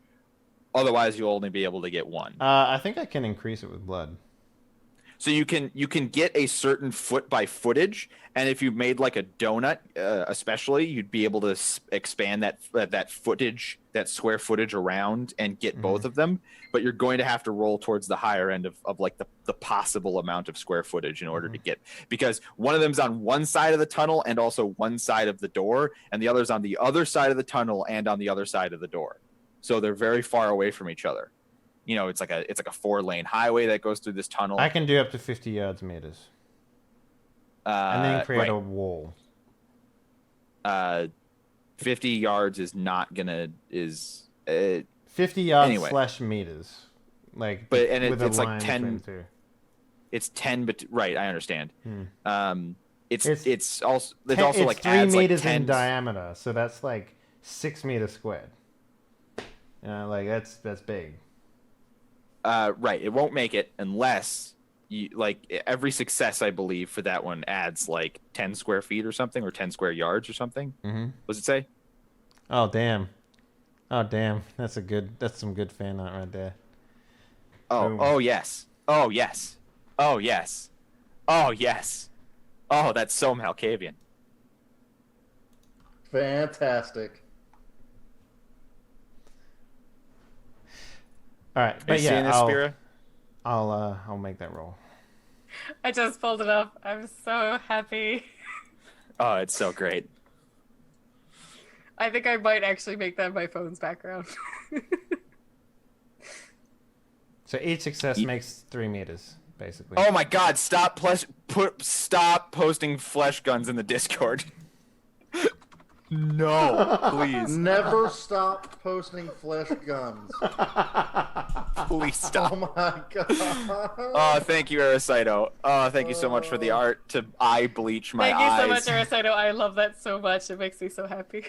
Speaker 5: Otherwise, you'll only be able to get one.
Speaker 1: I think I can increase it with blood.
Speaker 5: So you can get a certain foot by footage, and if you made like a donut, especially, you'd be able to expand that footage, that square footage around, and get both of them. But you're going to have to roll towards the higher end of like the possible amount of square footage in order to get, because one of them's on one side of the tunnel and also one side of the door, and the other's on the other side of the tunnel and on the other side of the door. So they're very far away from each other. You know, it's like a 4-lane highway that goes through this tunnel.
Speaker 1: I can do up to 50 yards meters. And then create a wall.
Speaker 5: 50 yards is not gonna
Speaker 1: 50 yards
Speaker 5: Anyway.
Speaker 1: / meters. Like,
Speaker 5: But- and
Speaker 1: with a
Speaker 5: it's like
Speaker 1: line
Speaker 5: 10
Speaker 1: between the two.
Speaker 5: it's 10, but right, I understand. It's
Speaker 1: It's-
Speaker 5: also
Speaker 1: It's
Speaker 5: like
Speaker 1: 3
Speaker 5: adds
Speaker 1: meters
Speaker 5: like 10
Speaker 1: in diameter, so that's like 6 meters squared. You know, like that's big.
Speaker 5: Right. It won't make it unless you like every success. I believe for that one adds like 10 square feet or something, or 10 square yards or something.
Speaker 1: Mm-hmm.
Speaker 5: What does it say?
Speaker 1: Oh damn. Oh damn. That's some good fan art right there.
Speaker 5: Oh.
Speaker 1: Boom.
Speaker 5: Oh yes. Oh yes. Oh yes. Oh yes. Oh, that's so Malkavian.
Speaker 3: Fantastic.
Speaker 1: All right,
Speaker 5: Are
Speaker 1: but
Speaker 5: you seeing this, Spira?
Speaker 1: I'll make that roll.
Speaker 4: I just pulled it up. I'm so happy.
Speaker 5: Oh, it's so great.
Speaker 4: I think I might actually make that my phone's background.
Speaker 1: So each success makes 3 meters, basically.
Speaker 5: Oh my God! Stop posting flesh guns in the Discord. No, please,
Speaker 3: Never stop posting flesh guns.
Speaker 5: please stop.
Speaker 3: Oh my god.
Speaker 5: Oh, thank you, Aracito. Oh, thank you so much for the art to eye bleach my
Speaker 4: Thank you so
Speaker 5: eyes.
Speaker 4: much, Aracito. I love that so much. It makes me so happy.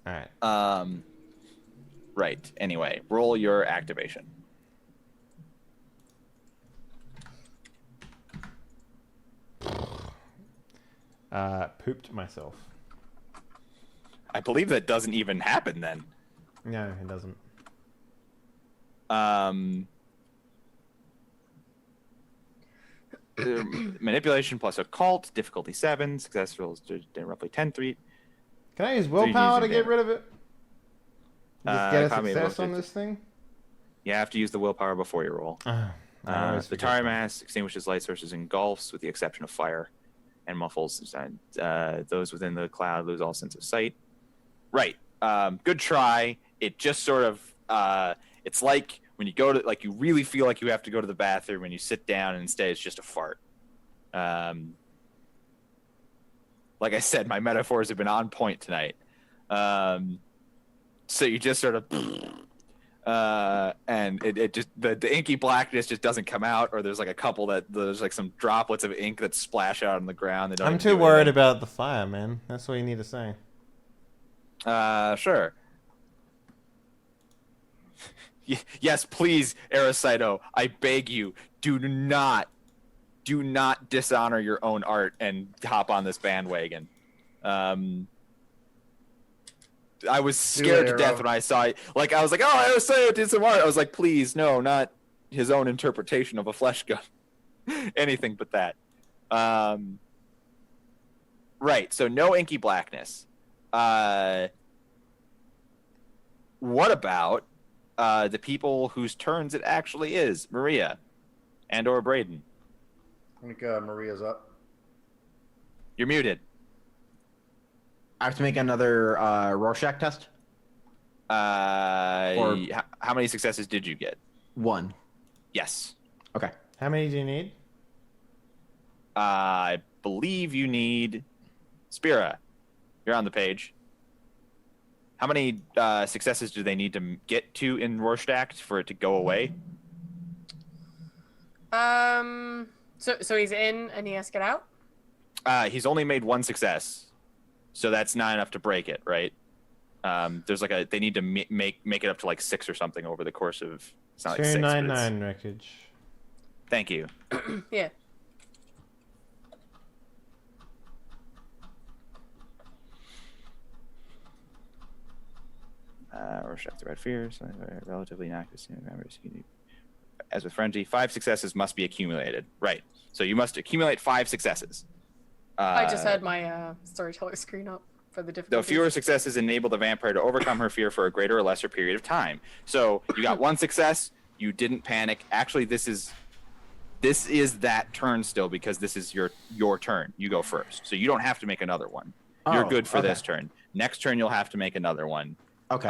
Speaker 1: All right.
Speaker 5: Right. Anyway, roll your activation.
Speaker 1: Pooped myself.
Speaker 5: I believe that doesn't even happen then.
Speaker 1: No, it doesn't.
Speaker 5: Manipulation plus occult, difficulty 7, success rolls to roughly 10 3.
Speaker 1: Can I use willpower to
Speaker 5: using
Speaker 1: get rid of it? Just get a
Speaker 5: economy of
Speaker 1: success on
Speaker 5: will-
Speaker 1: this thing?
Speaker 5: You have to use the willpower before you roll.
Speaker 1: I always
Speaker 5: The
Speaker 1: forget
Speaker 5: tire
Speaker 1: that.
Speaker 5: mass extinguishes light sources, engulfs, with the exception of fire, and muffles. Those within the cloud lose all sense of sight. Right. Good try. It just sort of, it's like when you go to, like, you really feel like you have to go to the bathroom and you sit down and instead it's just a fart. Like I said, my metaphors have been on point tonight. So you just sort of, and it just, the inky blackness just doesn't come out, or there's like a couple there's like some droplets of ink that splash out on the ground. They don't
Speaker 1: I'm
Speaker 5: even
Speaker 1: too
Speaker 5: do
Speaker 1: worried
Speaker 5: anything.
Speaker 1: about the fire, man. That's what you need to say.
Speaker 5: Sure. Yes, please, Aracito. I beg you, do not dishonor your own art and hop on this bandwagon. I was scared to death when I saw it. Like, I was like, oh, Aracito did some art. I was like, please, no, not his own interpretation of a flesh gun. Anything but that. Right, so no inky blackness. What about the people whose turns it actually is? Maria and or Braden.
Speaker 3: I think Maria's up.
Speaker 5: You're muted.
Speaker 2: I have to make another Rorschach test.
Speaker 5: How many successes did you get?
Speaker 2: 1.
Speaker 5: Yes.
Speaker 2: Okay.
Speaker 1: How many do you need?
Speaker 5: I believe you need Spira. You're on the page. How many successes do they need to get to in Rorschach for it to go away?
Speaker 4: So he's in and he has to get out?
Speaker 5: He's only made 1 success, so that's not enough to break it, right? There's like they need to make it up to like 6 or something over the course of. It's not like 6.
Speaker 1: 299 wreckage.
Speaker 5: Thank you.
Speaker 4: Yeah.
Speaker 5: Rorschach the Red Fears, relatively inactive members. As with Frenzy, 5 successes must be accumulated. Right. So you must accumulate 5 successes.
Speaker 4: I just had my storyteller screen up for the difficulty.
Speaker 5: The fewer successes enable the vampire to overcome her fear for a greater or lesser period of time. So you got 1 success. You didn't panic. Actually, this is that turn still, because this is your turn. You go first, so you don't have to make another one. You're good for this turn. Next turn, you'll have to make another one.
Speaker 2: Okay.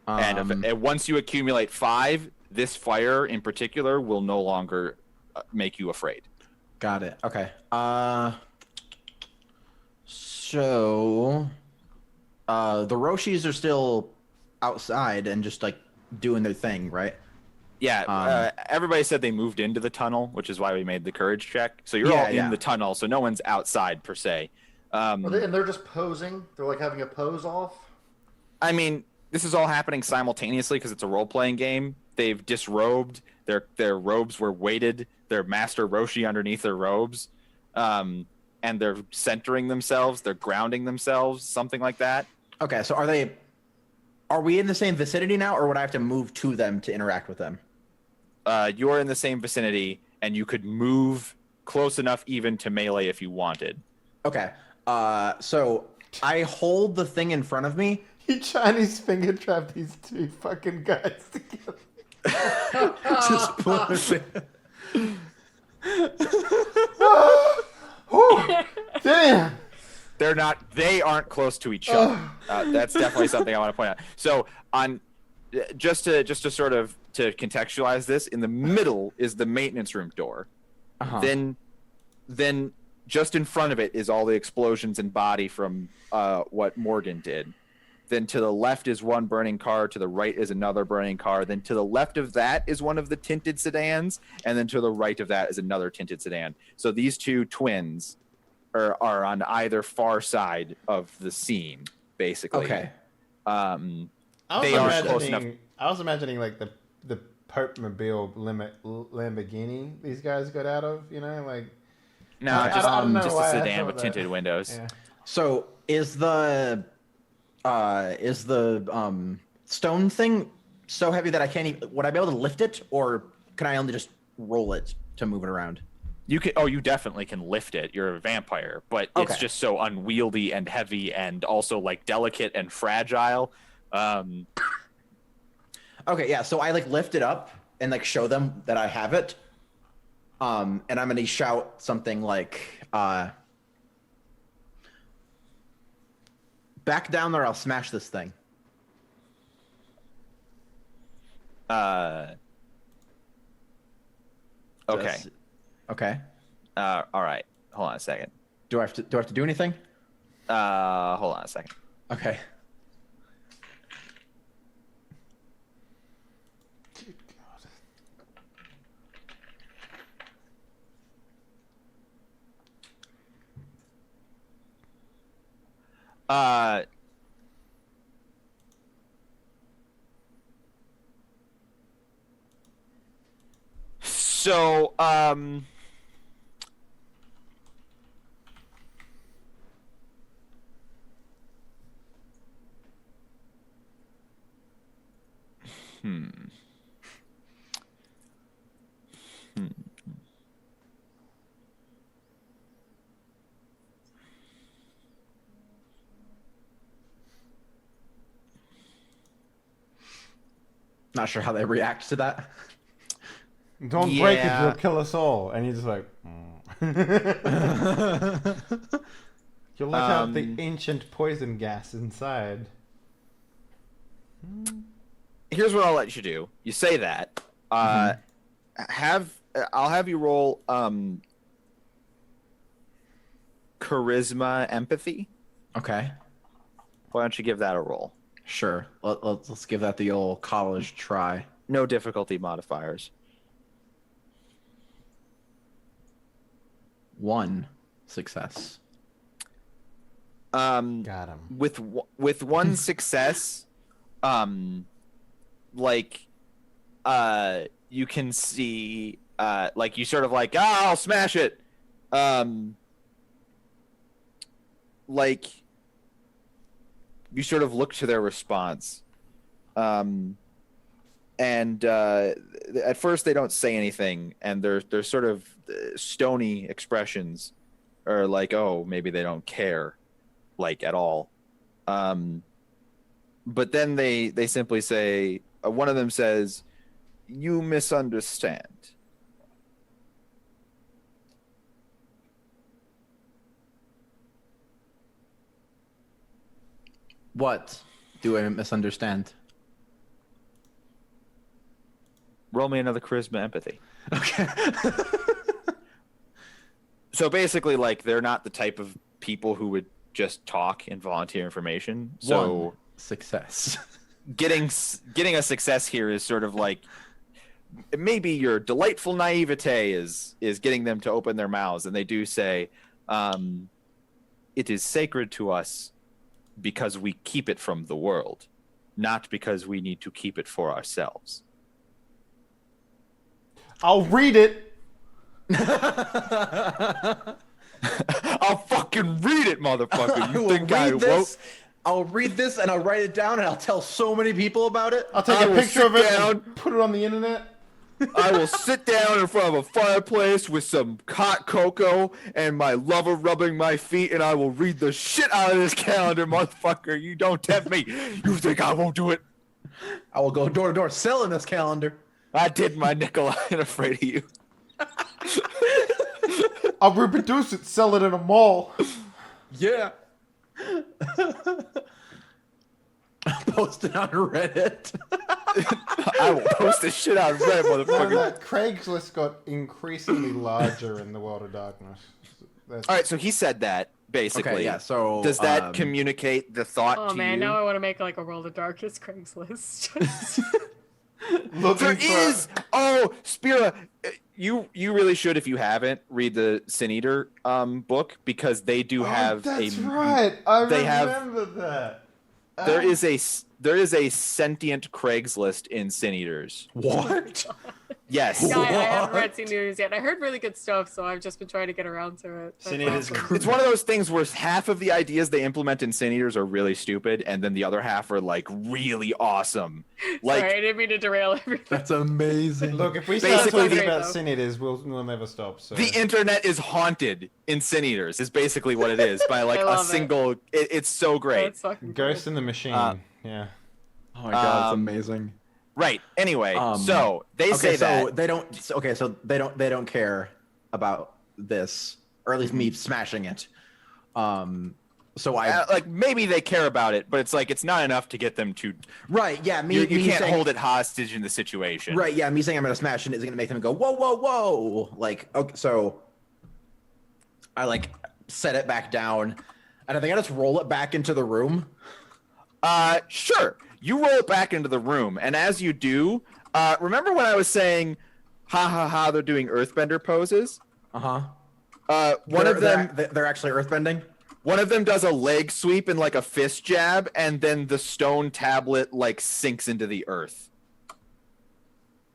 Speaker 5: And once you accumulate 5, this fire in particular will no longer make you afraid.
Speaker 2: Got it. Okay. So the Roshis are still outside and just like doing their thing, right?
Speaker 5: Yeah. Everybody said they moved into the tunnel, which is why we made the courage check. So you're all in the tunnel, so no one's outside per se.
Speaker 3: And they're just posing. They're like having a pose off.
Speaker 5: I mean, this is all happening simultaneously because it's a role-playing game. They've disrobed. Their robes were weighted. Their master Roshi underneath their robes, and they're centering themselves. They're grounding themselves, something like that.
Speaker 2: Okay, so are we in the same vicinity now, or would I have to move to them to interact with them?
Speaker 5: You're in the same vicinity, and you could move close enough even to melee if you wanted.
Speaker 2: Okay, so I hold the thing in front of me.
Speaker 1: He Chinese finger trapped these two fucking guys together.
Speaker 2: Just push it.
Speaker 1: Damn.
Speaker 5: They aren't close to each other. That's definitely something I want to point out. So just to sort of to contextualize this, in the middle is the maintenance room door.
Speaker 2: Uh-huh.
Speaker 5: Then just in front of it is all the explosions and body from what Morgan did. Then to the left is one burning car, to the right is another burning car. Then to the left of that is one of the tinted sedans, and then to the right of that is another tinted sedan. So these two twins are on either far side of the scene, basically.
Speaker 2: Okay.
Speaker 5: They are close enough.
Speaker 1: I was imagining like the Pope-mobile Lamborghini these guys got out of, like.
Speaker 5: No,
Speaker 1: I don't know
Speaker 5: just
Speaker 1: why
Speaker 5: a
Speaker 1: I
Speaker 5: sedan
Speaker 1: thought
Speaker 5: with
Speaker 1: that.
Speaker 5: tinted windows.
Speaker 1: Yeah.
Speaker 2: So is the stone thing so heavy that I can't even? Would I be able to lift it, or can I only just roll it to move it around?
Speaker 5: You can. Oh, you definitely can lift it. You're a vampire, but it's
Speaker 2: Okay.
Speaker 5: just so unwieldy and heavy, and also like delicate and fragile.
Speaker 2: Okay, yeah. So I lift it up and show them that I have it. And I'm gonna shout something like, "Back down there! I'll smash this thing."
Speaker 5: Okay.
Speaker 2: Okay.
Speaker 5: All right. Hold on a second.
Speaker 2: Do I have to do anything?
Speaker 5: Hold on a second.
Speaker 2: Okay.
Speaker 5: So,
Speaker 2: Not sure how they react to that.
Speaker 1: Don't break it,
Speaker 5: Yeah.
Speaker 1: you'll kill us all. And he's just like, You'll let out the ancient poison gas inside.
Speaker 5: Here's what I'll let you do. You say that. I'll have you roll charisma empathy.
Speaker 2: Okay.
Speaker 5: Why don't you give that a roll?
Speaker 2: Sure. Let's give that the old college try.
Speaker 5: No difficulty modifiers.
Speaker 2: 1 success.
Speaker 1: Got him.
Speaker 5: With one success, you can see you sort of I'll smash it. You sort of look to their response. And at first they don't say anything, and they're sort of stony expressions, or oh, maybe they don't care, at all. But then they simply say, one of them says, "You misunderstand."
Speaker 2: What do I misunderstand?
Speaker 5: Roll me another charisma empathy.
Speaker 2: Okay.
Speaker 5: So basically, they're not the type of people who would just talk and volunteer information. So
Speaker 2: 1 success.
Speaker 5: getting a success here is sort of maybe your delightful naivete is getting them to open their mouths, and they do say, "It is sacred to us because we keep it from the world." not because we need to keep it for ourselves.
Speaker 1: I'll read it.
Speaker 5: I'll fucking read it, motherfucker. You think I won't?
Speaker 2: I'll read this and I'll write it down and I'll tell so many people about it.
Speaker 1: I'll take a picture of it and put it on the internet.
Speaker 5: I will sit down in front of a fireplace with some hot cocoa and my lover rubbing my feet, and I will read the shit out of this calendar, motherfucker. You don't tempt me. You think I won't do it?
Speaker 2: I will go door to door selling this calendar.
Speaker 5: I did my nickel. I ain't afraid of you.
Speaker 1: I'll reproduce it, sell it in a mall.
Speaker 2: Yeah. Post it on Reddit.
Speaker 5: I will post this shit out of Reddit, motherfucker.
Speaker 1: Craigslist got increasingly larger in the world of darkness.
Speaker 5: All right, so he said that basically.
Speaker 2: Okay, yeah. So
Speaker 5: does that communicate the thought to you?
Speaker 4: Oh man, now I want to make like a World of Darkness Craigslist.
Speaker 5: Spira, you really should, if you haven't, read the Sin Eater book, because they do have
Speaker 1: that's right. I remember that.
Speaker 5: There is a sentient Craigslist in Sin Eaters.
Speaker 2: What?
Speaker 5: Yes.
Speaker 4: Yeah, I haven't read Sin Eaters yet. I heard really good stuff, so I've just been trying to get around to it.
Speaker 1: Sin Eaters.
Speaker 5: It's one of those things where half of the ideas they implement in Sin Eaters are really stupid, and then the other half are like really awesome. Like,
Speaker 4: sorry, I didn't mean to derail everything.
Speaker 2: That's amazing.
Speaker 1: Look, if we start
Speaker 5: Basically,
Speaker 1: talking about Sin Eaters, we'll never stop. So.
Speaker 5: the internet is haunted in Sin Eaters is basically what it is by like a single. It's so great.
Speaker 4: That's fucking
Speaker 1: Ghost
Speaker 4: cool.
Speaker 1: in the Machine. Yeah.
Speaker 2: Oh my god, it's amazing.
Speaker 5: Right. Anyway, so they say that
Speaker 2: they don't. Okay, so they don't care about this, or at least me smashing it. So I
Speaker 5: like maybe they care about it, but it's like it's not enough to get them to.
Speaker 2: right. Yeah,
Speaker 5: You can't
Speaker 2: saying,
Speaker 5: hold it hostage in the situation.
Speaker 2: Right. Yeah, me saying I'm gonna smash it is gonna make them go whoa, whoa, whoa. Like, okay, so I like set it back down, and I think I just roll it back into the room.
Speaker 5: Sure. You roll it back into the room, and as you do, remember when I was saying, "Ha ha ha"? They're doing Earthbender poses. One of them,
Speaker 2: they're actually earthbending.
Speaker 5: one of them does a leg sweep and like a fist jab, and then the stone tablet like sinks into the earth,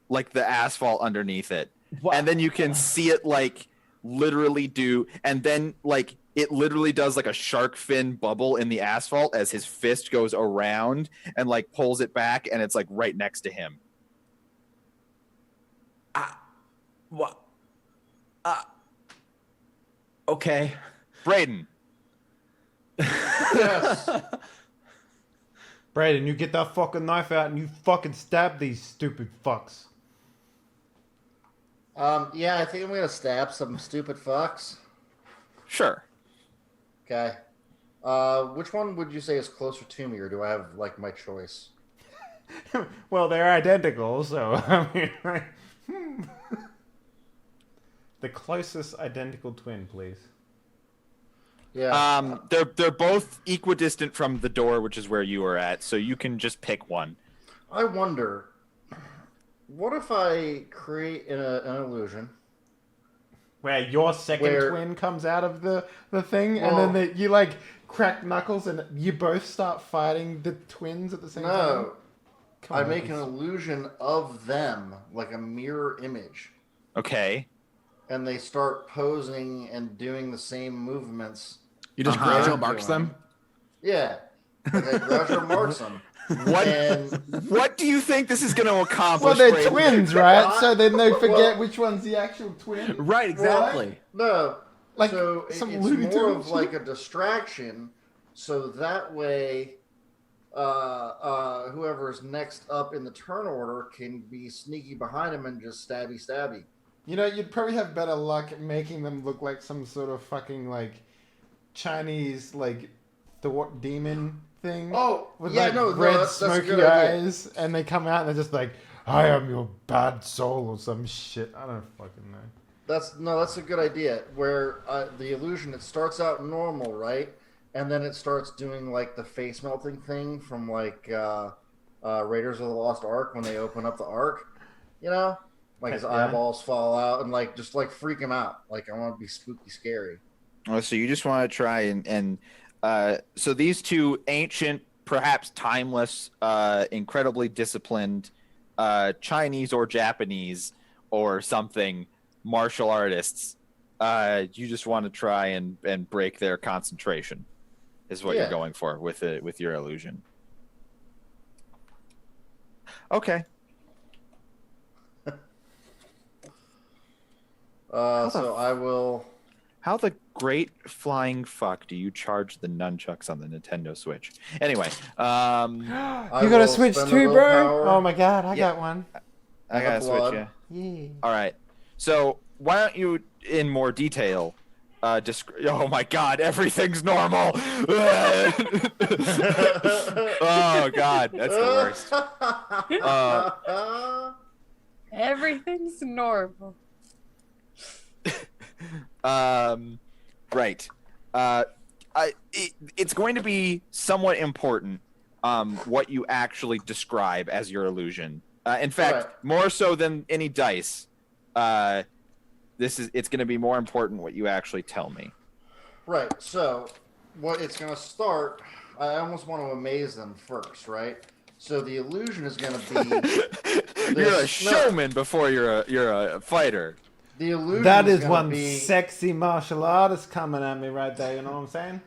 Speaker 5: like the asphalt underneath it, and then you can see it like literally do, and then like. It literally does like a shark fin bubble in the asphalt as his fist goes around and like pulls it back, and it's like right next to him.
Speaker 2: What? Okay.
Speaker 5: Braden.
Speaker 1: Yes. Braden, you get that fucking knife out and you fucking stab these stupid fucks.
Speaker 3: Yeah, I think I'm gonna stab some stupid fucks.
Speaker 5: Sure.
Speaker 3: Okay. Which one would you say is closer to me, or do I have like my choice?
Speaker 1: Well, they're identical, so I mean, the closest identical twin, please.
Speaker 3: Yeah.
Speaker 5: They're both equidistant from the door, which is where you are at, so you can just pick one.
Speaker 3: I wonder, what if I create an illusion?
Speaker 1: Where your second twin comes out of the thing,
Speaker 3: Well,
Speaker 1: and then you like crack knuckles, and you both start fighting the twins at the same time.
Speaker 3: No,
Speaker 1: Come
Speaker 3: I
Speaker 1: on,
Speaker 3: make an illusion of them, like a mirror image,
Speaker 5: Okay.
Speaker 3: and they start posing and doing the same movements.
Speaker 2: You just gradual marks them.
Speaker 3: Yeah, like I gradual marks them.
Speaker 5: What?
Speaker 3: And
Speaker 5: What do you think this is going to accomplish?
Speaker 1: Well, they're
Speaker 5: Braden?
Speaker 1: twins, right? So then they forget which one's the actual twin.
Speaker 2: Right. Exactly.
Speaker 3: no,
Speaker 1: Like
Speaker 3: so
Speaker 1: some
Speaker 3: it's
Speaker 1: Looney
Speaker 3: more
Speaker 1: Tunes
Speaker 3: of like a distraction, so that way whoever's next up in the turn order can be sneaky behind him and just stabby.
Speaker 1: You know, you'd probably have better luck making them look like some sort of fucking like Chinese like thought demon thing.
Speaker 3: Oh,
Speaker 1: with
Speaker 3: yeah,
Speaker 1: like
Speaker 3: no,
Speaker 1: red
Speaker 3: that's a
Speaker 1: smoky
Speaker 3: good idea.
Speaker 1: eyes, and they come out and they're just like, "I am your bad soul" or some shit. I don't fucking know.
Speaker 3: That's a good idea. Where the illusion, it starts out normal, right? And then it starts doing like the face melting thing from like Raiders of the Lost Ark when they open up the Ark, you know, like his eyeballs fall out and like just like freak him out. Like I want to be spooky, scary.
Speaker 5: Oh, so you just want to try and so these two ancient perhaps timeless, incredibly disciplined Chinese or Japanese or something martial artists. You just want to try and break their concentration, is what you're going for with your illusion. Okay.
Speaker 3: So I will.
Speaker 5: How the great flying fuck do you charge the nunchucks on the Nintendo Switch? Anyway,
Speaker 1: You got a Switch too, bro? Oh my god, I got one.
Speaker 5: I got a Switch, yeah.
Speaker 1: Yeah.
Speaker 5: All right. So why don't you, in more detail, oh my god, everything's normal. Oh god, that's the worst.
Speaker 4: Everything's normal.
Speaker 5: Right. It's going to be somewhat important what you actually describe as your illusion. In fact, more so than any dice. It's going to be more important what you actually tell me.
Speaker 3: Right. So what it's going to start, I almost want to amaze them first, right? So the illusion is going to be
Speaker 5: you're a showman before you're a fighter.
Speaker 3: The illusion
Speaker 1: that is one sexy martial artist coming at me right there, you know what I'm saying?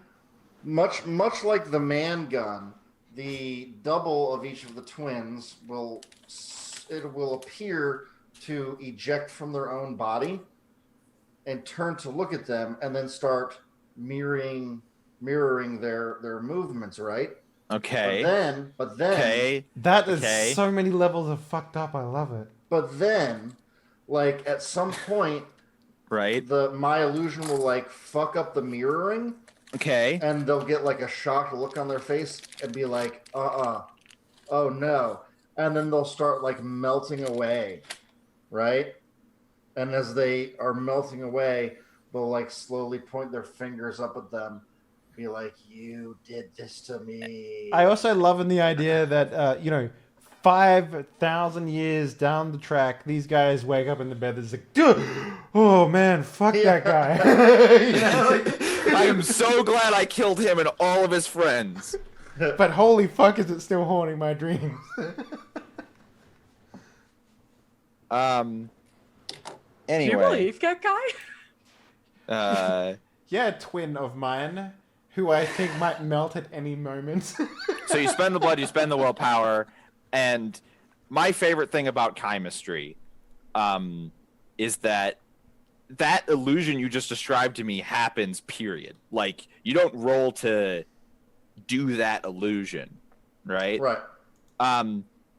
Speaker 3: Much like the man gun, the double of each of the twins will appear to eject from their own body and turn to look at them and then start mirroring their movements, right?
Speaker 5: Okay.
Speaker 3: But then
Speaker 5: okay.
Speaker 1: That is so many levels of fucked up. I love it.
Speaker 3: But then, like at some point,
Speaker 5: right,
Speaker 3: my illusion will like fuck up the mirroring.
Speaker 5: Okay.
Speaker 3: And they'll get like a shocked look on their face and be like, oh no. And then they'll start like melting away, right? And as they are melting away, they'll like slowly point their fingers up at them, be like, you did this to me.
Speaker 1: I also love in the idea that, 5,000 years down the track, these guys wake up in the bed. It's like, oh man, fuck that guy.
Speaker 5: I am so glad I killed him and all of his friends.
Speaker 1: But holy fuck, is it still haunting my dreams?
Speaker 5: Anyway.
Speaker 4: Do you believe that
Speaker 5: guy?
Speaker 1: Yeah, twin of mine, who I think might melt at any moment.
Speaker 5: So you spend the blood, you spend the willpower. And my favorite thing about chemistry is that illusion you just described to me happens, period. Like, you don't roll to do that illusion, right?
Speaker 3: Right.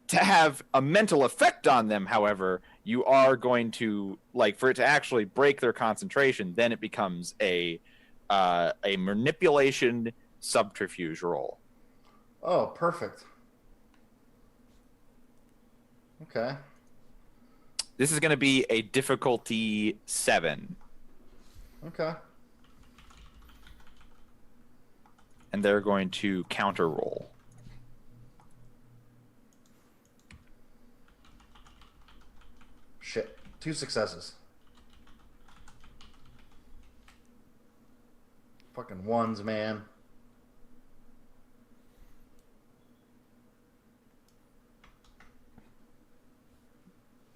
Speaker 5: To have a mental effect on them, however, you are going to, like, for it to actually break their concentration, then it becomes a manipulation subterfuge roll.
Speaker 3: Oh, perfect. Okay.
Speaker 5: This is going to be a difficulty 7.
Speaker 3: Okay.
Speaker 5: And they're going to counter roll.
Speaker 3: Shit. 2 successes. Fucking ones, man.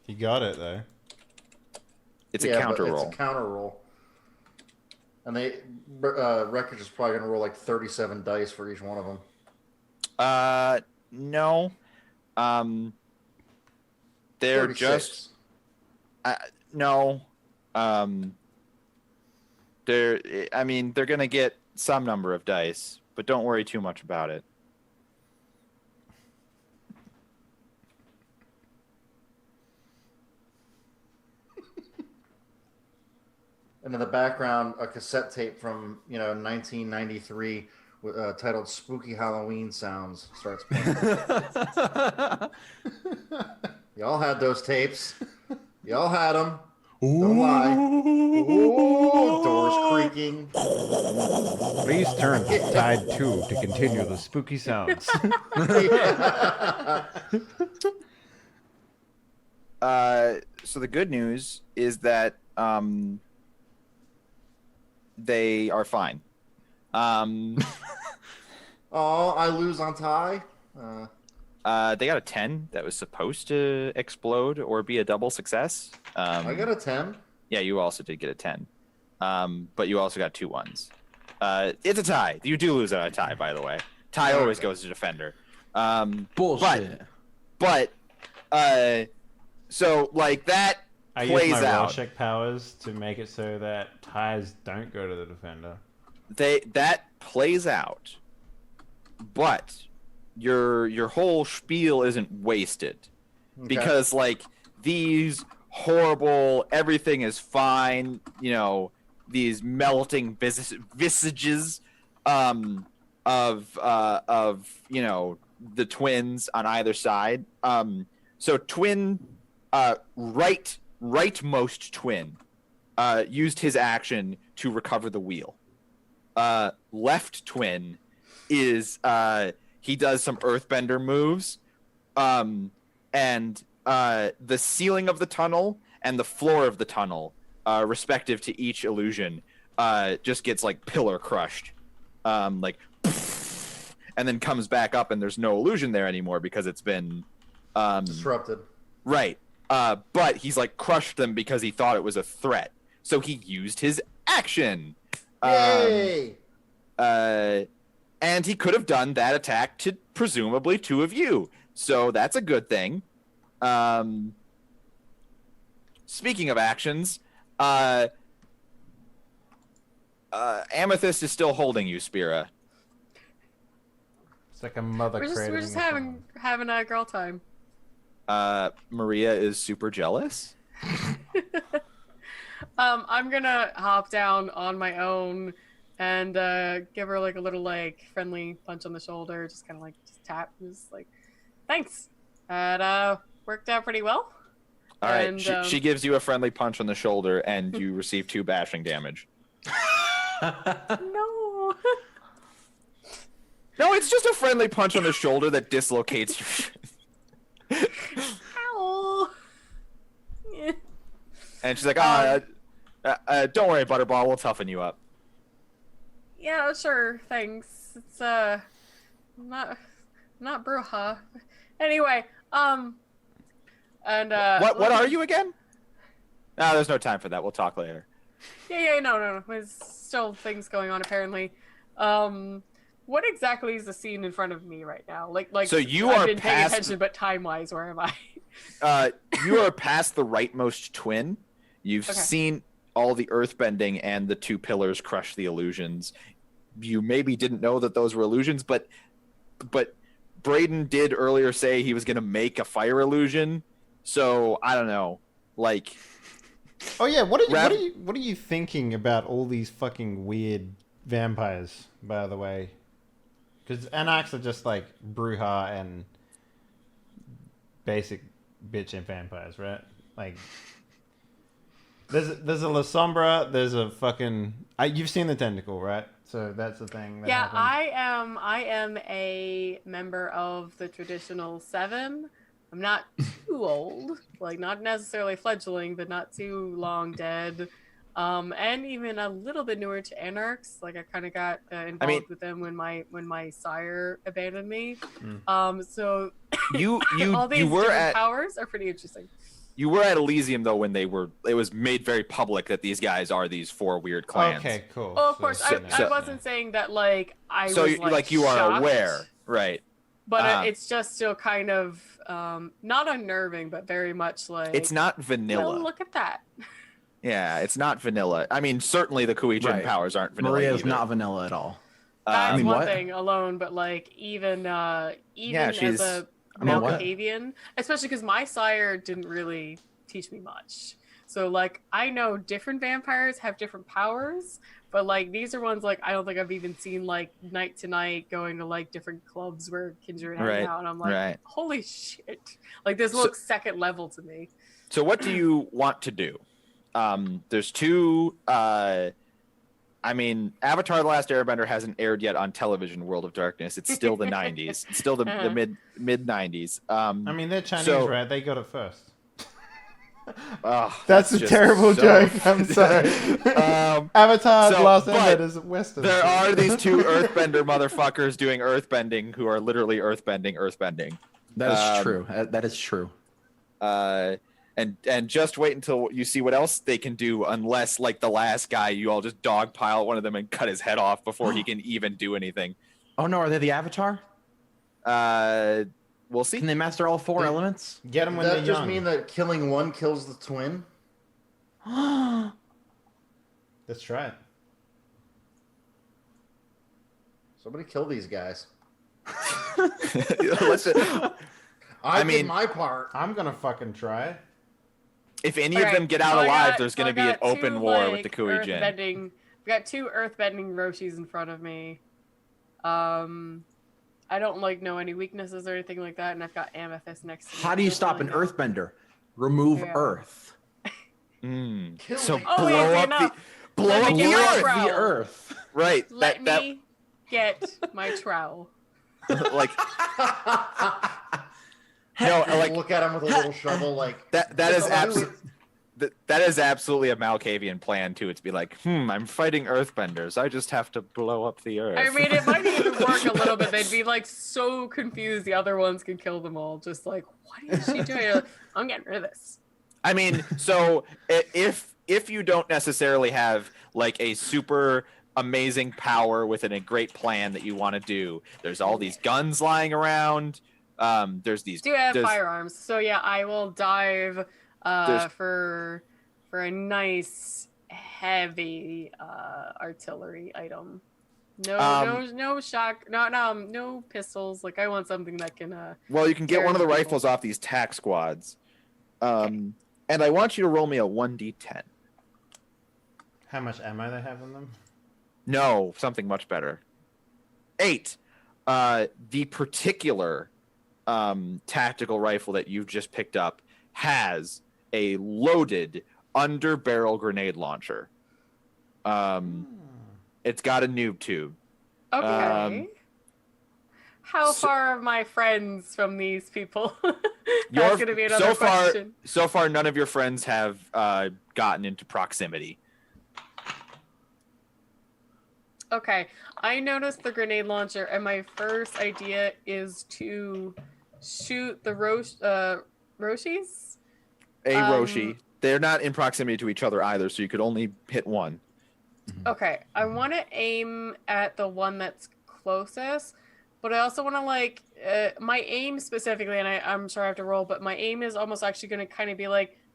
Speaker 1: You got it, though.
Speaker 5: It's a counter roll.
Speaker 3: It's a counter roll. And Wreckage is probably going to roll like 37 dice for each one of them.
Speaker 5: No. They're
Speaker 3: 36.
Speaker 5: just... no. They're going to get some number of dice, but don't worry too much about it.
Speaker 3: And in the background, a cassette tape from 1993 titled "Spooky Halloween Sounds" starts playing. Y'all had those tapes. Y'all had them. Don't lie. Ooh, doors creaking.
Speaker 1: Please turn to side 2 to continue the spooky sounds.
Speaker 5: So the good news is that they are fine.
Speaker 3: Oh, I lose on tie.
Speaker 5: They got a 10 that was supposed to explode or be a double success.
Speaker 3: I got a 10.
Speaker 5: Yeah, you also did get a 10. But you also got 2 1s. It's a tie. You do lose on a tie, by the way. Tie always goes to defender.
Speaker 2: Bullshit.
Speaker 5: But so like that
Speaker 1: I
Speaker 5: plays
Speaker 1: use my
Speaker 5: out.
Speaker 1: Rorschach powers to make it so that ties don't go to the defender.
Speaker 5: That plays out, but your whole spiel isn't wasted because like these horrible everything is fine, you know, these melting visages of you know the twins on either side. So twin rightmost twin used his action to recover the wheel. Left twin is he does some earthbender moves, and the ceiling of the tunnel and the floor of the tunnel, respective to each illusion, just gets like pillar crushed, like, and then comes back up, and there's no illusion there anymore because it's been
Speaker 3: Disrupted.
Speaker 5: right. But he's like crushed them because he thought it was a threat, so he used his action.
Speaker 3: Yay!
Speaker 5: And he could have done that attack to presumably 2 of you. So that's a good thing. Speaking of actions, Amethyst is still holding you, Spira.
Speaker 1: It's like a mother
Speaker 4: We're just having a girl time.
Speaker 5: Maria is super jealous.
Speaker 4: I'm gonna hop down on my own and give her like a little like friendly punch on the shoulder, just kind of like just tap, just like, thanks. That worked out pretty well.
Speaker 5: All right,
Speaker 4: And,
Speaker 5: she gives you a friendly punch on the shoulder, and you receive 2 bashing damage.
Speaker 4: No.
Speaker 5: No, it's just a friendly punch on the shoulder that dislocates your shit.
Speaker 4: Ow. Yeah.
Speaker 5: And she's like, don't worry, Butterball, we'll toughen you up.
Speaker 4: Yeah, sure, thanks. It's not Bruja. Anyway, and what
Speaker 5: are you again? No, there's no time for that. We'll talk later.
Speaker 4: Yeah, no. There's still things going on apparently. What exactly is the scene in front of me right now? Like
Speaker 5: So you
Speaker 4: I've
Speaker 5: are
Speaker 4: been paying
Speaker 5: past
Speaker 4: attention, but time-wise, where am I?
Speaker 5: you are past the rightmost twin. You've
Speaker 4: Okay.
Speaker 5: seen all the earthbending and the 2 pillars crush the illusions. You maybe didn't know that those were illusions, but Braden did earlier say he was going to make a fire illusion. So I don't know, like.
Speaker 1: Oh yeah, what are you thinking about all these fucking weird vampires? By the way, because Anarchs are just like Bruja and basic bitch and vampires, right? Like, there's a La Sombra, there's a fucking. You've seen the tentacle, right? So that's the thing. That
Speaker 4: Yeah,
Speaker 1: happened.
Speaker 4: I am a member of the traditional 7. I'm not too old, like not necessarily fledgling, but not too long dead. And even a little bit newer to Anarchs. Like I kind of got involved with them when my sire abandoned me. So
Speaker 5: You
Speaker 4: all these
Speaker 5: were
Speaker 4: different
Speaker 5: at
Speaker 4: powers are pretty interesting.
Speaker 5: You were at Elysium though when it was made very public that these guys are these 4 weird clans.
Speaker 1: Okay, cool.
Speaker 4: Oh, of course. I
Speaker 5: so-
Speaker 4: wasn't saying that like I
Speaker 5: So
Speaker 4: was
Speaker 5: you are
Speaker 4: shocked,
Speaker 5: aware, right?
Speaker 4: but it's just still kind of not unnerving, but very much like
Speaker 5: It's not vanilla.
Speaker 4: well, look at that.
Speaker 5: Yeah, it's not vanilla. I mean, certainly the Kuijin
Speaker 2: Right.
Speaker 5: powers aren't vanilla.
Speaker 2: Maria's
Speaker 5: either.
Speaker 2: not vanilla at all.
Speaker 4: That's
Speaker 2: mean,
Speaker 4: one
Speaker 2: what?
Speaker 4: thing alone, but like even
Speaker 5: she's-
Speaker 4: as a
Speaker 2: I mean, what?
Speaker 4: Malkavian, especially because my sire didn't really teach me much. So like I know different vampires have different powers, but like these are ones like I don't think I've even seen like night to night going to like different clubs where kindred hang
Speaker 5: Right,
Speaker 4: out, and I'm like,
Speaker 5: right.
Speaker 4: holy shit! Like this
Speaker 5: So-
Speaker 4: looks second level to me.
Speaker 5: So what do you want to do? There's 2. I mean, Avatar: The Last Airbender hasn't aired yet on television. World of Darkness. It's still the 90s. It's still the mid 90s.
Speaker 1: I mean, they're Chinese,
Speaker 5: so-
Speaker 1: right? They got it first.
Speaker 5: Oh,
Speaker 1: That's a
Speaker 5: just
Speaker 1: terrible
Speaker 5: so-
Speaker 1: joke. I'm sorry. Avatar's
Speaker 5: so-
Speaker 1: Last
Speaker 5: but
Speaker 1: Airbender is Western.
Speaker 5: There are these two earthbender motherfuckers doing earthbending who are literally earthbending.
Speaker 2: That is true. That is true.
Speaker 5: And just wait until you see what else they can do, unless, like the last guy, you all just dogpile one of them and cut his head off before he can even do anything.
Speaker 2: Oh no, are they the Avatar?
Speaker 5: We'll see.
Speaker 2: Can they master all 4 elements?
Speaker 1: Get them when
Speaker 3: Does
Speaker 1: they're
Speaker 3: that just
Speaker 1: young.
Speaker 3: mean that killing one kills the twin?
Speaker 1: Let's try it.
Speaker 3: Somebody kill these guys.
Speaker 5: Listen,
Speaker 3: I
Speaker 5: mean-
Speaker 3: did my part.
Speaker 1: I'm gonna fucking try.
Speaker 5: if any
Speaker 4: All
Speaker 5: of them
Speaker 4: right,
Speaker 5: get out
Speaker 4: so I
Speaker 5: alive,
Speaker 4: got-
Speaker 5: there's
Speaker 4: so
Speaker 5: going to
Speaker 4: I
Speaker 5: be an
Speaker 4: got
Speaker 5: open
Speaker 4: two,
Speaker 5: war with the
Speaker 4: like,
Speaker 5: Kui Jin.
Speaker 4: I've got 2 earthbending Roshis in front of me. I don't know any weaknesses or anything like that, and I've got Amethyst next to me.
Speaker 2: How do you
Speaker 4: I don't
Speaker 2: stop an
Speaker 4: really know.
Speaker 2: earthbender? Remove
Speaker 4: Yeah.
Speaker 2: Earth.
Speaker 3: Kill
Speaker 5: So
Speaker 3: me.
Speaker 4: Oh,
Speaker 5: blow
Speaker 4: easy
Speaker 5: up
Speaker 4: enough.
Speaker 5: blow
Speaker 4: Let
Speaker 5: up
Speaker 4: me
Speaker 5: the
Speaker 4: get my
Speaker 5: earth.
Speaker 4: trowel.
Speaker 2: The Earth.
Speaker 5: Right.
Speaker 4: Let me get my trowel.
Speaker 5: like no, like
Speaker 3: Look at him with a little shovel, like
Speaker 5: that is absolutely that is absolutely a Malkavian plan too. It's be like, I'm fighting earthbenders. I just have to blow up the earth.
Speaker 4: I mean, it might even work a little bit. They'd be so confused. The other ones can kill them all. Just what is she doing? I'm getting rid of this.
Speaker 5: I mean, so if you don't necessarily have a super amazing power within a great plan that you want to do, there's all these guns lying around. There's these.
Speaker 4: Do have
Speaker 5: there's-
Speaker 4: firearms? So yeah, I will dive
Speaker 5: There's-
Speaker 4: for a nice heavy artillery item. No pistols. I want something that can.
Speaker 5: Well, you can get one of the
Speaker 4: Very
Speaker 5: rifles off these tack squads. And I want you to roll me a 1d10.
Speaker 1: How much ammo they have in them?
Speaker 5: No, something much better. 8. The particular tactical rifle that you've just picked up has a loaded under-barrel grenade launcher. It's got a noob tube.
Speaker 4: Okay. How far are my friends from these people?
Speaker 5: Your-
Speaker 4: That's gonna be another question.
Speaker 5: So far, none of your friends have gotten into proximity.
Speaker 4: Okay, I noticed the grenade launcher, and my first idea is to shoot the Roshis.
Speaker 5: Roshi. They're not in proximity to each other either, so you could only hit one.
Speaker 4: Okay, I want to aim at the one that's closest, but I also want to my aim specifically, and I'm sure I have to roll, but my aim is almost actually going to kind of be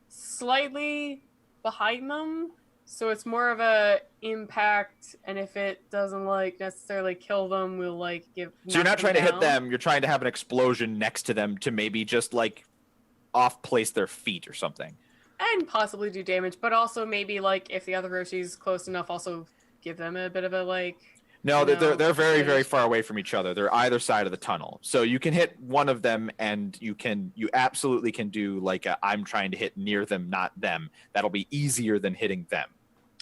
Speaker 4: slightly behind them. So it's more of a impact, and if it doesn't necessarily kill them, we'll give.
Speaker 5: So you're not
Speaker 4: knock
Speaker 5: trying to hit
Speaker 4: down.
Speaker 5: them. You're trying to have an explosion next to them to maybe just off place their feet or something.
Speaker 4: And possibly do damage, but also maybe if the other Roshi's close enough, also give them a bit of a
Speaker 5: No,
Speaker 4: No,
Speaker 5: they're very very
Speaker 4: damage.
Speaker 5: far away from each other. They're either side of the tunnel, so you can hit one of them, and you absolutely can do I'm trying to hit near them, not them. That'll be easier than hitting them.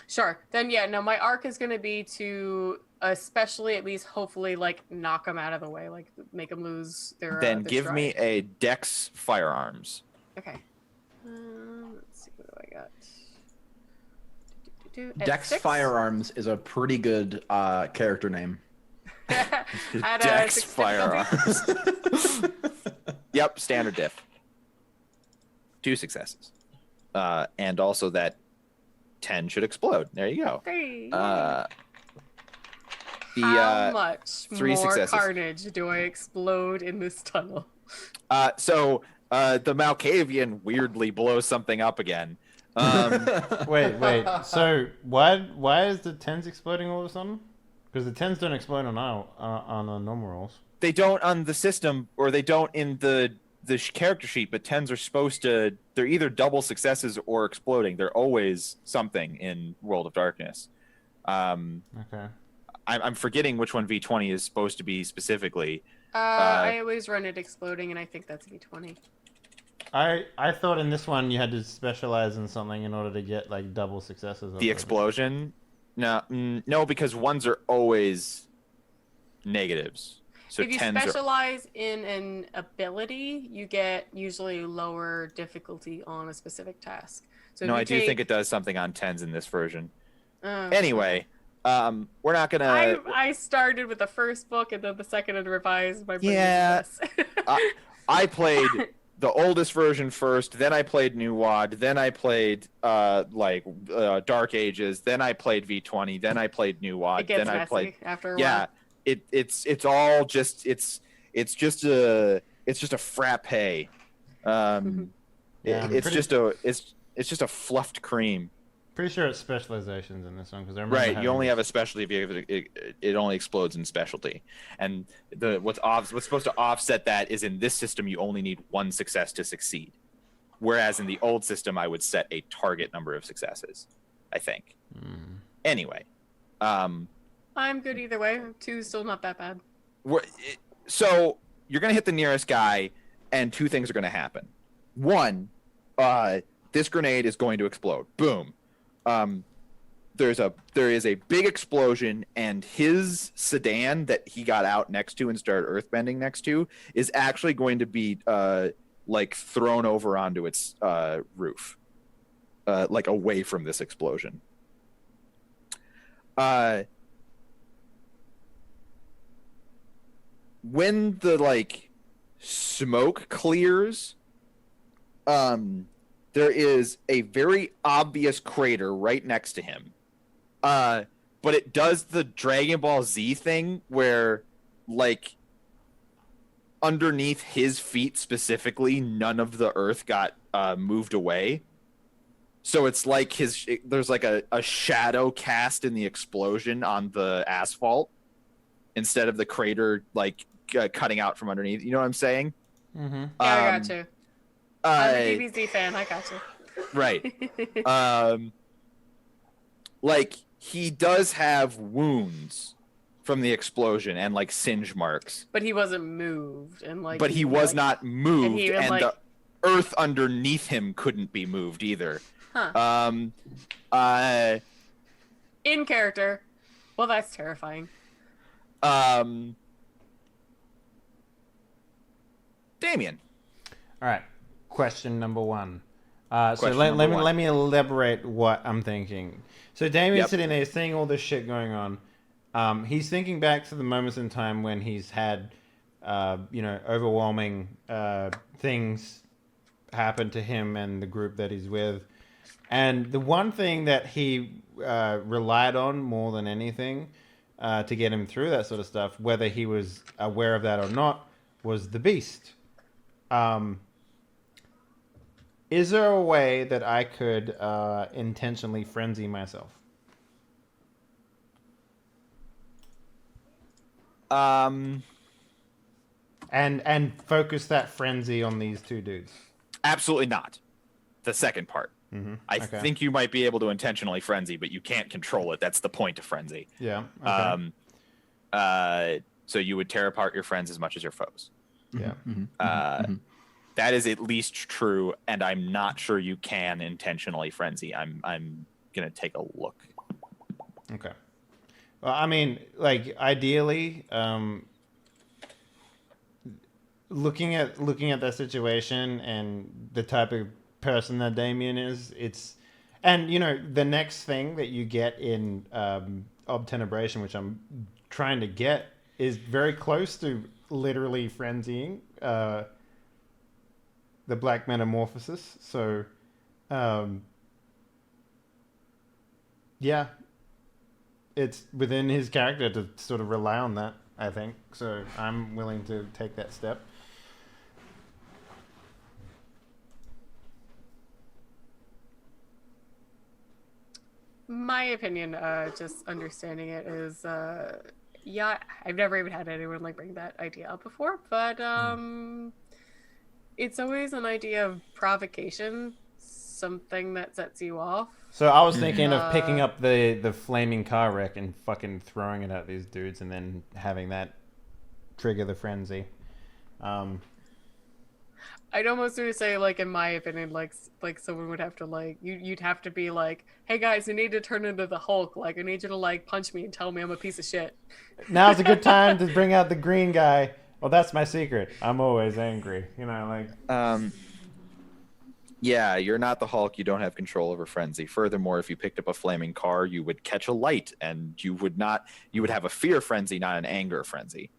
Speaker 4: Sure. Then yeah, no, my arc is going to be to especially at least hopefully knock them out of the way, make them lose their.
Speaker 5: Then
Speaker 4: their
Speaker 5: give me
Speaker 4: stride.
Speaker 5: a Dex firearms.
Speaker 4: Okay. Let's see what do I got. At
Speaker 2: Dex
Speaker 4: 6?
Speaker 2: Firearms is a pretty good character name.
Speaker 4: At,
Speaker 5: Dex
Speaker 4: 6 difficulty.
Speaker 5: firearms. Yep, standard diff. 2 successes. And also that 10 should explode. There you go.
Speaker 4: Hey,
Speaker 5: How
Speaker 4: how much
Speaker 5: 3
Speaker 4: more
Speaker 5: successes.
Speaker 4: carnage do I explode in this tunnel?
Speaker 5: So the Malkavian weirdly blows something up again.
Speaker 1: Wait. So why is the 10s exploding all of a sudden? Because the 10s don't explode on our normal rolls.
Speaker 5: They don't on the system, or they don't in the character sheet, but 10s are supposed to, they're either double successes or exploding. They're always something in World of Darkness.
Speaker 1: Okay.
Speaker 5: I'm forgetting which one V20 is supposed to be specifically.
Speaker 4: I always run it exploding, and I think that's V20.
Speaker 1: I thought in this one you had to specialize in something in order to get double successes.
Speaker 5: The explosion? No, because ones are always negatives.
Speaker 4: if you
Speaker 5: tens
Speaker 4: specialize in an ability, you get usually lower difficulty on a specific task. So
Speaker 5: No,
Speaker 4: if
Speaker 5: I
Speaker 4: you
Speaker 5: do think it does something on 10s in this version.
Speaker 4: Oh,
Speaker 5: Anyway, we're not gonna.
Speaker 4: I started with the first book and then the second and revised my brain.
Speaker 5: Yeah. I played the oldest version first, then I played New WoD, then I played Dark Ages, then I played V20, then I played New WoD,
Speaker 4: It gets
Speaker 5: then I
Speaker 4: messy
Speaker 5: played.
Speaker 4: after a
Speaker 5: Yeah,
Speaker 4: while.
Speaker 5: it's all just it's just a frappe.
Speaker 1: Yeah,
Speaker 5: It's just a fluffed cream.
Speaker 1: Pretty sure it's specializations in this one because I remember.
Speaker 5: Right, you only have a specialty if it only explodes in specialty, and what's supposed to offset that is in this system you only need one success to succeed, whereas in the old system I would set a target number of successes, I think. Anyway,
Speaker 4: I'm good either way. 2's still not that bad.
Speaker 5: so you're gonna hit the nearest guy, and two things are gonna happen. One, this grenade is going to explode. Boom. There is a big explosion, and his sedan that he got out next to and started earthbending next to is actually going to be thrown over onto its roof, away from this explosion. When the smoke clears, there is a very obvious crater right next to him. But it does the Dragon Ball Z thing where, underneath his feet specifically, none of the earth got moved away. So it's like there's a shadow cast in the explosion on the asphalt instead of the crater cutting out from underneath. You know what I'm saying?
Speaker 1: Mm-hmm.
Speaker 4: Yeah, I got you. I'm a DBZ fan. I got you.
Speaker 5: Right. He does have wounds from the explosion and singe marks.
Speaker 4: But he wasn't moved, and
Speaker 5: But he was not moved,
Speaker 4: and
Speaker 5: the earth underneath him couldn't be moved either.
Speaker 4: Huh. In character. Well, that's terrifying.
Speaker 5: Damien.
Speaker 1: All right. Question number one.
Speaker 5: Question
Speaker 1: Let
Speaker 5: number one.
Speaker 1: me elaborate what I'm thinking. So Damien's
Speaker 5: Yep.
Speaker 1: sitting there seeing all this shit going on. He's thinking back to the moments in time when he's had, overwhelming things happen to him and the group that he's with. And the one thing that he relied on more than anything to get him through that sort of stuff, whether he was aware of that or not, was the beast. Is there a way that I could intentionally frenzy myself? And focus that frenzy on these two dudes?
Speaker 5: Absolutely not. The second part.
Speaker 1: Mm-hmm.
Speaker 5: I think you might be able to intentionally frenzy, but you can't control it. That's the point of frenzy.
Speaker 1: Yeah. Okay.
Speaker 5: So you would tear apart your friends as much as your foes.
Speaker 1: Yeah.
Speaker 5: That is at least true, and I'm not sure you can intentionally frenzy. I'm gonna take a look.
Speaker 1: Okay. Well, I mean, ideally, looking at that situation and the type of person that Damien is, and the next thing that you get in Obtenebration, which I'm trying to get, is very close to literally frenzying the Black Metamorphosis. So, yeah, it's within his character to sort of rely on that, I think. So I'm willing to take that step.
Speaker 4: My opinion, just understanding it is, yeah, I've never even had anyone bring that idea up before, but it's always an idea of provocation, something that sets you off.
Speaker 1: So I was thinking of picking up the flaming car wreck and fucking throwing it at these dudes and then having that trigger the frenzy.
Speaker 4: I'd almost sort of say, like, in my opinion, like someone would have to, like, you'd have to be like, hey guys, you need to turn into the Hulk. Like, I need you to, like, punch me and tell me I'm a piece of shit.
Speaker 1: Now's a good time to bring out the green guy. Well, that's my secret. I'm always angry.
Speaker 5: Yeah, you're not the Hulk. You don't have control over frenzy. Furthermore, if you picked up a flaming car, you would catch a light, and you would have a fear frenzy, not an anger frenzy.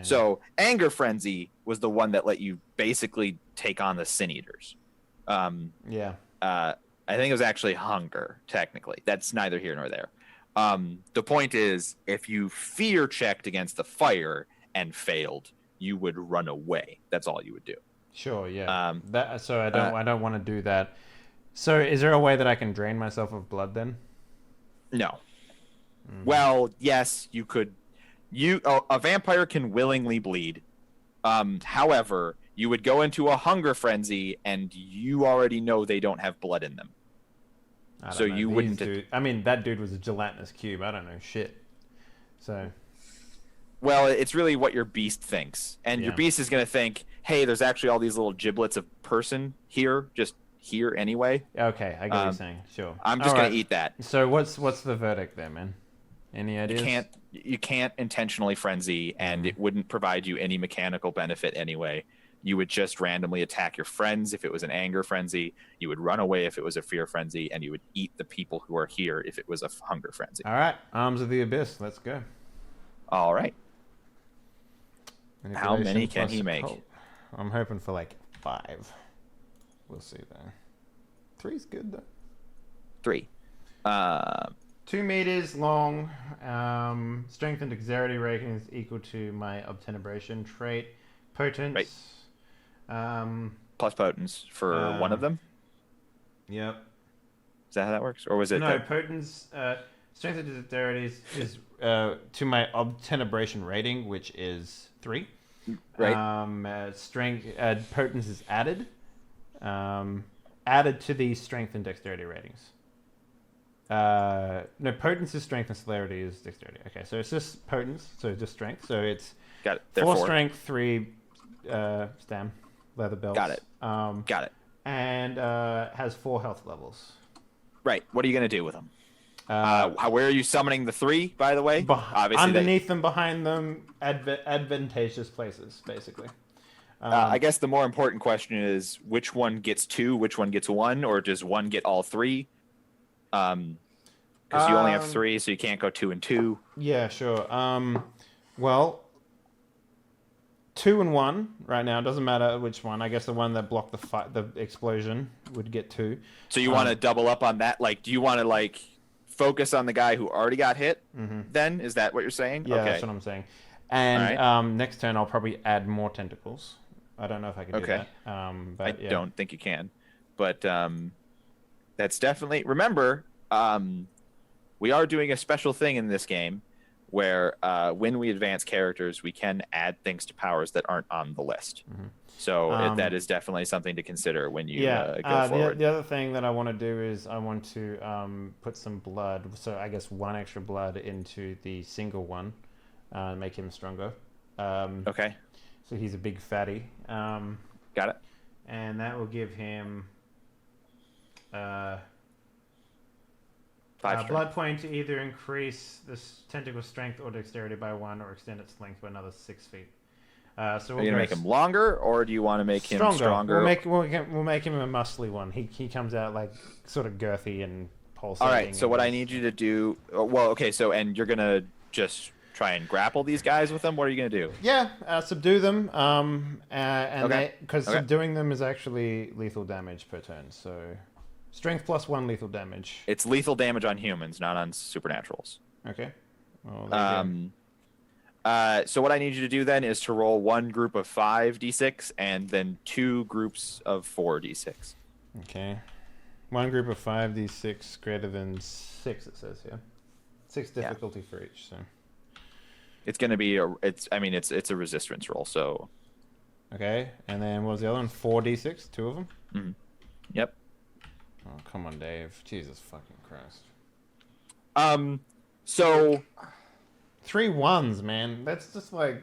Speaker 5: So anger frenzy was the one that let you basically take on the Sin Eaters. I think it was actually hunger, technically. That's neither here nor there. The point is, if you fear checked against the fire and failed, you would run away. That's all you would do.
Speaker 1: Sure, yeah. So I don't want to do that. So is there a way that I can drain myself of blood then?
Speaker 5: No. Well, yes, you could. A vampire can willingly bleed. However, you would go into a hunger frenzy, and you already know they don't have blood in them. So you wouldn't.
Speaker 1: I mean, that dude was a gelatinous cube. I don't know shit. So.
Speaker 5: Well, it's really what your beast thinks, and your beast is going to think, "Hey, there's actually all these little giblets of person here, just here anyway."
Speaker 1: Okay, I get what you're saying. Sure.
Speaker 5: I'm just going to eat that.
Speaker 1: So what's the verdict there, man? Any ideas?
Speaker 5: You can't intentionally frenzy, and it wouldn't provide you any mechanical benefit anyway. You would just randomly attack your friends if it was an anger frenzy. You would run away if it was a fear frenzy, and you would eat the people who are here if it was a hunger frenzy.
Speaker 1: All right, Arms of the Abyss. Let's go.
Speaker 5: All right. How many can he make?
Speaker 1: I'm hoping for like 5. We'll see though. 3's good though.
Speaker 5: 3.
Speaker 1: 2 meters long. Strength and dexterity rating is equal to my obtenebration trait. Potence.
Speaker 5: Right. Plus potence for one of them.
Speaker 1: Yep.
Speaker 5: Is that how that works, or was it?
Speaker 1: No, potence. Strength and dexterity is to my obtenebration rating, which is 3.
Speaker 5: Right.
Speaker 1: Strength potence is added. Added to the strength and dexterity ratings. No, potence is strength and celerity is dexterity. Okay, so it's just potence, so just strength. So it's
Speaker 5: got it.
Speaker 1: 4 strength, 3 stam, leather belts.
Speaker 5: Got it. Got it.
Speaker 1: And has 4 health levels.
Speaker 5: Right. What are you gonna do with them? Where are you summoning the 3, by the way?
Speaker 1: Obviously, underneath them, behind them, advantageous places, basically.
Speaker 5: I guess the more important question is which one gets 2, which one gets 1, or does one get all 3? Because you only have 3, so you can't go 2 and 2.
Speaker 1: Yeah, sure. Well, 2 and 1 right now. It doesn't matter which one. I guess the one that blocked the explosion would get 2.
Speaker 5: So you want to double up on that? Like, do you want to focus on the guy who already got hit? Then is that what you're saying?
Speaker 1: Yeah,
Speaker 5: okay.
Speaker 1: That's what I'm saying. And next turn I'll probably add more tentacles. I don't know if I can do that. But
Speaker 5: I don't think you can. But that's definitely... Remember, we are doing a special thing in this game where when we advance characters, we can add things to powers that aren't on the list. So that is definitely something to consider when you go forward.
Speaker 1: The other thing that I want to do is I want to put some blood, so I guess 1 extra blood into the single one, make him stronger.
Speaker 5: Okay.
Speaker 1: So he's a big fatty.
Speaker 5: Got it.
Speaker 1: And that will give him
Speaker 5: 5
Speaker 1: blood point to either increase the tentacle strength or dexterity by 1 or extend its length by another 6 feet. So
Speaker 5: are you gonna make him longer, or do you want to make him stronger?
Speaker 1: We'll make him a muscly one. He comes out like sort of girthy and pulsating.
Speaker 5: All right. So what I need you to do, and you're gonna just try and grapple these guys with them. What are you gonna do?
Speaker 1: Yeah, subdue them. Because subduing them is actually lethal damage per turn. So strength plus 1 lethal damage.
Speaker 5: It's lethal damage on humans, not on supernaturals.
Speaker 1: Okay. Well,
Speaker 5: so what I need you to do then is to roll 1 group of 5 d6 and then 2 groups of 4 d6.
Speaker 1: Okay. 1 group of 5 d6 greater than 6. It says here. 6 difficulty for each. So
Speaker 5: it's going to be it's a resistance roll. So
Speaker 1: okay, and then what was the other one? 4 d6, 2 of them.
Speaker 5: Mm-hmm. Yep.
Speaker 1: Oh come on, Dave! Jesus fucking Christ.
Speaker 5: So
Speaker 1: 3 1s, man. That's just like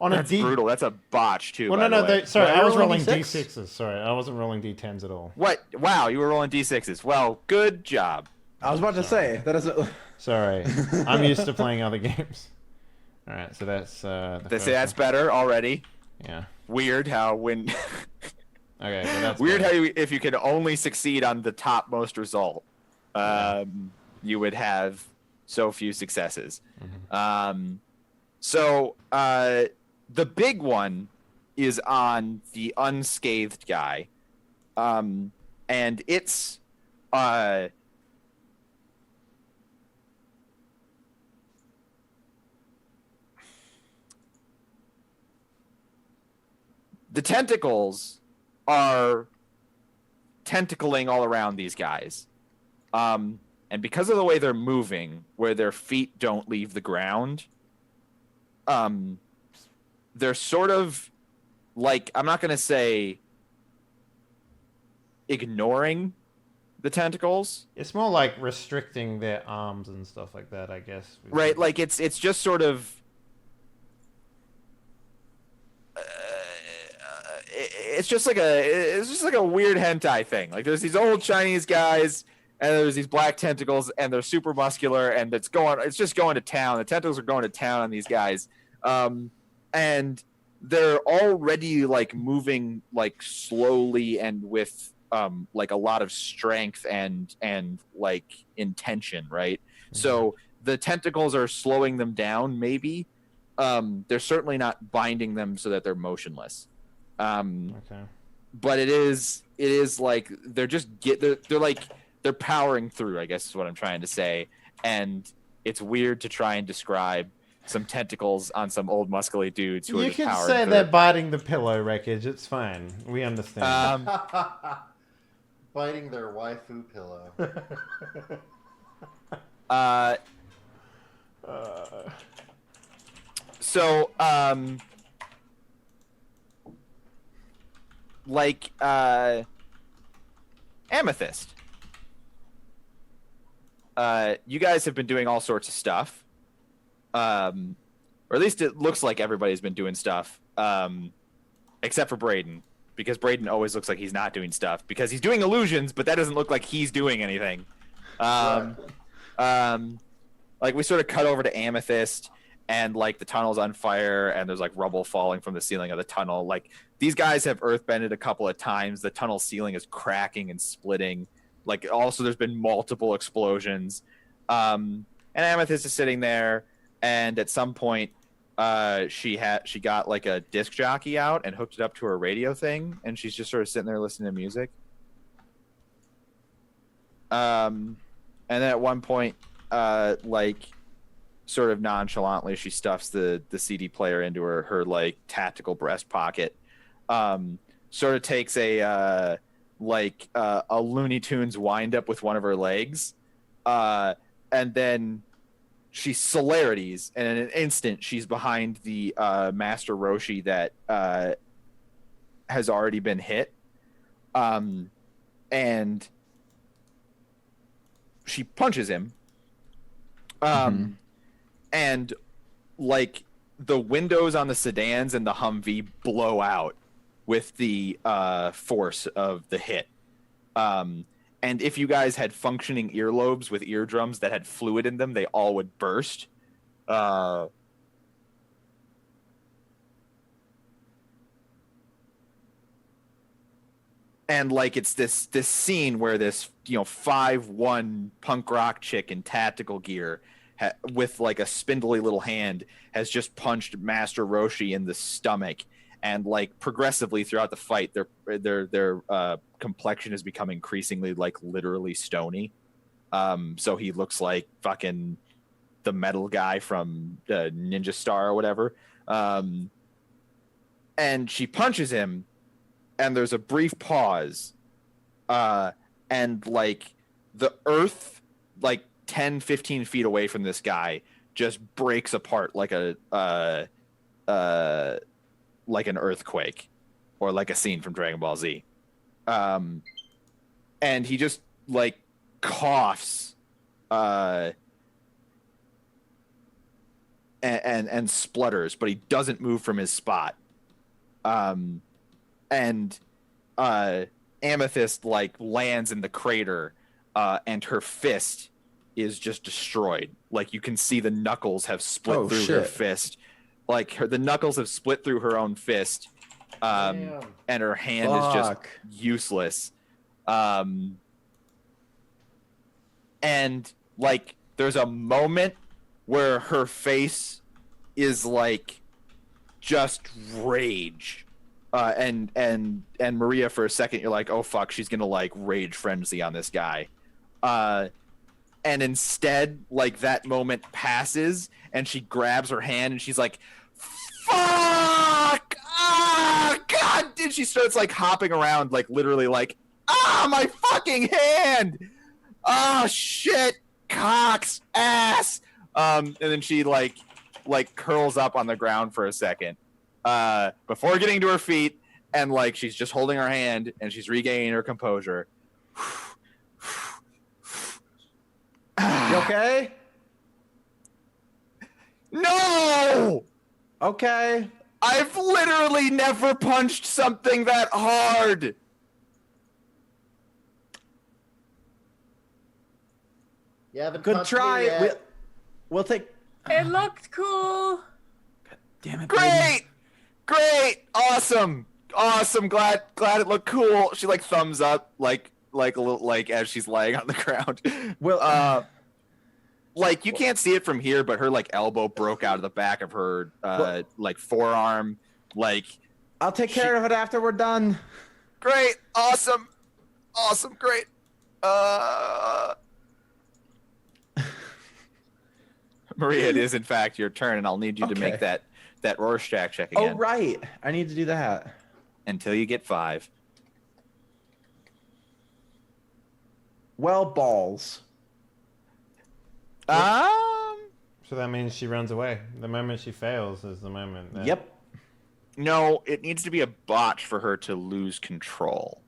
Speaker 1: on a
Speaker 5: That's brutal. That's a botch too.
Speaker 1: Well,
Speaker 5: by
Speaker 1: no,
Speaker 5: the way.
Speaker 1: sorry,
Speaker 2: Why
Speaker 1: I
Speaker 2: are
Speaker 1: was
Speaker 2: you rolling
Speaker 1: rolling
Speaker 2: D6s?
Speaker 1: D6s. Sorry, I wasn't rolling D10s at all.
Speaker 5: What? Wow, you were rolling d6s. Well, good job.
Speaker 2: I was about to say that doesn't.
Speaker 1: Sorry, I'm used to playing other games. All right, so that's the
Speaker 5: They
Speaker 1: first
Speaker 5: say that's
Speaker 1: one.
Speaker 5: better already.
Speaker 1: Yeah.
Speaker 5: Weird how when.
Speaker 1: Okay, so that's
Speaker 5: Weird
Speaker 1: better.
Speaker 5: how if you could only succeed on the topmost result, you would have so few successes. So the big one is on the unscathed guy, and it's the tentacles are tentacling all around these guys. And because of the way they're moving, where their feet don't leave the ground, they're sort of like, I'm not going to say ignoring the tentacles.
Speaker 1: It's more like restricting their arms and stuff like that, I guess.
Speaker 5: Right, like it's just sort of it's just like a weird hentai thing. Like there's these old Chinese guys and there's these black tentacles and they're super muscular and it's just going to town. The tentacles are going to town on these guys. And they're already like moving like slowly and with like a lot of strength and like intention, right? Mm-hmm. So the tentacles are slowing them down maybe. They're certainly not binding them so that they're motionless.
Speaker 1: Okay.
Speaker 5: But it is like they're powering through, I guess is what I'm trying to say. And it's weird to try and describe some tentacles on some old muscly dudes who are just powering through.
Speaker 1: You can say they're biting the pillow wreckage. It's fine. We understand.
Speaker 3: Biting their waifu pillow.
Speaker 5: So, like, Amethyst. You guys have been doing all sorts of stuff. Or at least it looks like everybody's been doing stuff. Except for Braden. Because Braden always looks like he's not doing stuff. Because he's doing illusions, but that doesn't look like he's doing anything. Like, we sort of cut over to Amethyst, and, like, the tunnel's on fire, and there's, like, rubble falling from the ceiling of the tunnel. Like, these guys have earthbended a couple of times. The tunnel ceiling is cracking and splitting. Like, also there's been multiple explosions. And Amethyst is sitting there, and at some point, she got, like, a disc jockey out and hooked it up to her radio thing, and she's just sort of sitting there listening to music. And then at one point, like, sort of nonchalantly, she stuffs the CD player into her like tactical breast pocket. Sort of takes a Looney Tunes wind up with one of her legs, and then she celerities, and in an instant she's behind the Master Roshi that has already been hit, and she punches him. And like the windows on the sedans and the Humvee blow out with the force of the hit. And if you guys had functioning earlobes with eardrums that had fluid in them, they all would burst. And like it's this scene where this 5'1" punk rock chick in tactical gear with like a spindly little hand has just punched Master Roshi in the stomach, and like progressively throughout the fight their complexion has become increasingly like literally stony. So he looks like fucking the metal guy from Ninja Star or whatever. And she punches him, and there's a brief pause, and like the earth like 10-15 feet away from this guy just breaks apart like like an earthquake, or like a scene from Dragon Ball Z. And he just like coughs and splutters, but he doesn't move from his spot. And Amethyst like lands in the crater, and her fist is just destroyed. Like you can see the knuckles have split through her fist. Like the knuckles have split through her own fist, and her hand is just useless. And like there's a moment where her face is like just rage. And Maria, for a second, you're like, oh fuck, she's gonna like rage frenzy on this guy. And instead, like that moment passes, and she grabs her hand, and she's like, "Fuck! Ah, God!" And she starts like hopping around, like literally, like, "Ah, my fucking hand! Oh shit! Cocks, ass!" And then she like curls up on the ground for a second, before getting to her feet, and like she's just holding her hand, and she's regaining her composure.
Speaker 2: You okay?
Speaker 5: No!
Speaker 2: Okay.
Speaker 5: I've literally never punched something that hard.
Speaker 3: You haven't
Speaker 2: Good
Speaker 3: punched me
Speaker 2: try.
Speaker 3: yet.
Speaker 2: We'll take.
Speaker 4: It looked cool.
Speaker 2: Damn it.
Speaker 5: Great! Great! Awesome! Awesome! Glad it looked cool. She like thumbs up, like a little, like as she's laying on the ground.
Speaker 2: Well,
Speaker 5: like you can't see it from here, but her like elbow broke out of the back of her like forearm. Like
Speaker 2: I'll take care of it after we're done.
Speaker 5: great, awesome, great. Maria, it is in fact your turn, and I'll need you to make that Rorschach check again.
Speaker 2: Oh right, I need to do that.
Speaker 5: Until you get 5.
Speaker 2: Well, balls.
Speaker 1: So that means she runs away. The moment she fails is the moment.
Speaker 2: Yep.
Speaker 5: No, it needs to be a botch for her to lose control.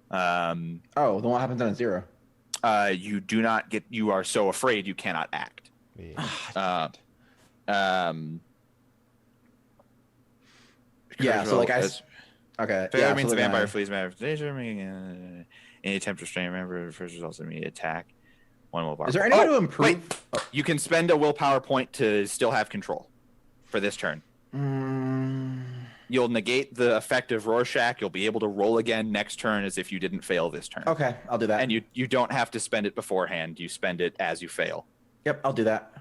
Speaker 2: Oh, then what happens on a 0?
Speaker 5: You do not get. You are so afraid you cannot act.
Speaker 1: Yeah.
Speaker 2: Yeah. So like okay.
Speaker 5: Failure
Speaker 2: Yeah,
Speaker 5: means
Speaker 2: so
Speaker 5: the
Speaker 2: then
Speaker 5: vampire flees manifestation. Any attempt to restrain a member first results in immediate attack. 1 willpower.
Speaker 2: Is there any way to improve?
Speaker 5: Wait. You can spend a willpower point to still have control for this turn. You'll negate the effect of Rorschach. You'll be able to roll again next turn as if you didn't fail this turn.
Speaker 2: Okay, I'll do that.
Speaker 5: And you don't have to spend it beforehand. You spend it as you fail.
Speaker 2: Yep, I'll do that.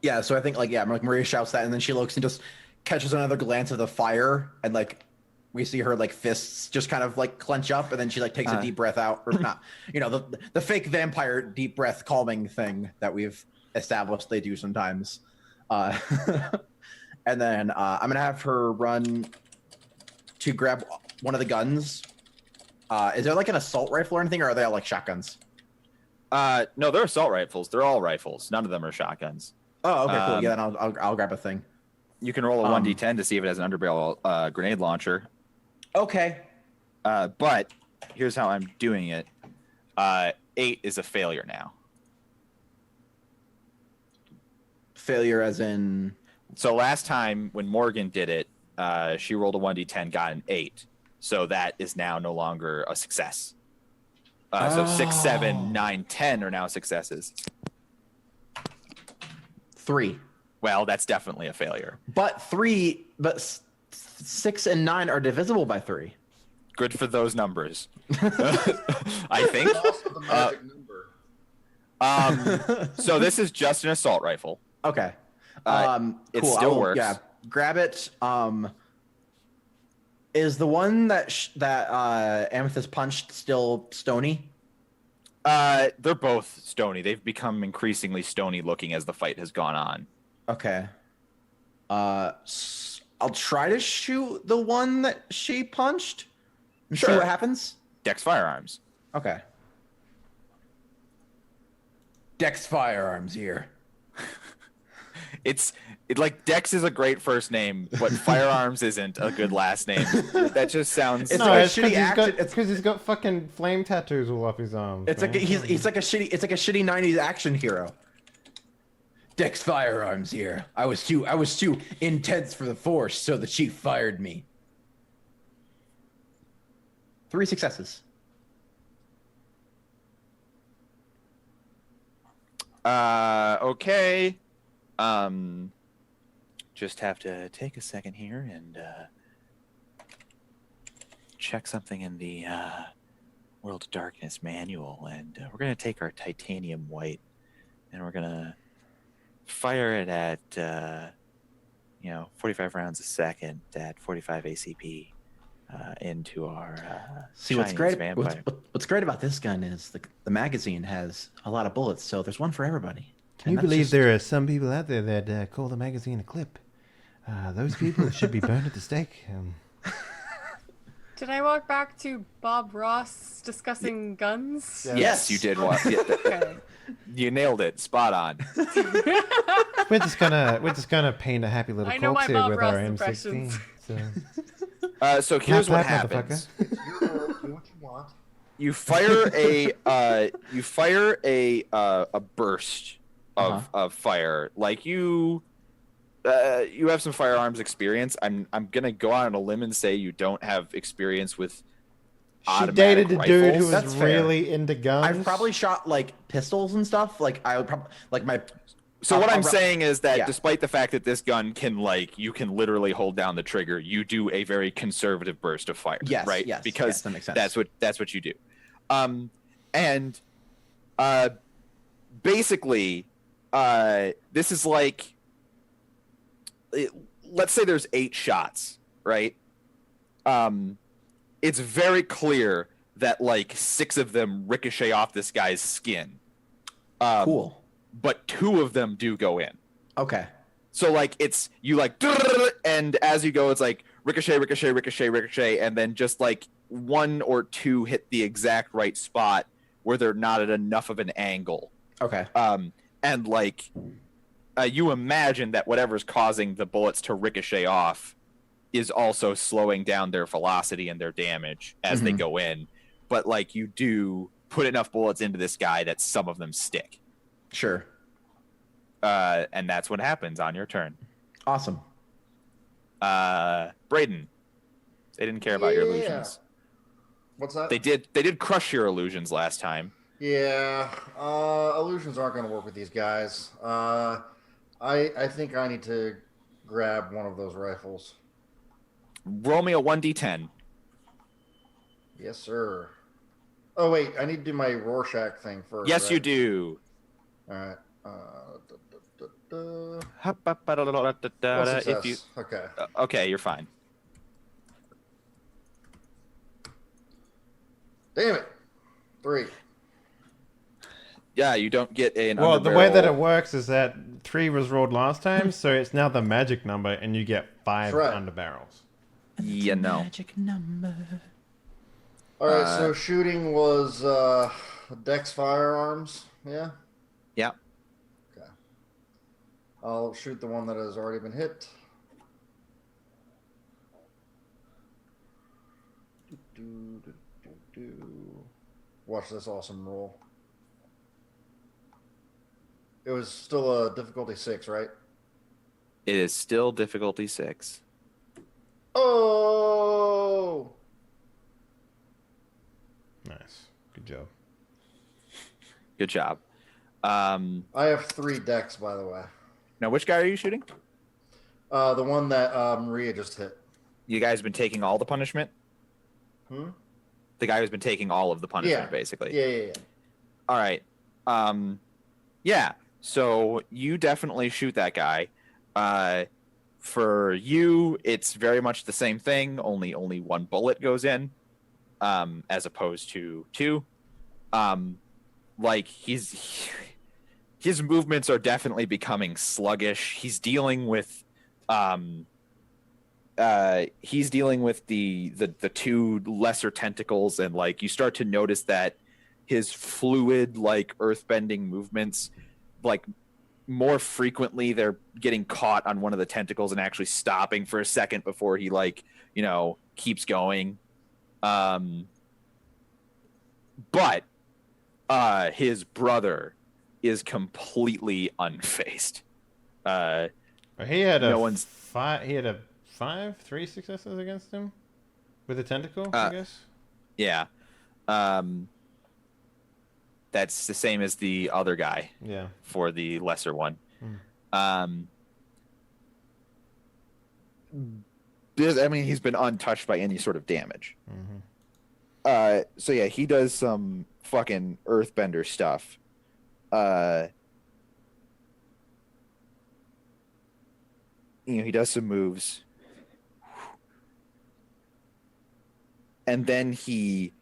Speaker 2: Yeah, so I think like Maria shouts that, and then she looks and just catches another glance of the fire, and like we see her like fists just kind of like clench up, and then she like takes a deep breath out, or not, the fake vampire deep breath calming thing that we've established they do sometimes. And then I'm gonna have her run to grab one of the guns. Is there like an assault rifle or anything, or are they all like shotguns?
Speaker 5: No, they're assault rifles. They're all rifles. None of them are shotguns.
Speaker 2: Oh, okay, cool. Yeah, then I'll grab a thing.
Speaker 5: You can roll a 1d10 to see if it has an underbarrel grenade launcher.
Speaker 2: Okay.
Speaker 5: But here's how I'm doing it. 8 is a failure now.
Speaker 2: Failure as in...
Speaker 5: So last time when Morgan did it, she rolled a 1d10, got an 8. So that is now no longer a success. So 6, 7, 9, 10 are now successes.
Speaker 2: 3.
Speaker 5: Well, that's definitely a failure.
Speaker 2: But 6 and 9 are divisible by 3.
Speaker 5: Good for those numbers. I think.
Speaker 3: Also the magic number.
Speaker 5: So this is just an assault rifle.
Speaker 2: Okay.
Speaker 5: It
Speaker 2: cool.
Speaker 5: still works.
Speaker 2: Yeah, grab it. Is the one that Amethyst punched still stony?
Speaker 5: They're both stony. They've become increasingly stony looking as the fight has gone on.
Speaker 2: Okay. I'll try to shoot the one that she punched and see what happens.
Speaker 5: Dex firearms.
Speaker 2: Okay. Dex firearms here.
Speaker 5: It's like Dex is a great first name, but firearms isn't a good last name. That just sounds.
Speaker 2: It's
Speaker 1: No,
Speaker 2: like
Speaker 1: it's
Speaker 2: shitty action.
Speaker 1: because he's got fucking flame tattoos all up his arms.
Speaker 2: It's like
Speaker 1: man.
Speaker 2: he's like a shitty 90s action hero. Dex Firearms here. I was too intense for the force, so the chief fired me. 3 successes.
Speaker 5: Okay. Just have to take a second here and check something in the World of Darkness manual, and we're gonna take our titanium white, and we're gonna fire it at 45 rounds a second at 45 ACP into our
Speaker 2: See, what's
Speaker 5: Chinese
Speaker 2: great?
Speaker 5: vampire.
Speaker 2: What's great about this gun is the magazine has a lot of bullets, so there's one for everybody.
Speaker 1: Can you believe there are some people out there that call the magazine a clip? Those people should be burned at the stake.
Speaker 4: Did I walk back to Bob Ross discussing guns?
Speaker 5: Yes, you did.
Speaker 4: Okay.
Speaker 5: You nailed it. Spot on.
Speaker 1: We're just gonna paint a happy little
Speaker 4: I know
Speaker 1: corpse
Speaker 4: my
Speaker 1: here
Speaker 4: Bob
Speaker 1: with
Speaker 4: Ross
Speaker 1: our
Speaker 4: impressions.
Speaker 1: M16.
Speaker 5: So here's what
Speaker 1: Clap,
Speaker 5: happens.
Speaker 1: motherfucker.
Speaker 3: It's your world. Do what you want.
Speaker 5: You fire a burst of fire. Like you have some firearms experience. I'm gonna go out on a limb and say you don't have experience with
Speaker 1: She
Speaker 5: automatic
Speaker 1: dated a dude
Speaker 5: rifles.
Speaker 1: who
Speaker 2: That's
Speaker 1: was
Speaker 2: fair.
Speaker 1: really into guns.
Speaker 2: I've probably shot like pistols and stuff. Like I would probably like my.
Speaker 5: So what I'm
Speaker 2: I'll-
Speaker 5: saying is that
Speaker 2: yeah.
Speaker 5: despite the fact that this gun can you can literally hold down the trigger, you do a very conservative burst of fire.
Speaker 2: Yes,
Speaker 5: right?
Speaker 2: yes,
Speaker 5: Because
Speaker 2: yes, that makes sense.
Speaker 5: that's what you do. And basically, this is like, let's say there's 8 shots, right? It's very clear that like 6 of them ricochet off this guy's skin.
Speaker 2: Cool.
Speaker 5: But 2 of them do go in.
Speaker 2: Okay.
Speaker 5: So like it's you like, and as you go, it's like ricochet, ricochet, ricochet, ricochet, and then just like 1 or 2 hit the exact right spot where they're not at enough of an angle.
Speaker 2: Okay.
Speaker 5: And like you imagine that whatever's causing the bullets to ricochet off is also slowing down their velocity and their damage as they go in. But like you do put enough bullets into this guy that some of them stick.
Speaker 2: Sure.
Speaker 5: And that's what happens on your turn.
Speaker 2: Awesome.
Speaker 5: Braden, they didn't care about your
Speaker 3: Yeah.
Speaker 5: illusions.
Speaker 3: What's that?
Speaker 5: They did crush your illusions last time.
Speaker 3: Yeah, illusions aren't going to work with these guys. I think I need to grab one of those rifles.
Speaker 5: Roll me a 1d10.
Speaker 3: Yes, sir. Oh wait, I need to do my Rorschach thing first.
Speaker 5: Yes,
Speaker 3: right?
Speaker 5: you do.
Speaker 3: All right.
Speaker 5: If you
Speaker 3: Okay.
Speaker 5: okay, you're fine.
Speaker 3: Damn it. 3.
Speaker 5: Yeah, you don't get an
Speaker 1: Well, the way that it
Speaker 5: underbarrel.
Speaker 1: works is that 3 was rolled last time, so it's now the magic number, and you get 5
Speaker 3: That's right.
Speaker 1: underbarrels.
Speaker 5: You know.
Speaker 2: Magic number.
Speaker 3: All right. So shooting was Dex Firearms. Yeah.
Speaker 5: Yeah.
Speaker 3: Okay. I'll shoot the one that has already been hit. Watch this awesome roll. It was still a difficulty 6, right?
Speaker 5: It is still difficulty 6.
Speaker 3: Oh!
Speaker 1: Nice. Good job.
Speaker 5: Good job.
Speaker 3: I have 3 decks, by the way.
Speaker 5: Now, which guy are you shooting?
Speaker 3: The one that Maria just hit.
Speaker 5: You guys been taking all the punishment?
Speaker 3: Hmm?
Speaker 5: The guy who's been taking all of the punishment,
Speaker 3: Yeah.
Speaker 5: basically.
Speaker 3: Yeah.
Speaker 5: All right. Yeah. So you definitely shoot that guy. For you, it's very much the same thing. Only 1 bullet goes in, as opposed to 2. Like his movements are definitely becoming sluggish. He's dealing with the 2 lesser tentacles, and like you start to notice that his fluid like earthbending movements, like more frequently they're getting caught on one of the tentacles and actually stopping for a second before he keeps going. But his brother is completely unfazed.
Speaker 1: He had
Speaker 5: no
Speaker 1: a
Speaker 5: one's
Speaker 1: 3 successes against him with a tentacle, I guess.
Speaker 5: Yeah. That's the same as the other guy.
Speaker 1: Yeah.
Speaker 5: For the lesser one. He's been untouched by any sort of damage. So yeah, he does some fucking earthbender stuff. He does some moves. And then he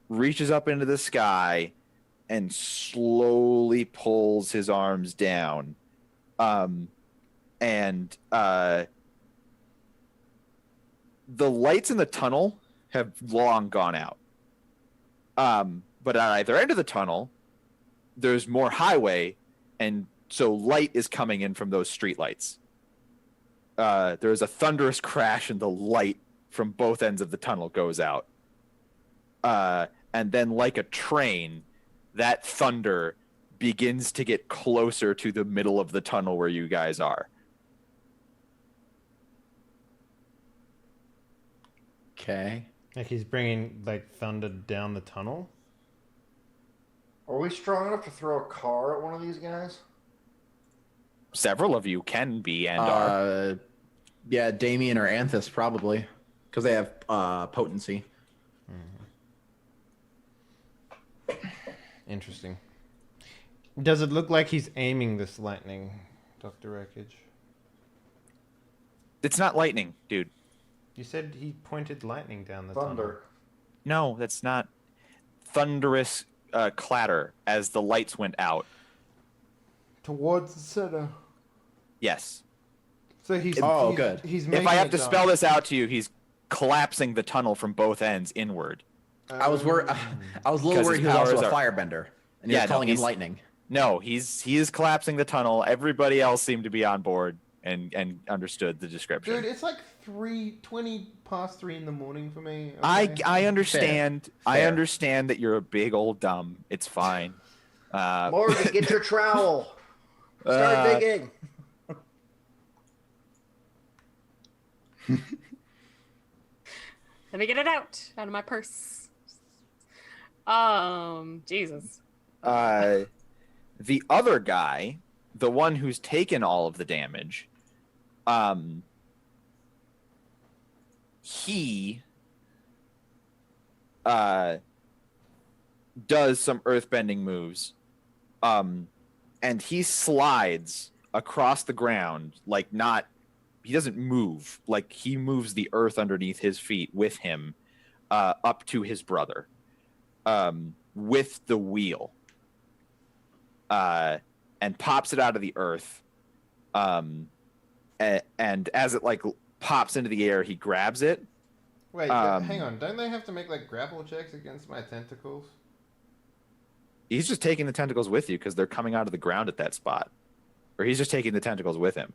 Speaker 5: reaches up into the sky and slowly pulls his arms down. The lights in the tunnel have long gone out. But at either end of the tunnel, there's more highway, and so light is coming in from those street lights. There's a thunderous crash, and the light from both ends of the tunnel goes out. And then, like a train, that thunder begins to get closer to the middle of the tunnel where you guys are.
Speaker 2: Okay.
Speaker 1: Like he's bringing thunder down the tunnel.
Speaker 3: Are we strong enough to throw a car at one of these guys?
Speaker 5: Several of you can be and are.
Speaker 2: Yeah, Damien or Anthus probably, because they have potency.
Speaker 1: Interesting. Does it look like he's aiming this lightning, Dr. Wreckage?
Speaker 5: It's not lightning, dude.
Speaker 1: You said he pointed lightning down the tunnel.
Speaker 3: Thunder.
Speaker 5: No, that's not. Thunderous clatter as the lights went out.
Speaker 1: Towards the center.
Speaker 5: Yes.
Speaker 1: So he's
Speaker 2: good.
Speaker 1: He's
Speaker 5: if I have to spell this out to you, he's collapsing the tunnel from both ends inward.
Speaker 2: I was worried. I was a little worried he was also a firebender, and he was calling in lightning.
Speaker 5: No, he is collapsing the tunnel. Everybody else seemed to be on board and understood the description.
Speaker 1: Dude, it's like 3:20 past 3 in the morning for me.
Speaker 5: Okay? I understand.
Speaker 2: Fair.
Speaker 5: I understand that you're a big old dumb. It's fine.
Speaker 3: Morgan, get your trowel. Start digging.
Speaker 4: Let me get it out of my purse. Jesus.
Speaker 5: The other guy, the one who's taken all of the damage, he does some earthbending moves, and he slides across the ground he doesn't move, he moves the earth underneath his feet with him up to his brother with the wheel, and pops it out of the earth, and as it pops into the air, he grabs it.
Speaker 1: Wait, hang on. Don't they have to make grapple checks against my tentacles?
Speaker 5: He's just taking the tentacles with you because they're coming out of the ground at that spot, or he's just taking the tentacles with him.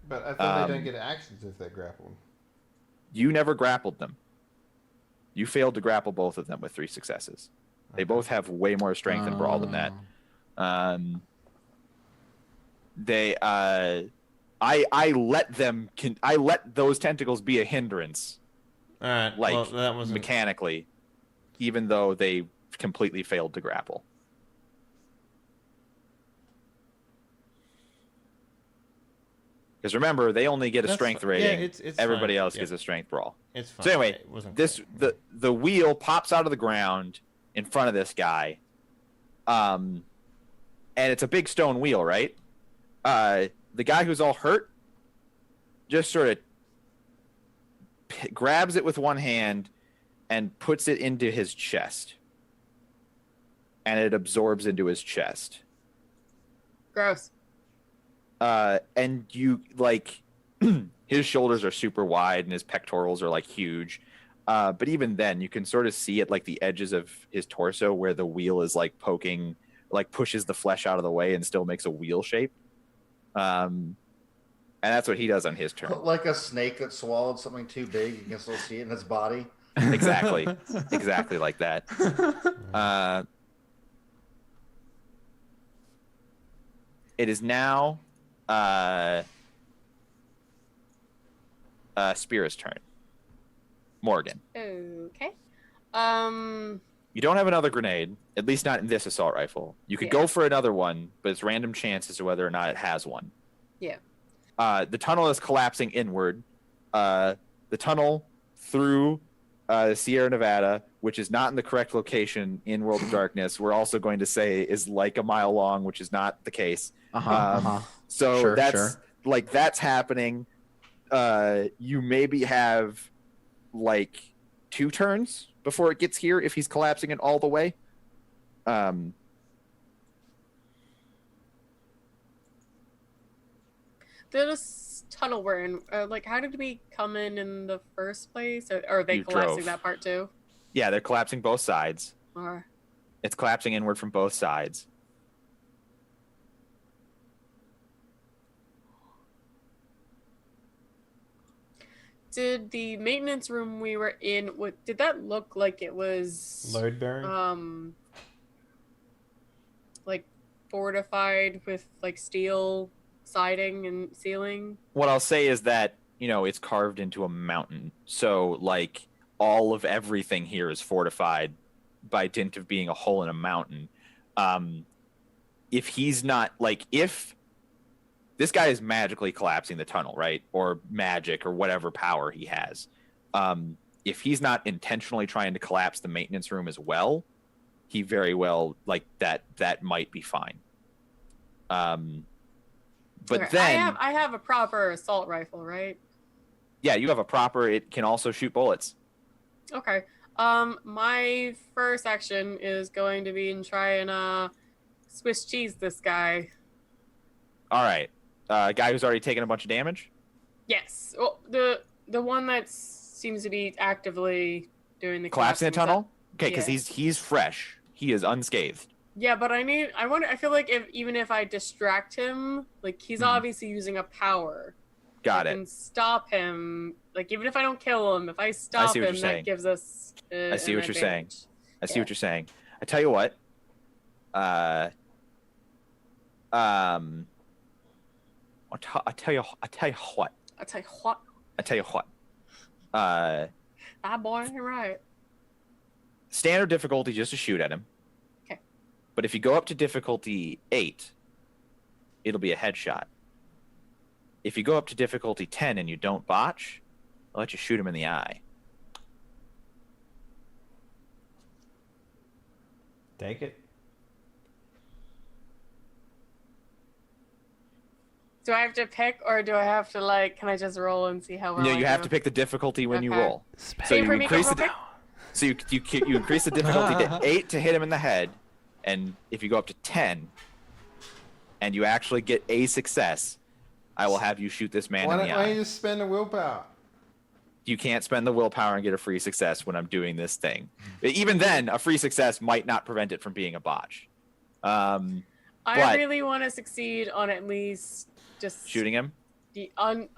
Speaker 1: But I thought they don't get actions if they're grappled.
Speaker 5: You never grappled them. You failed to grapple both of them with 3 successes. They both have way more strength and brawl than that. I let those tentacles be a hindrance.
Speaker 1: All right. Well, that wasn't
Speaker 5: mechanically, even though they completely failed to grapple. Because remember, they only get a strength rating.
Speaker 1: Yeah, it's
Speaker 5: everybody
Speaker 1: fine.
Speaker 5: else gets a strength brawl.
Speaker 1: It's fine.
Speaker 5: So anyway,
Speaker 1: It wasn't
Speaker 5: the wheel pops out of the ground in front of this guy, and it's a big stone wheel, right? The guy who's all hurt just sort of grabs it with one hand and puts it into his chest, and it absorbs into his chest.
Speaker 4: Gross.
Speaker 5: And you his shoulders are super wide and his pectorals are huge. But even then you can sort of see at the edges of his torso where the wheel is poking, pushes the flesh out of the way and still makes a wheel shape. And that's what he does on his turn.
Speaker 3: Like a snake that swallowed something too big, you can still see it in its body.
Speaker 5: Exactly. Exactly like that. It is now Spira's turn. Morgan.
Speaker 4: Okay.
Speaker 5: You don't have another grenade, at least not in this assault rifle. You could go for another one, but it's random chance as to whether or not it has one.
Speaker 4: Yeah.
Speaker 5: The tunnel is collapsing inward. The tunnel through Sierra Nevada, which is not in the correct location in World of Darkness, we're also going to say is like a mile long, which is not the case. So that's happening. You maybe have like 2 turns before it gets here if he's collapsing it all the way.
Speaker 4: This tunnel we're in, like, how did we come in the first place? Or are they collapsing that part too?
Speaker 5: Yeah, they're collapsing both sides.
Speaker 4: Or...
Speaker 5: It's collapsing inward from both sides.
Speaker 4: Did the maintenance room we were in, did that look like it was
Speaker 1: load bearing?
Speaker 4: Like fortified with like steel siding and ceiling?
Speaker 5: What I'll say is that, it's carved into a mountain. So like all of everything here is fortified by dint of being a hole in a mountain. If he's not if this guy is magically collapsing the tunnel, right? Or magic or whatever power he has. If he's not intentionally trying to collapse the maintenance room as well, he very well, that might be fine. But
Speaker 4: okay,
Speaker 5: then...
Speaker 4: I have a proper assault rifle, right?
Speaker 5: Yeah, you have a proper... It can also shoot bullets.
Speaker 4: Okay. My first action is going to be and try and Swiss cheese this guy.
Speaker 5: All right. Guy who's already taken a bunch of damage?
Speaker 4: Yes. Well, the one that seems to be actively doing the
Speaker 5: collapsing the tunnel? Okay, because
Speaker 4: yeah.
Speaker 5: he's fresh. He is unscathed.
Speaker 4: Yeah, but I feel like even if I distract him, like he's obviously using a power.
Speaker 5: Got
Speaker 4: I
Speaker 5: it.
Speaker 4: can stop him. Like even if I don't kill him, if I stop him, that gives us.
Speaker 5: I see what you're saying. I see what you're saying. I tell you what. I tell you what.
Speaker 4: Ah, boy, you're right.
Speaker 5: Standard difficulty just to shoot at him.
Speaker 4: Okay.
Speaker 5: But if you go up to difficulty 8, it'll be a headshot. If you go up to difficulty 10 and you don't botch, I'll let you shoot him in the eye.
Speaker 1: Take it.
Speaker 4: Do I have to pick, or do I have to can I just roll and see how well?
Speaker 5: No,
Speaker 4: I
Speaker 5: you have to pick the difficulty when you roll.
Speaker 4: So you increase
Speaker 5: you increase the difficulty to 8 to hit him in the head, and if you go up to 10, and you actually get a success, I will have you shoot this man in the eye.
Speaker 1: Why don't you just spend a willpower?
Speaker 5: You can't spend the willpower and get a free success when I'm doing this thing. Even then, a free success might not prevent it from being a botch.
Speaker 4: I really want to succeed on at least just
Speaker 5: shooting him,
Speaker 4: on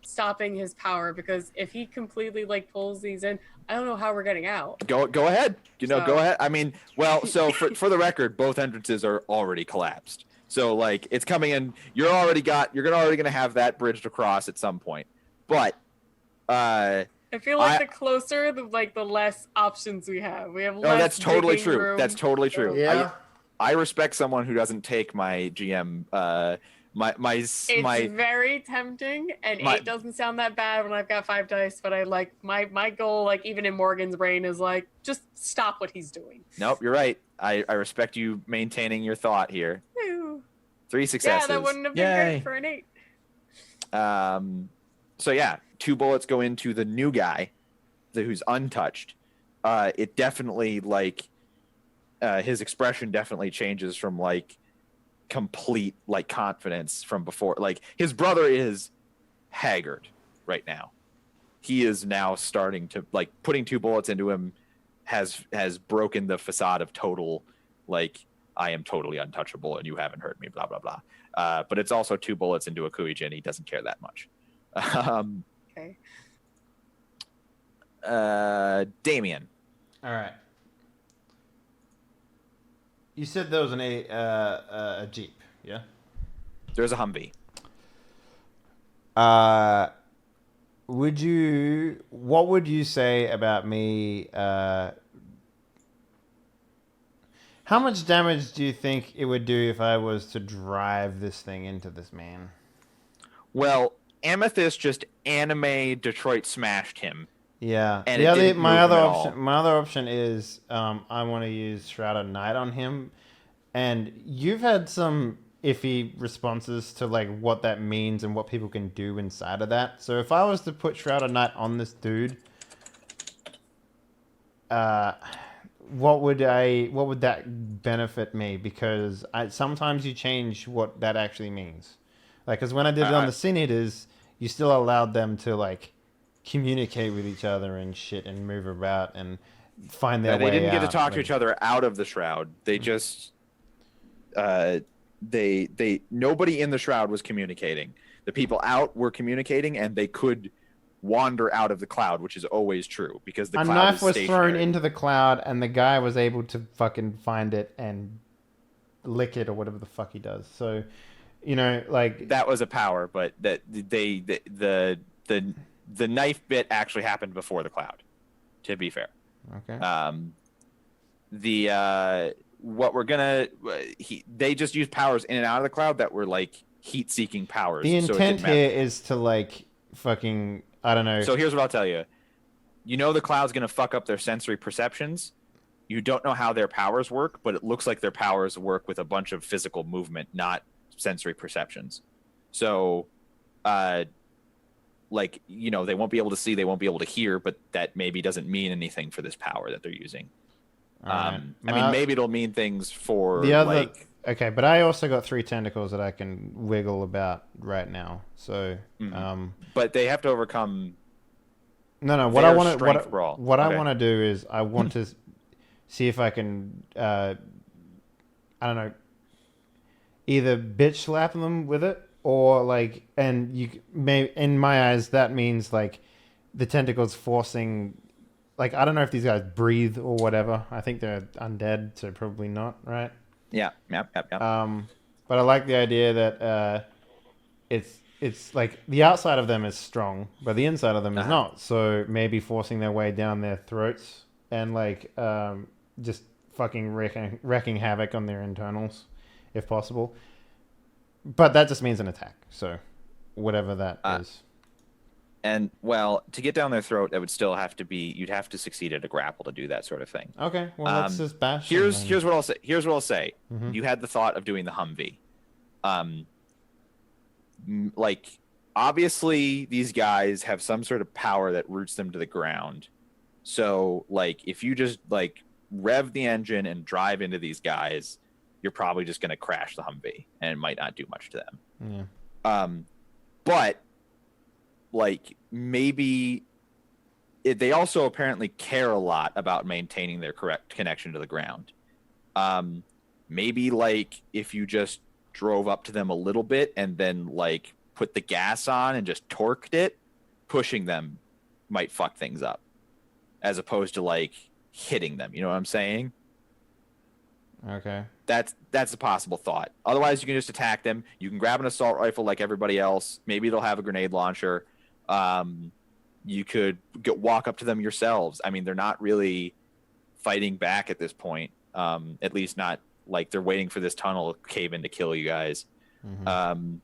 Speaker 4: stopping his power, because if he completely pulls these in, I don't know how we're getting out.
Speaker 5: Go ahead. Go ahead. I mean, well, so for the record, both entrances are already collapsed. So it's coming in. You're already gonna have that bridged across at some point. But I feel
Speaker 4: like the closer, the less options we have. We have less.
Speaker 5: No, that's totally true.
Speaker 4: Room.
Speaker 5: That's totally true.
Speaker 3: Yeah.
Speaker 5: I respect someone who doesn't take my GM. It's
Speaker 4: very tempting, and 8 doesn't sound that bad when I've got 5 dice. But I my goal, even in Morgan's brain, is just stop what he's doing.
Speaker 5: Nope, you're right. I respect you maintaining your thought here.
Speaker 4: Woo.
Speaker 5: 3 successes.
Speaker 4: Yeah, that wouldn't have been great for an 8.
Speaker 5: So yeah, 2 bullets go into the new guy, who's untouched. It definitely his expression definitely changes from complete confidence from before. His brother is haggard right now. He is now starting to putting 2 bullets into him has broken the facade of total I am totally untouchable and you haven't hurt me, blah blah blah. But it's also 2 bullets into a Kuijin. He doesn't care that much.
Speaker 4: Okay.
Speaker 5: Damien.
Speaker 1: All right. You said there was a Jeep, yeah?
Speaker 5: There's a Humvee.
Speaker 1: What would you say about me? How much damage do you think it would do if I was to drive this thing into this man?
Speaker 5: Well, Amethyst just anime Detroit smashed him.
Speaker 1: Yeah.
Speaker 5: And it didn't
Speaker 1: my
Speaker 5: move
Speaker 1: other
Speaker 5: him at
Speaker 1: option
Speaker 5: all.
Speaker 1: my other option is I want to use Shroud of Night on him. And you've had some iffy responses to like what that means and what people can do inside of that. So if I was to put Shroud of Night on this dude, what would that benefit me? Because sometimes you change what that actually means. Like, because when I did it on the Sin Eaters, you still allowed them to like communicate with each other and shit and move about and find their way out.
Speaker 5: They didn't get to talk to each other out of the shroud. They just nobody in the shroud was communicating. The people out were communicating, and they could wander out of the cloud, which is always true because the cloud
Speaker 1: knife
Speaker 5: is
Speaker 1: was
Speaker 5: stationary.
Speaker 1: thrown into the cloud, and the guy was able to fucking find it and lick it or whatever the fuck he does. So, you know, like
Speaker 5: that was a power, but that the knife bit actually happened before the cloud. To be fair,
Speaker 1: okay.
Speaker 5: They just use powers in and out of the cloud that were like heat-seeking powers.
Speaker 1: The intent here is to like fucking, I don't know.
Speaker 5: So here's what I'll tell you. You know the cloud's going to fuck up their sensory perceptions. You don't know how their powers work, but it looks like their powers work with a bunch of physical movement, not sensory perceptions. So, like, you know, they won't be able to see, they won't be able to hear, but that maybe doesn't mean anything for this power that they're using.
Speaker 1: Right.
Speaker 5: I mean, maybe it'll mean things for
Speaker 1: the other.
Speaker 5: like.
Speaker 1: Okay, but I also got 3 tentacles that I can wiggle about right now. So,
Speaker 5: but they have to overcome.
Speaker 1: No. What I want to
Speaker 5: Okay.
Speaker 1: I want to do is I want to see if I can. I don't know. Either bitch slap them with it, or like, and you may, in my eyes, that means like the tentacles forcing. Like, I don't know if these guys breathe or whatever. I think they're undead, so probably not, right?
Speaker 5: Yeah.
Speaker 1: But I like the idea that it's like the outside of them is strong, but the inside of them is not. So maybe forcing their way down their throats and like just fucking wrecking havoc on their internals, if possible. But that just means an attack. So whatever that is.
Speaker 5: And well, to get down their throat, it would still have to be. You'd have to succeed at a grapple to do that sort of thing.
Speaker 1: Okay, well let's just bash.
Speaker 5: Here's what I'll say. Here's what I'll say.
Speaker 1: Mm-hmm.
Speaker 5: You had the thought of doing the Humvee. Like obviously these guys have some sort of power that roots them to the ground. So like if you just like rev the engine and drive into these guys, you're probably just gonna crash the Humvee, and it might not do much to them.
Speaker 1: Yeah.
Speaker 5: But like maybe they also apparently care a lot about maintaining their correct connection to the ground. Maybe like if you just drove up to them a little bit and then like put the gas on and just torqued it, pushing them might fuck things up as opposed to like hitting them. You know what I'm saying?
Speaker 1: Okay.
Speaker 5: That's a possible thought. Otherwise, you can just attack them. You can grab an assault rifle like everybody else. Maybe they'll have a grenade launcher. You could walk up to them yourselves. I mean, they're not really fighting back at this point. At least not like they're waiting for this tunnel to cave in to kill you guys.
Speaker 1: Mm-hmm.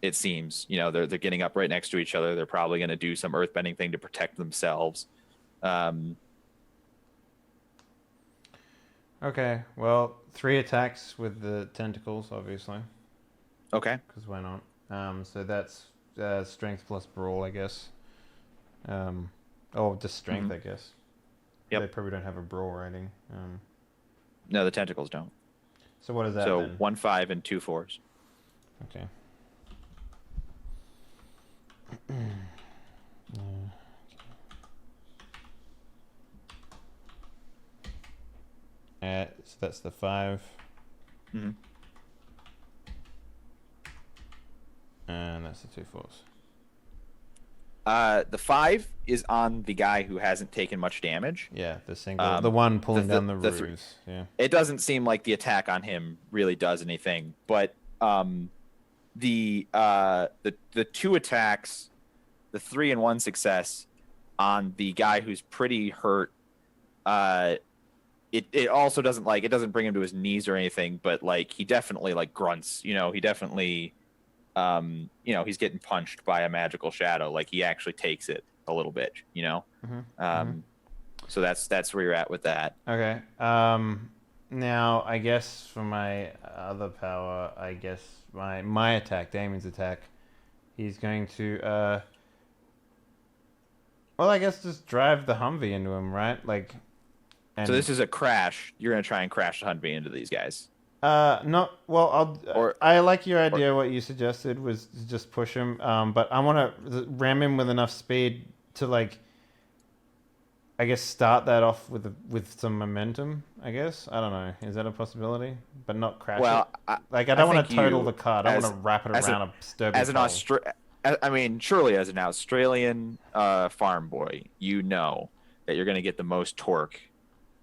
Speaker 5: It seems, you know, they're getting up right next to each other. They're probably going to do some earthbending thing to protect themselves.
Speaker 1: Okay, well, 3 attacks with the tentacles, obviously.
Speaker 5: Okay.
Speaker 1: Because why not? So that's strength plus brawl, I guess. Or just strength, I guess.
Speaker 5: Yep.
Speaker 1: They probably don't have a brawl rating.
Speaker 5: No, the tentacles don't.
Speaker 1: So what is that
Speaker 5: So
Speaker 1: then?
Speaker 5: 1 5 and 2 4s.
Speaker 1: Okay. So that's the 5.
Speaker 5: Mm-hmm.
Speaker 1: And that's the 2 4s.
Speaker 5: The 5 is on the guy who hasn't taken much damage.
Speaker 1: Yeah, the single, the one pulling down the
Speaker 5: the
Speaker 1: roofs. Yeah.
Speaker 5: It doesn't seem like the attack on him really does anything, but the 2 attacks, the 3 and 1 success on the guy who's pretty hurt. It also doesn't it doesn't bring him to his knees or anything, but like he definitely like grunts. You know, he definitely he's getting punched by a magical shadow. Like he actually takes it a little bit. You know, so that's where you're at with that.
Speaker 1: Okay. Now I guess for my other power, I guess my attack, Damien's attack, he's going to well, I guess just drive the Humvee into him, right? Like. And,
Speaker 5: so this is a crash. You're gonna try and crash the Humvee into these guys.
Speaker 1: Not well. I like your idea. What you suggested was to just push him. But I want to ram him with enough speed to like. I guess start that off with some momentum. I guess I don't know. Is that a possibility? But not crash it. I don't want to total the car. I want to wrap it around a sturdy.
Speaker 5: Surely as an Australian farm boy, you know that you're gonna get the most torque.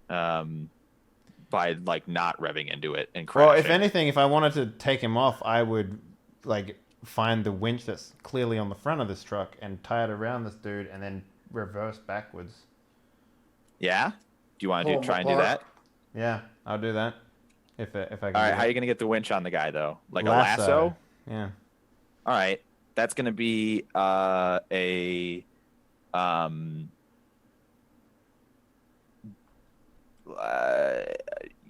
Speaker 5: By like not revving into it and crashing.
Speaker 1: Well, if anything, if I wanted to take him off, I would like find the winch that's clearly on the front of this truck and tie it around this dude and then reverse backwards.
Speaker 5: Yeah? Do you want to try and do that?
Speaker 1: Yeah, I'll do that. If I can.
Speaker 5: All right, how are you gonna get the winch on the guy though? Like a lasso?
Speaker 1: Yeah.
Speaker 5: All right, that's gonna be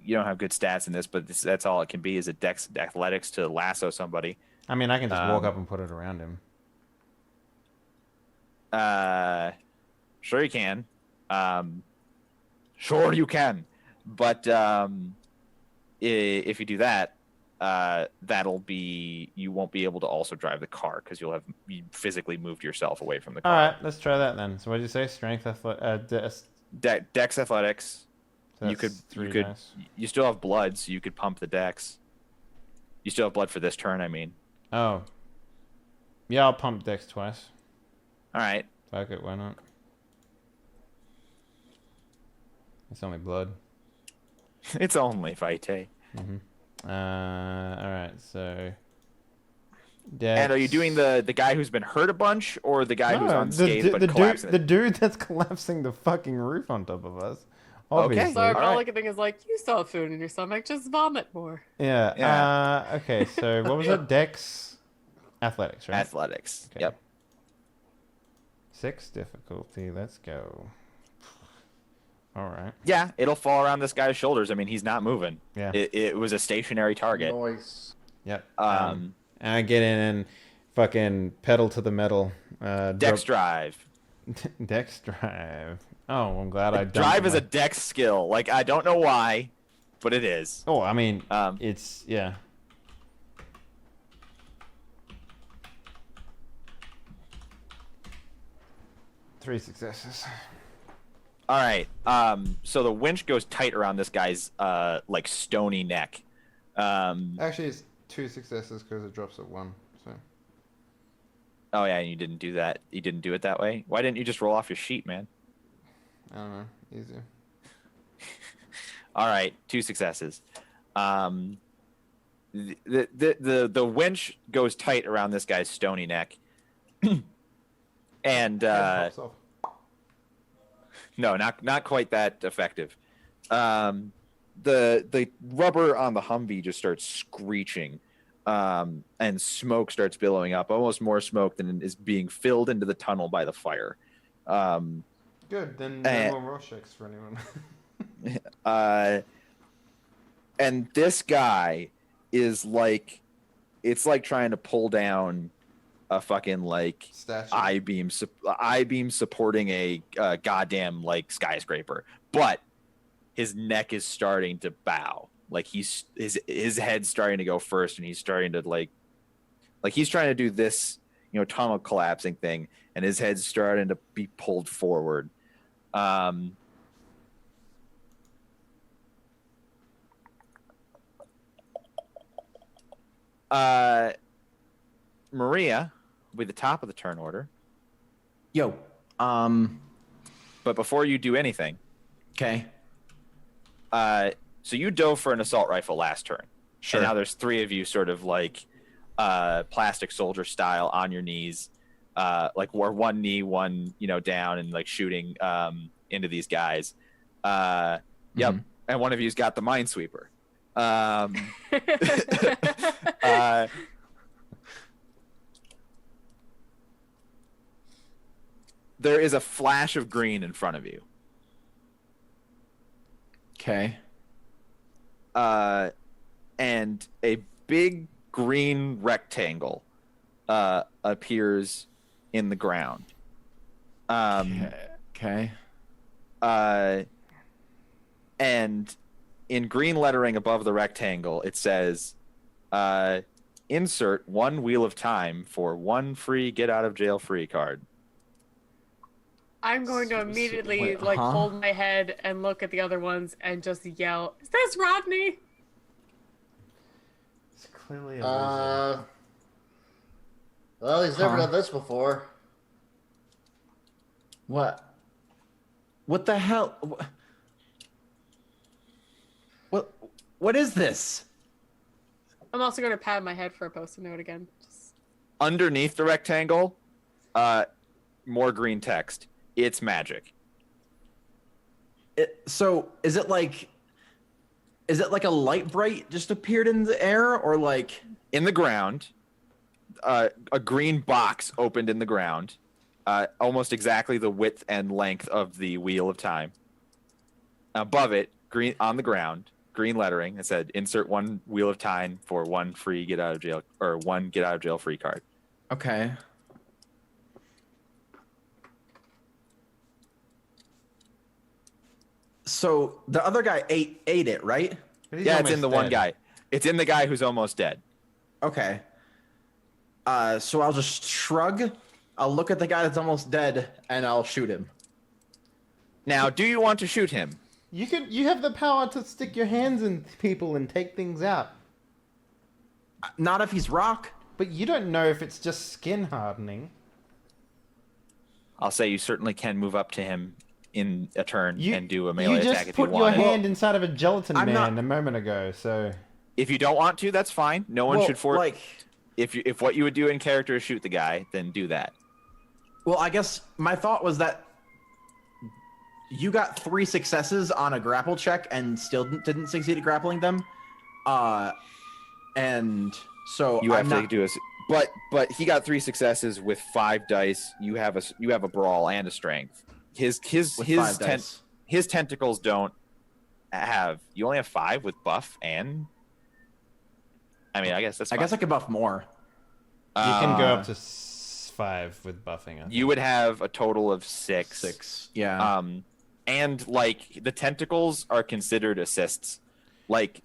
Speaker 5: you don't have good stats in this, but that's all it can be is a dex athletics to lasso somebody.
Speaker 1: I mean, I can just walk up and put it around him.
Speaker 5: Sure you can. Sure you can. But if you do that, you won't be able to also drive the car because you physically moved yourself away from the car.
Speaker 1: All right, let's try that then. So what did you say? Strength,
Speaker 5: dex athletics.
Speaker 1: So
Speaker 5: you still have blood, so you could pump the dex. You still have blood for this turn, I mean.
Speaker 1: Oh. Yeah, I'll pump dex twice.
Speaker 5: All right.
Speaker 1: Fuck it, why not? It's only blood.
Speaker 5: It's only vitae.
Speaker 1: All right, so.
Speaker 5: Dex. And are you doing the guy who's been hurt a bunch, or the guy who's unscathed but collapsing?
Speaker 1: The dude that's collapsing the fucking roof on top of us. Obviously.
Speaker 5: Okay.
Speaker 4: So our Mulligan thing is like, you still have food in your stomach, just vomit more.
Speaker 1: Yeah. Okay, so what was it? Dex? Athletics, right?
Speaker 5: Athletics. Okay. Yep.
Speaker 1: 6 difficulty. Let's go. All right.
Speaker 5: Yeah, it'll fall around this guy's shoulders. I mean, he's not moving.
Speaker 1: Yeah.
Speaker 5: It was a stationary target.
Speaker 3: Nice.
Speaker 1: Yep. And I get in and fucking pedal to the metal.
Speaker 5: Dex drive.
Speaker 1: Dex drive. Oh, I'm glad I
Speaker 5: drive is a dex skill. Like, I don't know why, but it is.
Speaker 1: Oh, I mean, it's, yeah. Three successes.
Speaker 5: All right. So the winch goes tight around this guy's like stony neck.
Speaker 1: Actually, it's 2 successes because it drops at 1. So.
Speaker 5: Oh yeah, and you didn't do that. You didn't do it that way. Why didn't you just roll off your sheet, man?
Speaker 1: I don't know. Easier.
Speaker 5: All right, 2 successes. The winch goes tight around this guy's stony neck, and no, not quite that effective. The rubber on the Humvee just starts screeching, and smoke starts billowing up, almost more smoke than is being filled into the tunnel by the fire.
Speaker 1: Good, then no more Rorschachs for anyone.
Speaker 5: And this guy is like, it's like trying to pull down a fucking like
Speaker 1: statue.
Speaker 5: I-beam supporting a goddamn like skyscraper, but his neck is starting to bow. Like his head's starting to go first, and he's starting to like he's trying to do this, tunnel collapsing thing, and his head's starting to be pulled forward. Maria, with the top of the turn order.
Speaker 2: Yo.
Speaker 5: But before you do anything,
Speaker 2: okay.
Speaker 5: So you dove for an assault rifle last turn.
Speaker 2: Sure.
Speaker 5: And now there's 3 of you sort of like plastic soldier style on your knees, like or one knee, one down, and like shooting into these guys. Yep, and one of you's got the minesweeper. There is a flash of green in front of you.
Speaker 2: Okay.
Speaker 5: And a big green rectangle appears in the ground.
Speaker 2: Okay.
Speaker 5: And in green lettering above the rectangle, it says, insert 1 wheel of time for 1 free get out of jail free card.
Speaker 4: I'm going to immediately hold my head and look at the other ones and just yell, "Is this Rodney?"
Speaker 1: It's clearly a loser.
Speaker 3: Well, he's never done this before.
Speaker 2: What? What the hell? What is this?
Speaker 4: I'm also going to pat my head for a post-it note again.
Speaker 5: Underneath the rectangle, more green text. It's magic.
Speaker 2: So is it like a light bright just appeared in the air, or like
Speaker 5: in the ground? A green box opened in the ground, almost exactly the width and length of the wheel of time. Above it, green on the ground, green lettering. It said, "Insert 1 wheel of time for 1 free get out of jail or 1 get out of jail free card."
Speaker 2: Okay. So the other guy ate it, right?
Speaker 5: Yeah, it's in the one guy. It's in the guy who's almost dead.
Speaker 2: Okay. So I'll just shrug. I'll look at the guy that's almost dead, and I'll shoot him.
Speaker 5: Now, do you want to shoot him?
Speaker 1: You have the power to stick your hands in people and take things out.
Speaker 2: Not if he's rock.
Speaker 1: But you don't know if it's just skin hardening.
Speaker 5: I'll say you certainly can move up to him in a turn and do a melee attack if you want.
Speaker 1: You just put your hand inside of a gelatin man a moment ago, so...
Speaker 5: If you don't want to, that's fine. No one should force... If what you would do in character is shoot the guy, then do that.
Speaker 2: Well, I guess my thought was that you got 3 successes on a grapple check and still didn't succeed at grappling them. And so
Speaker 5: you have to do a... But he got 3 successes with 5 dice. You have a brawl and a strength. His tentacles don't have. You only have 5 with buff and. I mean, I guess that's fine.
Speaker 2: I guess I could buff more.
Speaker 1: You can go up to 5 with buffing.
Speaker 5: You would have a total of 6.
Speaker 2: 6, yeah.
Speaker 5: And like the tentacles are considered assists. Like.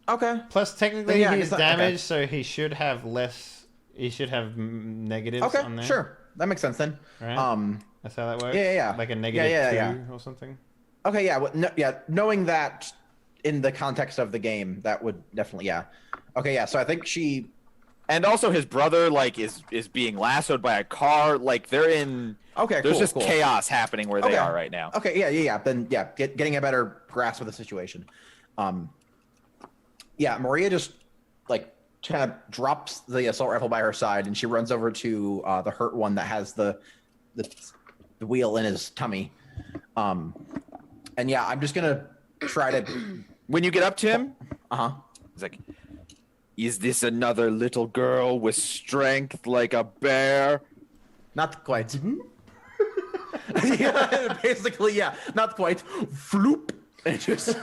Speaker 2: Okay.
Speaker 1: Plus, technically, he's damaged, so he should have less. He should have negatives on there.
Speaker 2: Okay, sure. That makes sense then.
Speaker 1: Right? That's how that works?
Speaker 2: Yeah.
Speaker 1: Like a negative 2 or something?
Speaker 2: Okay, yeah. Well, knowing that in the context of the game, that would definitely, yeah. Okay, yeah, so I think she...
Speaker 5: And also his brother, like, is being lassoed by a car. Like, they're in...
Speaker 2: Okay,
Speaker 5: There's just chaos happening where they are right now.
Speaker 2: Okay, yeah. Then, yeah, getting a better grasp of the situation. Yeah, Maria just, like, kind of drops the assault rifle by her side, and she runs over to the hurt one that has the wheel in his tummy. And yeah, I'm just gonna try to...
Speaker 5: When you get up to him... He's like, "Is this another little girl with strength like a bear?"
Speaker 2: Not quite. Yeah, basically, yeah. Not quite. Floop. And just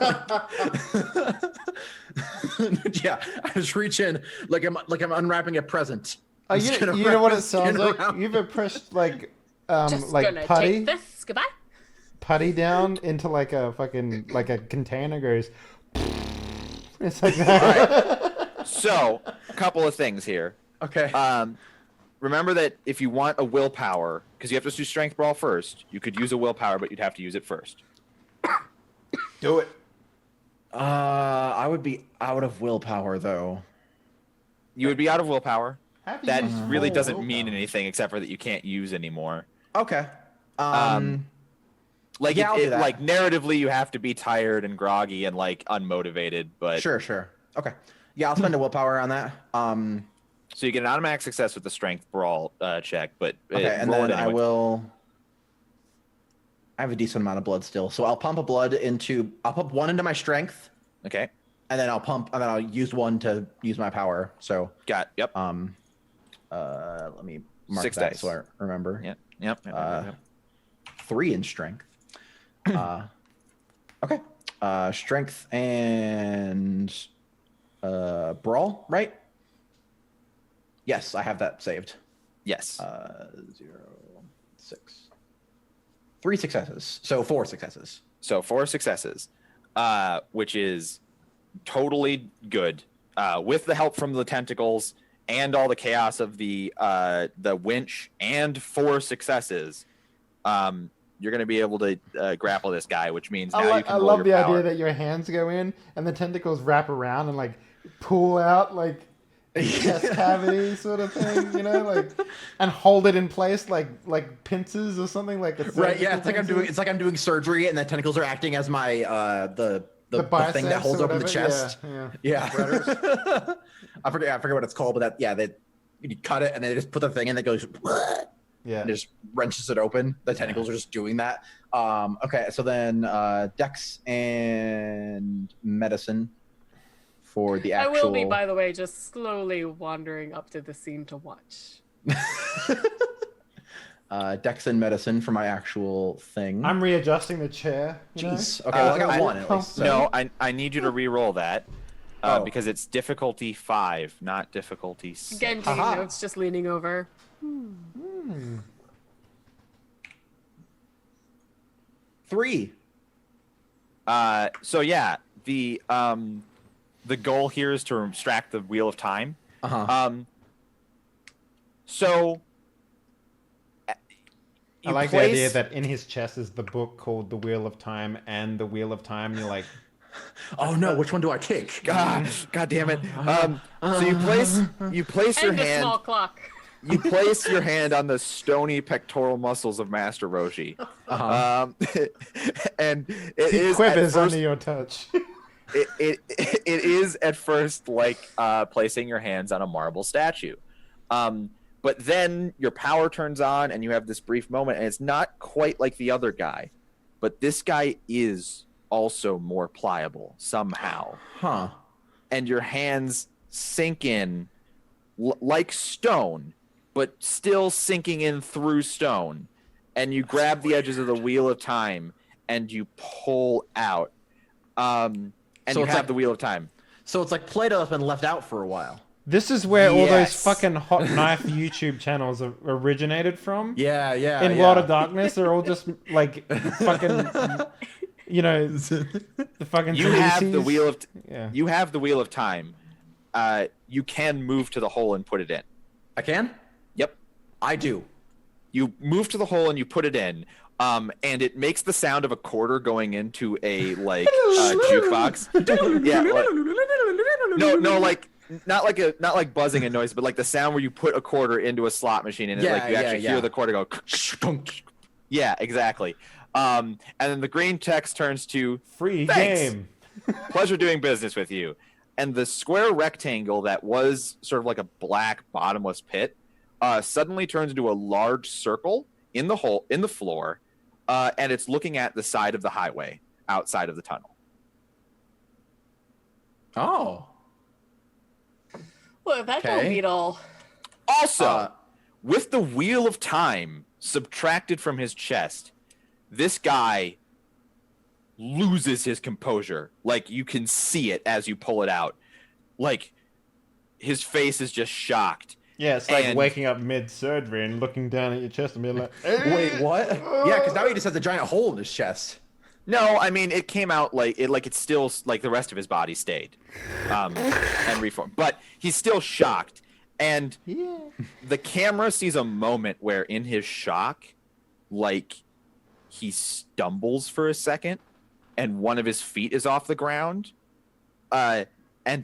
Speaker 2: yeah, I just reach in like I'm unwrapping a present.
Speaker 1: You know what it sounds like? You've approached like putty.
Speaker 4: Take this. Goodbye.
Speaker 1: Putty down into like a fucking a container goes. It's like that.
Speaker 5: All right. So, a couple of things here.
Speaker 2: Okay.
Speaker 5: Remember that if you want a willpower, because you have to do strength brawl first, you could use a willpower, but you'd have to use it first.
Speaker 1: Do it.
Speaker 2: I would be out of willpower though.
Speaker 5: You would be out of willpower. That really doesn't
Speaker 1: willpower?
Speaker 5: mean anything except for that you can't use anymore.
Speaker 2: Okay.
Speaker 5: Like
Speaker 2: yeah,
Speaker 5: like narratively, you have to be tired and groggy and like unmotivated. But
Speaker 2: sure. Okay. Yeah, I'll spend a willpower on that.
Speaker 5: So you get an automatic success with the strength brawl check, but
Speaker 2: Okay, and
Speaker 5: roll
Speaker 2: then
Speaker 5: it anyway.
Speaker 2: I have a decent amount of blood still, so I'll pump I'll pump one into my strength,
Speaker 5: Okay.
Speaker 2: and then I'll use one to use my power. So
Speaker 5: Yep.
Speaker 2: let me mark
Speaker 5: 6
Speaker 2: that
Speaker 5: dice.
Speaker 2: so I remember.
Speaker 5: Yep.
Speaker 2: 3 in strength. Okay. Strength and brawl, right? Yes, I have that saved.
Speaker 5: Yes.
Speaker 2: 0, 6. 3 successes. So 4 successes.
Speaker 5: So 4 successes, which is totally good. With the help from the tentacles and all the chaos of the winch and 4 successes, you're going to be able to grapple this guy, which means now you can
Speaker 1: I
Speaker 5: roll
Speaker 1: love
Speaker 5: your
Speaker 1: the
Speaker 5: power.
Speaker 1: idea that your hands go in and the tentacles wrap around and like pull out like chest cavity sort of thing, you know, like, and hold it in place like pincers or something like.
Speaker 2: Right. Yeah. It's like I'm doing surgery, and the tentacles are acting as my the thing that holds open the chest. Yeah. I forget what it's called, but you cut it and then they just put the thing in that goes.
Speaker 1: Yeah.
Speaker 2: And just wrenches it open. The tentacles are just doing that. Okay. So then Dex and medicine. For the actual...
Speaker 4: I will be, by the way, just slowly wandering up to the scene to watch.
Speaker 2: Dex and medicine for my actual thing.
Speaker 1: I'm readjusting the chair.
Speaker 2: Jeez. Okay, well, I got 1 at least. So.
Speaker 5: No, I need you to re-roll that because it's difficulty 5, not difficulty 6.
Speaker 4: Again, taking notes, just leaning over.
Speaker 2: 3.
Speaker 5: So yeah, the goal here is to extract the Wheel of Time. So
Speaker 1: I like the idea that in his chest is the book called The Wheel of Time and The Wheel of Time. You're like,
Speaker 2: oh no, which one do I take?
Speaker 5: God damn it. So you place your
Speaker 4: and
Speaker 5: hand.
Speaker 4: a small clock.
Speaker 5: You place your hand on the stony pectoral muscles of Master Roshi. And it
Speaker 1: he
Speaker 5: is
Speaker 1: quivers under your touch.
Speaker 5: it is at first like placing your hands on a marble statue. But then your power turns on and you have this brief moment, and it's not quite like the other guy, but this guy is also more pliable somehow. And your hands sink in like stone, but still sinking in through stone. And you grab the edges of the Wheel of Time and you pull out. And so you have the Wheel of Time.
Speaker 2: So it's like Play-Doh that's been left out for a while.
Speaker 1: This is where all those fucking hot knife YouTube channels originated from.
Speaker 2: Yeah.
Speaker 1: In World of Darkness, they're all just like fucking, you know, the fucking.
Speaker 5: You have the Wheel of.
Speaker 1: You
Speaker 5: have the Wheel of Time. You can move to the hole and put it in.
Speaker 2: I can?
Speaker 5: Yep.
Speaker 2: I do.
Speaker 5: You move to the hole and you put it in. And it makes the sound of a quarter going into a jukebox. Yeah. No, like not like buzzing and noise, but like the sound where you put a quarter into a slot machine and you actually hear the quarter go. Yeah, exactly. And then the green text turns to
Speaker 1: free
Speaker 5: Thanks.
Speaker 1: Game.
Speaker 5: Pleasure doing business with you. And the square rectangle that was sort of like a black bottomless pit suddenly turns into a large circle in the hole in the floor, and it's looking at the side of the highway outside of the tunnel.
Speaker 2: Oh.
Speaker 4: Well, that don't beat all.
Speaker 5: Also, with the Wheel of Time subtracted from his chest, this guy loses his composure. Like, you can see it as you pull it out. Like, his face is just shocked.
Speaker 1: Yeah, it's like waking up mid-surgery and looking down at your chest and being like,
Speaker 2: wait, what? Yeah, because now he just has a giant hole in his chest.
Speaker 5: No, I mean, it came out it's still like the rest of his body stayed and reformed. But he's still shocked. And the camera sees a moment where in his shock, like, he stumbles for a second and one of his feet is off the ground. And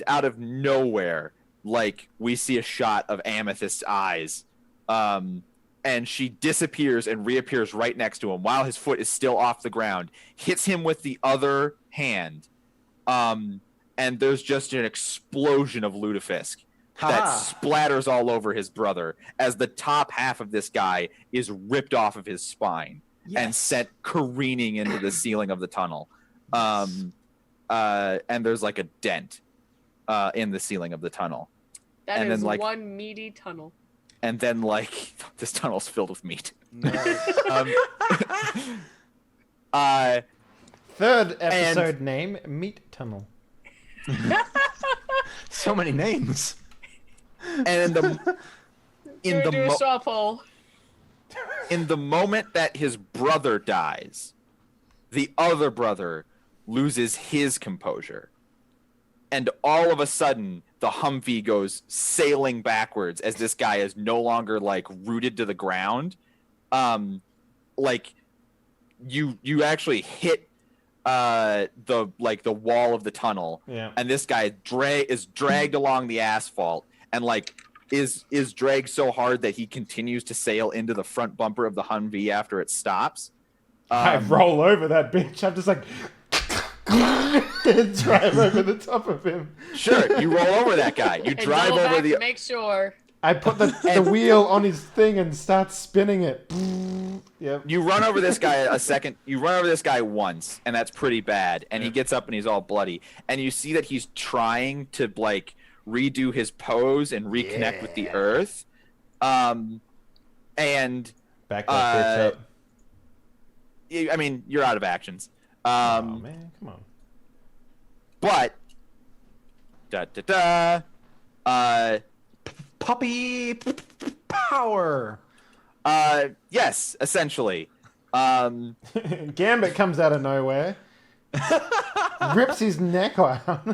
Speaker 5: out of nowhere, like, we see a shot of Amethyst's eyes. And she disappears and reappears right next to him while his foot is still off the ground, hits him with the other hand. And there's just an explosion of lutefisk that splatters all over his brother as the top half of this guy is ripped off of his spine and sent careening into the ceiling of the tunnel. And there's like a dent in the ceiling of the tunnel.
Speaker 4: That is like one meaty tunnel.
Speaker 5: And then like this tunnel's filled with meat.
Speaker 1: Third episode name, Meat Tunnel.
Speaker 2: So many names.
Speaker 5: And in the moment that his brother dies, the other brother loses his composure. And all of a sudden, the Humvee goes sailing backwards as this guy is no longer like rooted to the ground. Like you actually hit the wall of the tunnel, and this guy is dragged along the asphalt and like is dragged so hard that he continues to sail into the front bumper of the Humvee after it stops.
Speaker 1: I roll over that bitch. I'm just like drive over the top of him.
Speaker 5: Sure, you roll over that guy. You drive over the.
Speaker 4: Make sure.
Speaker 1: I put the wheel on his thing and start spinning it. Yep.
Speaker 5: You run over this guy a second. You run over this guy once, and that's pretty bad. And he gets up and he's all bloody. And you see that he's trying to like redo his pose and reconnect with the earth. And
Speaker 1: back that bitch up.
Speaker 5: I mean, you're out of actions.
Speaker 1: Oh man, come on.
Speaker 5: But
Speaker 2: puppy power.
Speaker 5: Yes, essentially.
Speaker 1: Gambit comes out of nowhere, rips his neck out.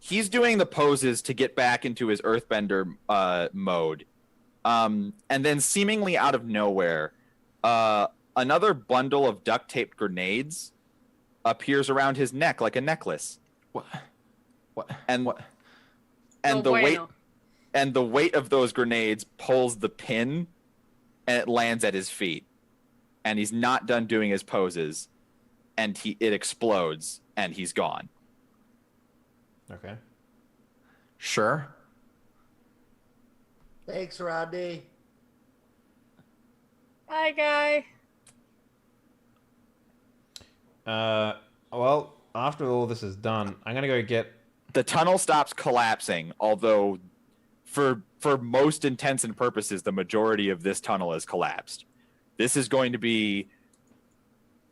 Speaker 5: He's doing the poses to get back into his earthbender mode. And then seemingly out of nowhere, another bundle of duct-taped grenades appears around his neck like a necklace.
Speaker 2: What?
Speaker 5: And the weight of those grenades pulls the pin, and it lands at his feet. And he's not done doing his poses, and it explodes, and he's gone.
Speaker 1: Okay.
Speaker 2: Sure.
Speaker 3: Thanks, Rodney.
Speaker 4: Hi, guy.
Speaker 1: Well, after all this is done, I'm gonna go get.
Speaker 5: The tunnel stops collapsing, although for most intents and purposes, the majority of this tunnel is collapsed. This is going to be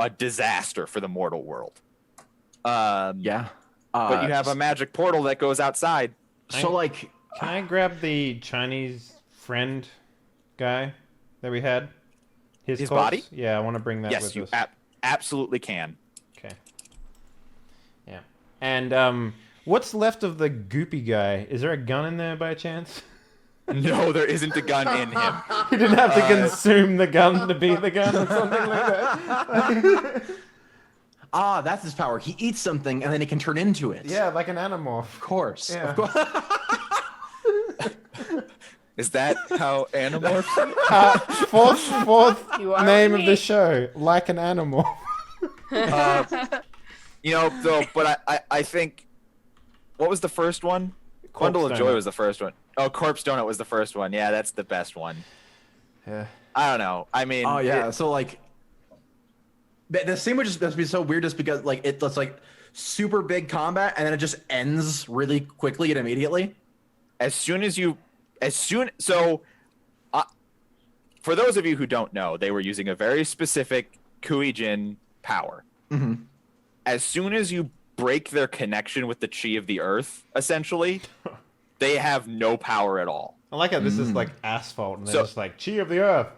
Speaker 5: a disaster for the mortal world.
Speaker 2: But
Speaker 5: you have a magic portal that goes outside.
Speaker 1: Can I grab the Chinese friend guy that we had? His corpse?
Speaker 5: Body?
Speaker 1: Yeah, I want to bring that
Speaker 5: yes,
Speaker 1: with
Speaker 5: you
Speaker 1: us.
Speaker 5: Absolutely can.
Speaker 1: Okay. Yeah. And what's left of the goopy guy? Is there a gun in there by chance?
Speaker 5: No, there isn't a gun in him.
Speaker 1: He didn't have to consume the gun to be the gun or something like that.
Speaker 2: That's his power. He eats something and then he can turn into it.
Speaker 1: Yeah, like an animorph.
Speaker 2: Of course.
Speaker 1: Yeah.
Speaker 2: Of course.
Speaker 5: Is that how Animorphs?
Speaker 1: Fourth name of the show, like an animal.
Speaker 5: But I think, what was the first one? Bundle of Joy was the first one. Oh, Corpse Donut was the first one. Yeah, that's the best one.
Speaker 1: Yeah.
Speaker 5: I don't know. I mean.
Speaker 2: Oh yeah. So like, the scene would just be so weird, just because like it's like super big combat and then it just ends really quickly and immediately.
Speaker 5: For those of you who don't know, they were using a very specific Kuei-jin power.
Speaker 2: Mm-hmm.
Speaker 5: As soon as you break their connection with the chi of the earth, essentially, they have no power at all.
Speaker 1: I like how this is like asphalt, and they're just like, chi of the earth.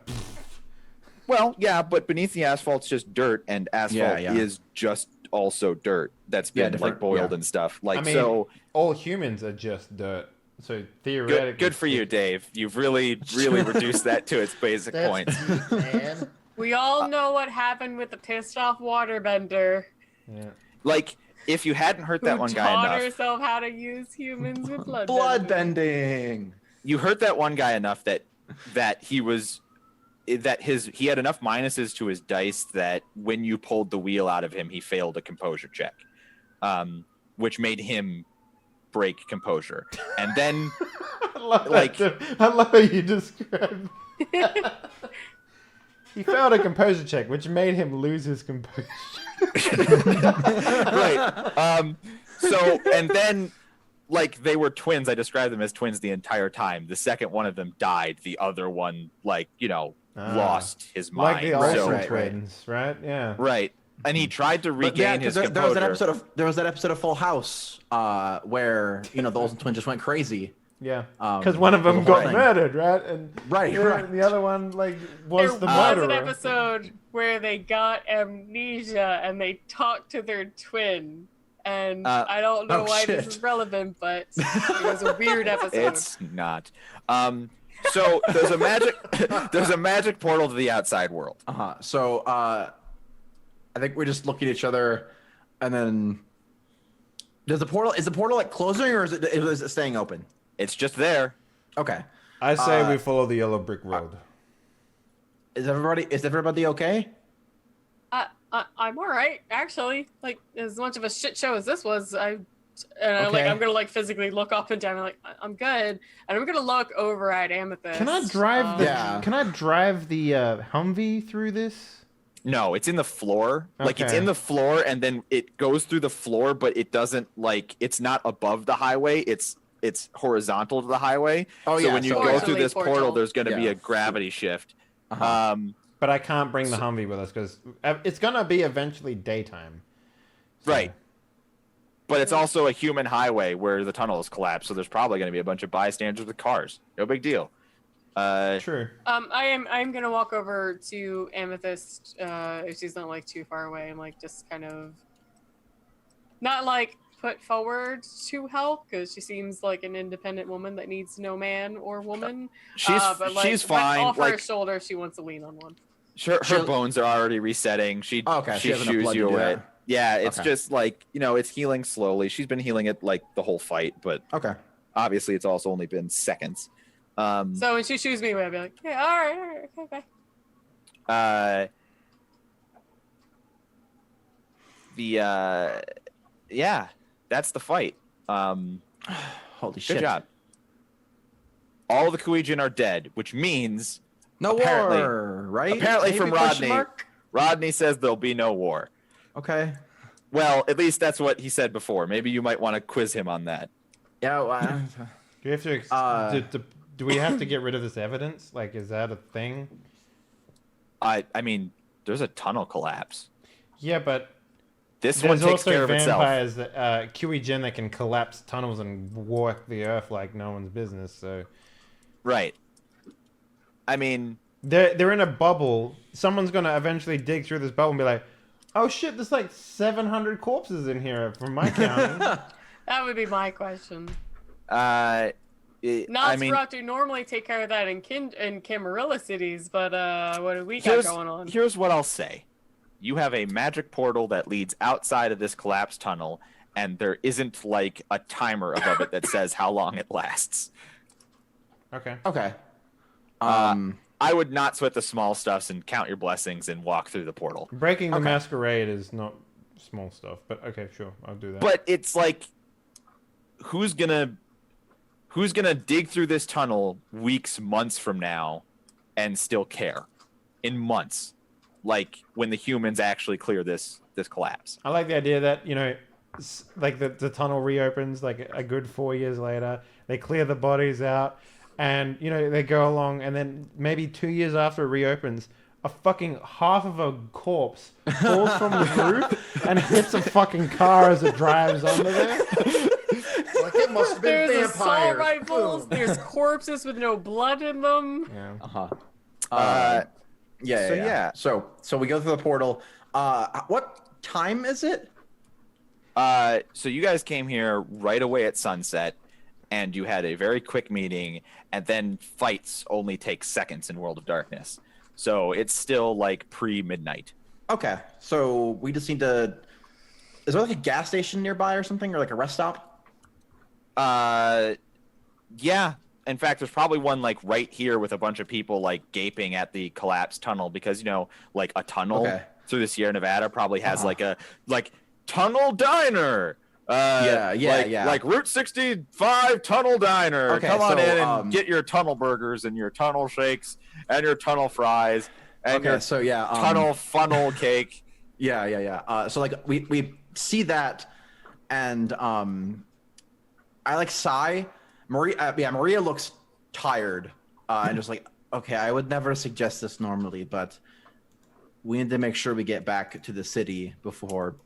Speaker 5: Well, yeah, but beneath the asphalt's just dirt, and asphalt is just also dirt that's been like boiled and stuff. Like, I mean,
Speaker 1: all humans are just dirt. So theoretically,
Speaker 5: good for you, Dave. You've really reduced that to its basic points.
Speaker 3: Deep, man.
Speaker 4: We all know what happened with the pissed off waterbender.
Speaker 1: Yeah.
Speaker 5: Like, if you hadn't hurt that one guy enough,
Speaker 4: taught herself how to use humans with
Speaker 2: blood bending.
Speaker 5: You hurt that one guy enough that he had enough minuses to his dice that when you pulled the wheel out of him, he failed a composure check, which made him break composure, and then
Speaker 1: I love
Speaker 5: like-
Speaker 1: that. I love how you describe. He failed a composure check, which made him lose his composure.
Speaker 5: right. So and then like they were twins. I described them as twins the entire time. The second one of them died, the other one lost his mind.
Speaker 1: Like the Olsen
Speaker 5: So-
Speaker 1: twins, right? Yeah.
Speaker 5: Right. And he tried to
Speaker 2: But yeah,
Speaker 5: regain his
Speaker 2: 'cause there was
Speaker 5: composure.
Speaker 2: there was that episode of Full House where the Olsen twins just went crazy.
Speaker 1: Yeah. Because one of them
Speaker 2: the whole
Speaker 1: got
Speaker 2: thing.
Speaker 1: murdered, right? And
Speaker 2: Right,
Speaker 1: the,
Speaker 2: right.
Speaker 1: the other one was
Speaker 4: There
Speaker 1: the
Speaker 4: was
Speaker 1: murderer.
Speaker 4: an episode where they got amnesia and they talked to their twin. And I don't know why this is relevant, but it was a weird episode.
Speaker 5: It's not. So there's a magic portal to the outside world.
Speaker 2: So I think we're just looking at each other, and then is the portal like closing, or is it staying open?
Speaker 5: It's just there.
Speaker 2: Okay.
Speaker 1: I say we follow the yellow brick road.
Speaker 2: Is everybody okay?
Speaker 4: I'm all right, actually. Like, as much of a shit show as this was, I'm
Speaker 2: Okay.
Speaker 4: gonna physically look up and down. I'm good, and I'm gonna look over at Amethyst.
Speaker 1: Can I drive the
Speaker 2: Yeah.
Speaker 1: Can I drive the Humvee through this?
Speaker 5: No, it's in the floor. Like it's
Speaker 1: Okay.
Speaker 5: in the floor, and then it goes through the floor, but it doesn't it's not above the highway. It's horizontal to the highway.
Speaker 2: Oh,
Speaker 5: so
Speaker 2: yeah,
Speaker 5: when you
Speaker 2: so-
Speaker 5: go through
Speaker 4: Fortunately,
Speaker 5: this portal,
Speaker 4: portal.
Speaker 5: there's going to be
Speaker 2: Yeah.
Speaker 5: a gravity shift.
Speaker 2: Uh-huh.
Speaker 1: But I can't bring the Humvee with us because it's gonna be eventually daytime. So-
Speaker 5: Right. But it's also a human highway where the tunnel is collapsed, so there's probably going to be a bunch of bystanders with cars. No big deal.
Speaker 1: True.
Speaker 4: I'm gonna walk over to Amethyst if she's not too far away, and just kind of not put forward to help, because she seems like an independent woman that needs no man or woman.
Speaker 5: She's
Speaker 4: but
Speaker 5: she's fine.
Speaker 4: Off her
Speaker 5: Like
Speaker 4: shoulder, she wants to lean on one.
Speaker 5: her bones are already resetting. She
Speaker 2: Okay, she
Speaker 5: she
Speaker 2: has enough
Speaker 5: shoos
Speaker 2: blood
Speaker 5: you
Speaker 2: to do
Speaker 5: away.
Speaker 2: that.
Speaker 5: Yeah, it's
Speaker 2: Okay.
Speaker 5: just it's healing slowly. She's been healing it the whole fight, but
Speaker 2: Okay.
Speaker 5: obviously it's also only been seconds.
Speaker 4: So when she shoos me away, I'll be like, yeah, all right, okay, bye.
Speaker 5: Yeah, that's the fight.
Speaker 2: Holy
Speaker 5: Good
Speaker 2: shit.
Speaker 5: job. All the Kuijin are dead, which means
Speaker 2: No
Speaker 5: Apparently-
Speaker 2: war, right?
Speaker 5: apparently
Speaker 2: Maybe
Speaker 5: from
Speaker 2: question
Speaker 5: Rodney.
Speaker 2: mark?
Speaker 5: Rodney says there'll be no war.
Speaker 2: Okay.
Speaker 5: Well, at least that's what he said before. Maybe you might want to quiz him on that.
Speaker 2: Yeah.
Speaker 1: Do we have to? Do we have to get rid of this evidence? Is that a thing?
Speaker 5: I mean, there's a tunnel collapse.
Speaker 1: Yeah, but
Speaker 5: This one
Speaker 1: there's
Speaker 5: takes care
Speaker 1: also
Speaker 5: of itself.
Speaker 1: vampires that Kuijin that can collapse tunnels and walk the earth like no one's business. So
Speaker 5: Right. I mean,
Speaker 1: they're in a bubble. Someone's gonna eventually dig through this bubble and be like, "Oh shit, there's 700 corpses in here from my counting."
Speaker 4: That would be my question.
Speaker 5: I mean,
Speaker 4: Nosferatu normally take care of that in Camarilla cities, but what do we got going on?
Speaker 5: here's what I'll say. You have a magic portal that leads outside of this collapsed tunnel, and there isn't a timer above it that says how long it lasts.
Speaker 1: Okay.
Speaker 2: Okay.
Speaker 5: I would not sweat the small stuffs and count your blessings and walk through the portal.
Speaker 1: Breaking the
Speaker 2: Okay.
Speaker 1: Masquerade is not small stuff, but okay, sure, I'll do that.
Speaker 5: But it's who's gonna dig through this tunnel weeks, months from now and still care? In months. When the humans actually clear this collapse.
Speaker 1: I like the idea that the tunnel reopens a good 4 years later. They clear the bodies out, and they go along, and then maybe 2 years after it reopens, a fucking half of a corpse falls from the roof and hits a fucking car as it drives under there.
Speaker 3: It must have been
Speaker 4: There's assault
Speaker 3: vampires.
Speaker 4: rifles.
Speaker 3: Boom.
Speaker 4: There's corpses with no blood in them.
Speaker 1: Yeah.
Speaker 2: Yeah. So we go through the portal. What time is it?
Speaker 5: So you guys came here right away at sunset, and you had a very quick meeting, and then fights only take seconds in World of Darkness. So it's still pre-midnight.
Speaker 2: Okay. So we just need to. Is there a gas station nearby or something, or a rest stop?
Speaker 5: Yeah. In fact, there's probably one right here with a bunch of people gaping at the collapsed tunnel because a tunnel
Speaker 2: Okay.
Speaker 5: through the Sierra Nevada probably has a tunnel diner. Like Route 65 Tunnel Diner.
Speaker 2: Okay,
Speaker 5: Come on
Speaker 2: so,
Speaker 5: in and get your tunnel burgers and your tunnel shakes and your tunnel fries and your tunnel funnel cake.
Speaker 2: So like we see that, and I like sigh. Maria looks tired, and just like, okay, I would never suggest this normally, but we need to make sure we get back to the city before.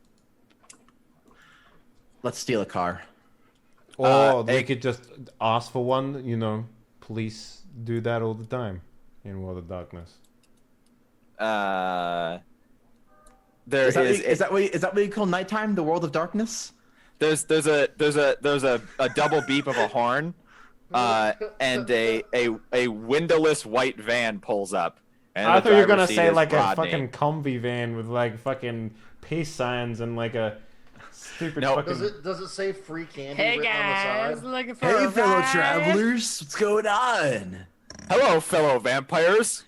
Speaker 2: Let's steal a car.
Speaker 1: Or they could just ask for one. You know, police do that all the time in World of Darkness.
Speaker 2: Is that what you call nighttime? The World of Darkness?
Speaker 5: There's a double beep of a horn, and a windowless white van pulls up. And
Speaker 1: I thought you were gonna say like
Speaker 5: Rodney.
Speaker 1: a fucking combi van with like fucking peace signs and like a stupid fucking.
Speaker 3: Does it say free candy
Speaker 4: Hey
Speaker 3: written on the
Speaker 4: guys,
Speaker 3: side?
Speaker 4: looking for
Speaker 2: Hey,
Speaker 4: a
Speaker 2: fellow
Speaker 4: ride?
Speaker 2: travelers, what's going on?
Speaker 5: Hello, fellow vampires.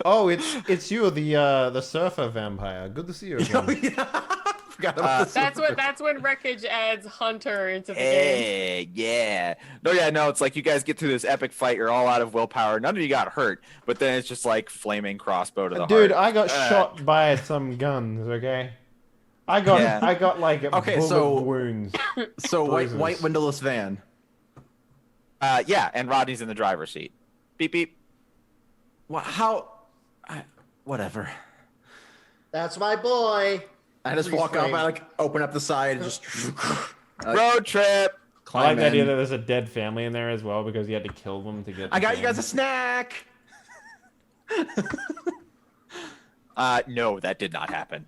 Speaker 1: Oh, it's you, the surfer vampire. Good to see you again.
Speaker 2: Oh, yeah. Forgot about this.
Speaker 4: That's when Wreckage adds Hunter into the game.
Speaker 5: Hey, yeah. No, it's like you guys get through this epic fight. You're all out of willpower. None of you got hurt, but then it's just like flaming crossbow to the
Speaker 1: Dude,
Speaker 5: heart.
Speaker 1: I got shot by some guns. Okay, I got like bullet wounds.
Speaker 2: So white windowless van.
Speaker 5: Yeah, and Rodney's in the driver's seat. Beep beep.
Speaker 2: Whatever.
Speaker 3: That's my boy.
Speaker 2: I just walk up. I like open up the side and just
Speaker 5: Road trip.
Speaker 1: I
Speaker 2: climb
Speaker 1: like the idea
Speaker 2: in.
Speaker 1: that there's a dead family in there as well because you had to kill them to get.
Speaker 2: I got you guys a snack.
Speaker 5: No, that did not happen.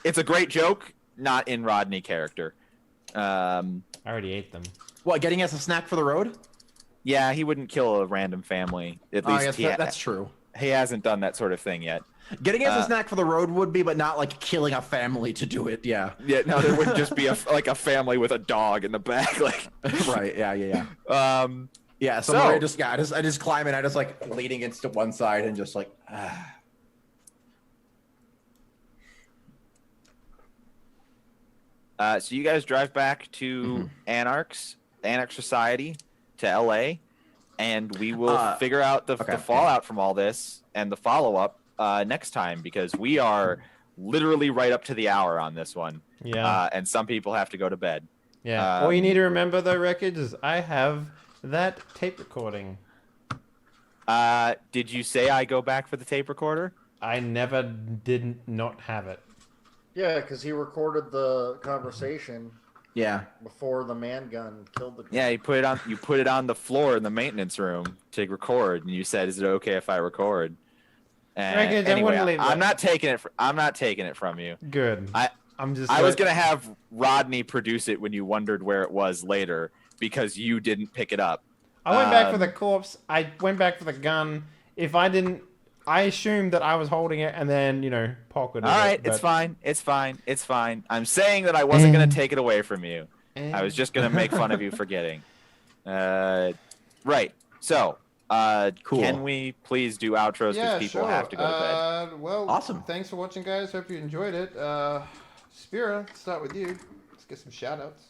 Speaker 5: It's a great joke, not in Rodney character.
Speaker 1: I already ate them.
Speaker 2: What? Getting us a snack for the road?
Speaker 5: Yeah, he wouldn't kill a random family. At least
Speaker 2: that's true.
Speaker 5: He hasn't done that sort of thing yet.
Speaker 2: Getting us a snack for the road would be, but not like killing a family to do it. Yeah.
Speaker 5: Yeah, no, there wouldn't just be a family with a dog in the back, like.
Speaker 2: Right. Yeah. Yeah. So I just climb in. I just like lean against to one side and just like.
Speaker 5: So you guys drive back to Anarchs, the Anarch Society, to LA, and we will figure out the fallout from all this and the follow-up next time, because we are literally right up to the hour on this one.
Speaker 1: Yeah.
Speaker 5: And some people have to go to bed.
Speaker 1: Yeah. All you need to remember though, Wreckage, is I have that tape recording.
Speaker 5: Did you say I go back for the tape recorder?
Speaker 1: I never did not have it.
Speaker 3: Yeah, because he recorded the conversation.
Speaker 2: Yeah.
Speaker 3: Before the man gun killed the guy.
Speaker 5: Yeah, you put it on the floor in the maintenance room to record, and you said, "Is it okay if I record?" And
Speaker 1: Wreckage,
Speaker 5: anyway, I'm not taking it from you.
Speaker 1: Good.
Speaker 5: I was gonna have Rodney produce it when you wondered where it was later because you didn't pick it up.
Speaker 1: I went back for the corpse. I went back for the gun. If I didn't, I assumed that I was holding it, and then pocketed it.
Speaker 5: All right, it's fine. It's fine. I'm saying that I wasn't gonna take it away from you. I was just gonna make fun of you for getting. Right. So, cool. Can we please do outros because people have to go to bed?
Speaker 1: Well,
Speaker 2: awesome.
Speaker 1: Thanks for watching, guys. Hope you enjoyed it. Spira, start with you. Let's get some shout-outs.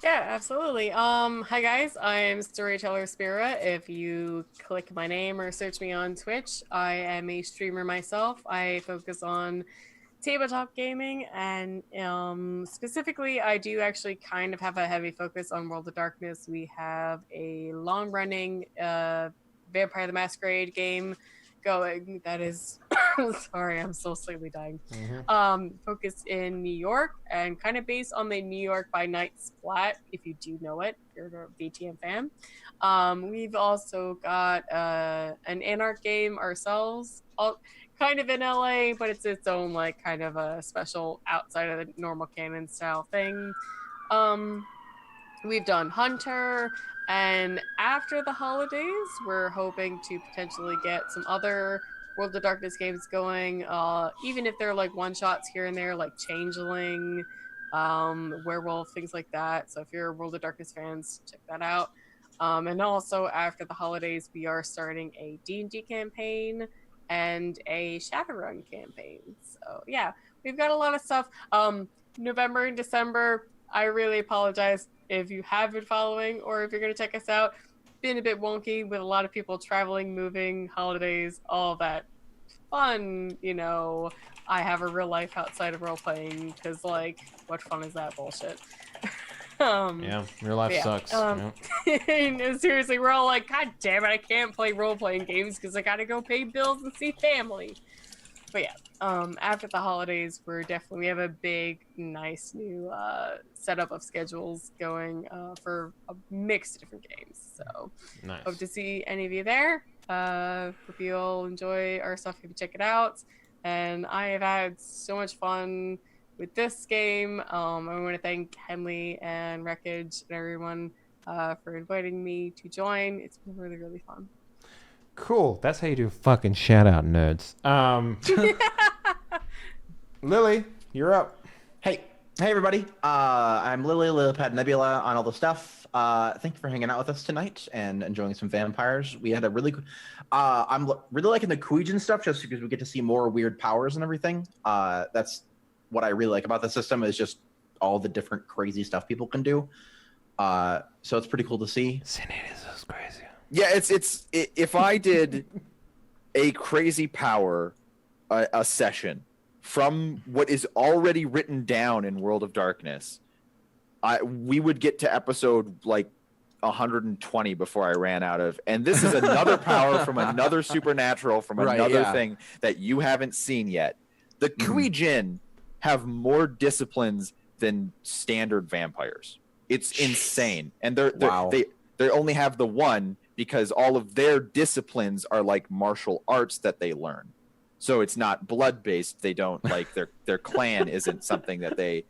Speaker 4: Yeah, absolutely. Hi guys, I'm Storyteller Spira. If you click my name or search me on Twitch, I am a streamer myself. I focus on tabletop gaming, and specifically, I do actually kind of have a heavy focus on World of Darkness. We have a long-running Vampire the Masquerade game going that is sorry, I'm so slightly dying. Focused in New York and kind of based on the New York by Night splat, if you do know it, if you're a VTM fan. We've also got an Anarch game ourselves, kind of in LA, but it's its own like kind of a special outside of the normal canon style thing. We've done Hunter, and after the holidays, we're hoping to potentially get some other World of Darkness games going, even if they're like one-shots here and there, like Changeling, Werewolf, things like that. So if you're World of Darkness fans, check that out. And also after the holidays, we are starting a D&D campaign and a Shadowrun campaign. So yeah, we've got a lot of stuff. November and December, I really apologize if you have been following or if you're going to check us out. Been a bit wonky with a lot of people traveling, moving, holidays, all that fun, I have a real life outside of role playing because, like, what fun is that bullshit?
Speaker 1: Yeah, real life sucks.
Speaker 4: Seriously, we're all like, God damn it, I can't play role playing games because I gotta go pay bills and see family. But yeah, after the holidays, we have a big, nice new setup of schedules going for a mix of different games. So
Speaker 1: Nice.
Speaker 4: hope to see any of you there. Hope you'll enjoy our stuff if you check it out. And I have had so much fun with this game. I want to thank Henley and Wreckage and everyone for inviting me to join. It's been really, really fun.
Speaker 1: Cool. That's how you do fucking shout out, nerds. Lily, you're up.
Speaker 2: Hey everybody. I'm Lillipad Nebula on all the stuff. Thank you for hanging out with us tonight and enjoying some vampires. We had a really I'm really liking the Kuijin stuff just because we get to see more weird powers and everything. That's what I really like about the system is just all the different crazy stuff people can do. So it's pretty cool to see.
Speaker 1: Sinate is crazy.
Speaker 5: Yeah, if I did a crazy power a session from what is already written down in World of Darkness, we would get to episode like 120 before I ran out of. And this is another power from another supernatural from another thing that you haven't seen yet. The Kuijin have more disciplines than standard vampires. It's insane, and they only have the one because all of their disciplines are like martial arts that they learn. So it's not blood based. They don't like their clan isn't something that they.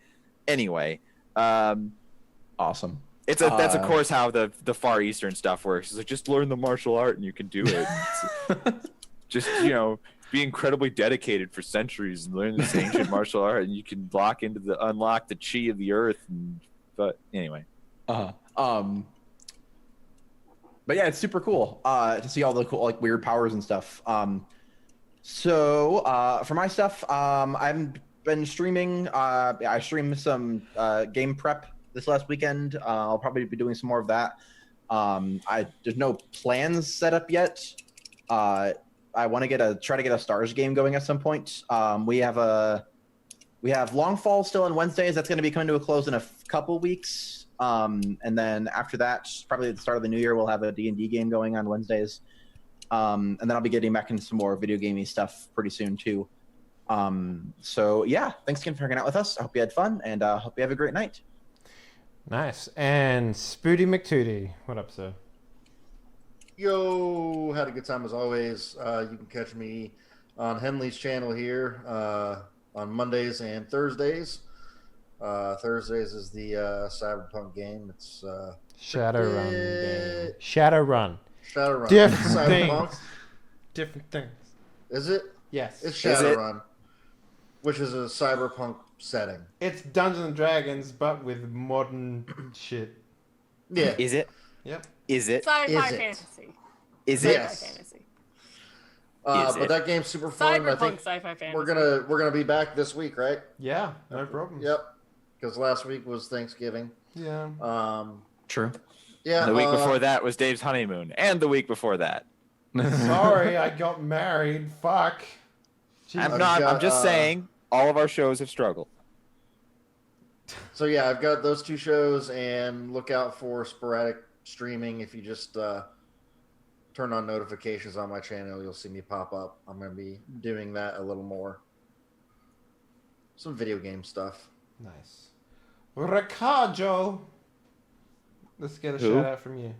Speaker 5: Anyway,
Speaker 2: Awesome.
Speaker 5: That's of course how the Far Eastern stuff works. It's like just learn the martial art and you can do it. Just be incredibly dedicated for centuries and learn this ancient martial art, and you can unlock the chi of the earth. But anyway,
Speaker 2: but yeah, it's super cool to see all the cool like weird powers and stuff. So for my stuff, I've been streaming. I streamed some game prep this last weekend. I'll probably be doing some more of that. There's no plans set up yet. I want to try to get a Stars game going at some point. We have Longfall still on Wednesdays. That's going to be coming to a close in a couple weeks. And then after that, probably at the start of the new year, we'll have a D&D game going on Wednesdays. And then I'll be getting back into some more video gaming stuff pretty soon too. So yeah, thanks again for hanging out with us. I hope you had fun, and hope you have a great night.
Speaker 1: Nice. And Spooty McTooty, what up, sir?
Speaker 3: Yo, had a good time as always. You can catch me on Henley's channel here on Mondays and Thursdays. Thursdays is the Cyberpunk game. It's
Speaker 1: Shadowrun game. Shadowrun.
Speaker 3: Different
Speaker 1: things. Different things.
Speaker 3: Is it?
Speaker 1: Yes.
Speaker 3: It's Shadowrun, which is a cyberpunk setting.
Speaker 1: It's Dungeons and Dragons, but with modern shit.
Speaker 3: Yeah.
Speaker 5: is it?
Speaker 1: Yep.
Speaker 5: Is it?
Speaker 4: Sci-fi
Speaker 3: Is it?
Speaker 4: fantasy.
Speaker 5: Is it?
Speaker 3: Yes.
Speaker 4: Sci-fi fantasy.
Speaker 3: But that game's super fun. I
Speaker 4: Cyberpunk
Speaker 3: think
Speaker 4: sci-fi fantasy.
Speaker 3: we're gonna be back this week, right?
Speaker 1: Yeah, no problem.
Speaker 3: Yep. Because last week was Thanksgiving.
Speaker 1: Yeah.
Speaker 2: True.
Speaker 3: Yeah.
Speaker 5: The week before that was Dave's honeymoon, and the week before that.
Speaker 1: Sorry, I got married. Fuck.
Speaker 5: I'm not. I'm just saying. All of our shows have struggled.
Speaker 3: So yeah, I've got those two shows, and look out for sporadic streaming. If you just turn on notifications on my channel, you'll see me pop up. I'm going to be doing that a little more. Some video game stuff.
Speaker 1: Nice. Ricardo. Let's get a shout out from you.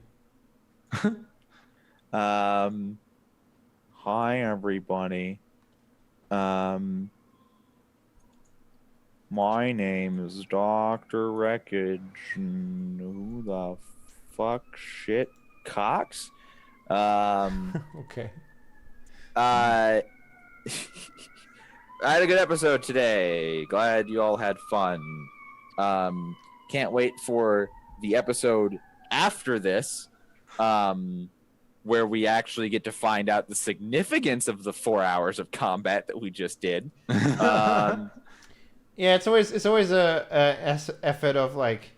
Speaker 5: Hi everybody. My name is Dr. Wreckage. And who the fuck shit Cox?
Speaker 1: Okay.
Speaker 5: I had a good episode today. Glad you all had fun. Can't wait for the episode after this, where we actually get to find out the significance of the 4 hours of combat that we just did.
Speaker 1: Yeah, it's always a effort of like,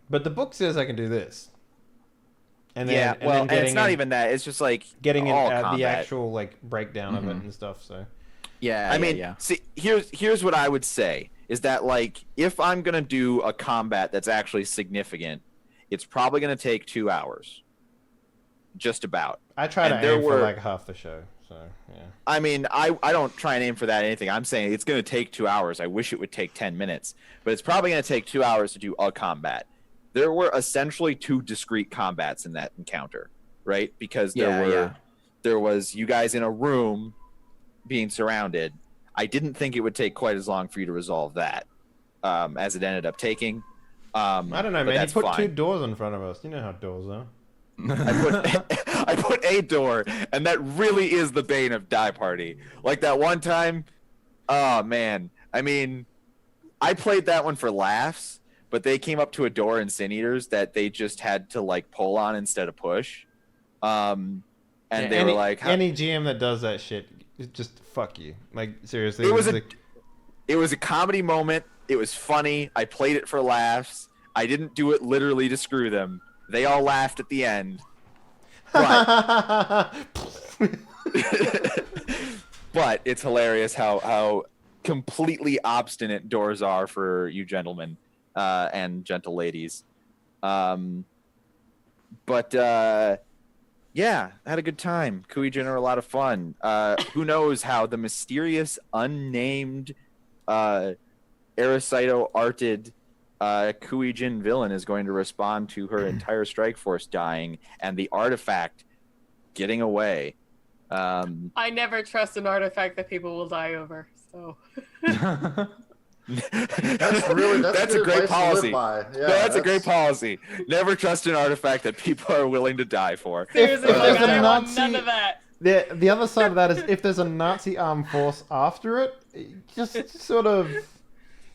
Speaker 1: but the book says I can do this. And then,
Speaker 5: and it's not even that. It's just like
Speaker 1: getting
Speaker 5: all
Speaker 1: the actual like breakdown of it and stuff. So
Speaker 2: Yeah,
Speaker 5: I mean,
Speaker 2: yeah.
Speaker 5: see, here's what I would say is that like if I'm gonna do a combat that's actually significant, it's probably gonna take 2 hours, just about.
Speaker 1: I try to aim for like half the show. So yeah.
Speaker 5: I mean, I don't try and aim for that or anything. I'm saying it's gonna take 2 hours. I wish it would take 10 minutes, but it's probably gonna take 2 hours to do a combat. There were essentially 2 discrete combats in that encounter, right? Because there was you guys in a room being surrounded. I didn't think it would take quite as long for you to resolve that, as it ended up taking.
Speaker 1: I don't know, man. You put
Speaker 5: fine.
Speaker 1: 2 doors in front of us. You know how doors are.
Speaker 5: I put a door, and that really is the bane of Die Party. Like that one time, oh man. I mean, I played that one for laughs, but they came up to a door in Sin Eaters that they just had to like pull on instead of push. And they were like,
Speaker 1: any GM that does that shit, just fuck you. Like seriously,
Speaker 5: it was a comedy moment. It was funny. I played it for laughs. I didn't do it literally to screw them. They all laughed at the end. But, but it's hilarious how completely obstinate doors are for you gentlemen and gentle ladies. Yeah, I had a good time. Kuijin are a lot of fun. Who knows how the mysterious, unnamed, Aracito-arted Kuijin villain is going to respond to her entire strike force dying and the artifact getting away.
Speaker 4: I never trust an artifact that people will die over. So
Speaker 5: that's a great policy.
Speaker 3: Yeah,
Speaker 5: that's a great policy. Never trust an artifact that people are willing to die for.
Speaker 4: seriously,
Speaker 1: if there's a
Speaker 4: I want
Speaker 1: Nazi-
Speaker 4: none of that.
Speaker 1: the other side of that is if there's a Nazi armed force after it, just sort of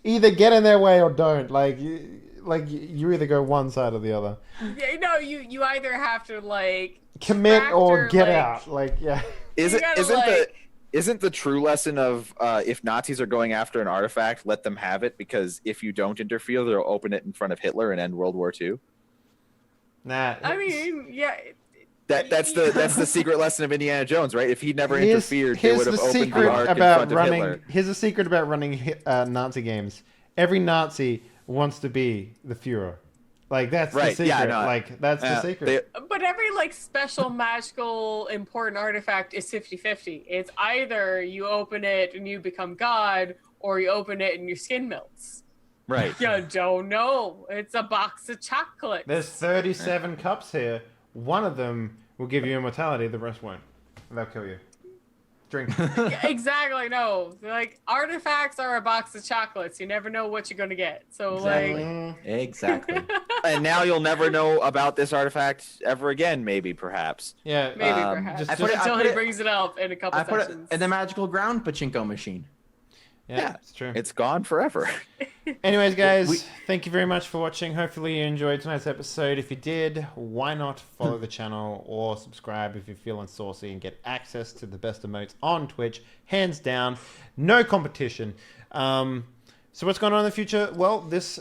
Speaker 1: either get in their way or don't. Like you either go one side or the other.
Speaker 4: Yeah, no, you either have to like
Speaker 1: Commit or get
Speaker 4: like,
Speaker 1: out. Like yeah.
Speaker 5: Isn't the true lesson of if Nazis are going after an artifact, let them have it, because if you don't interfere, they'll open it in front of Hitler and end World War II?
Speaker 1: Nah.
Speaker 4: I mean, yeah.
Speaker 5: That's the secret lesson of Indiana Jones, right? If he'd never interfered, they would have opened the Ark in
Speaker 1: about
Speaker 5: front of
Speaker 1: running.
Speaker 5: Hitler.
Speaker 1: Here's a secret about running Nazi games. Every Nazi wants to be the Führer. Like that's the secret.
Speaker 5: Yeah, no,
Speaker 1: like that's the secret.
Speaker 4: But every like special magical important artifact is 50-50. It's either you open it and you become God, or you open it and your skin melts.
Speaker 5: Right.
Speaker 4: You don't know. It's a box of chocolates.
Speaker 1: There's 37 cups here. One of them will give you immortality. The rest won't. They'll kill you. Drink.
Speaker 4: Exactly. No, like artifacts are a box of chocolates. You never know what you're gonna get. So
Speaker 5: Exactly. And now you'll never know about this artifact ever again. Maybe, perhaps.
Speaker 1: Yeah.
Speaker 4: maybe perhaps.
Speaker 2: I put it-
Speaker 4: until
Speaker 2: I put
Speaker 4: he
Speaker 2: it-
Speaker 4: brings it up in a couple
Speaker 2: I put
Speaker 4: sessions.
Speaker 2: it in the magical ground pachinko machine.
Speaker 1: Yeah, it's true.
Speaker 5: It's gone forever.
Speaker 1: Anyways, guys, thank you very much for watching. Hopefully you enjoyed tonight's episode. If you did, why not follow the channel or subscribe if you're feeling saucy and get access to the best emotes on Twitch. Hands down, no competition. So what's going on in the future? Well, this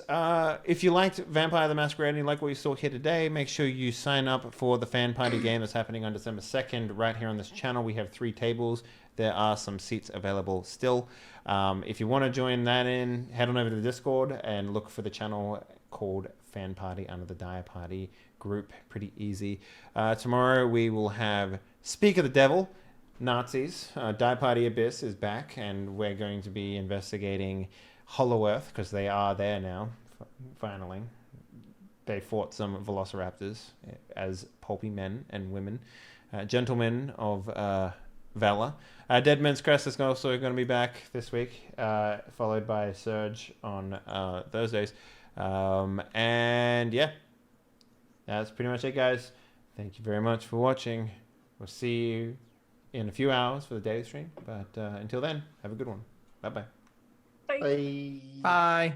Speaker 1: if you liked Vampire the Masquerade and you like what you saw here today, make sure you sign up for the fan party game that's happening on December 2nd right here on this channel. We have 3 tables. There are some seats available still. If you want to join that in, head on over to the Discord and look for the channel called Fan Party under the Die Party group. Pretty easy. Tomorrow we will have Speak of the Devil, Nazis. Die Party Abyss is back, and we're going to be investigating Hollow Earth because they are there now, finally. They fought some velociraptors as pulpy men and women, gentlemen of valor. Dead Man's Crest is also going to be back this week, followed by Surge on Thursdays. And yeah, that's pretty much it, guys. Thank you very much for watching. We'll see you in a few hours for the daily stream. But until then, have a good one. Bye-bye.
Speaker 4: Bye.
Speaker 3: Bye.
Speaker 2: Bye.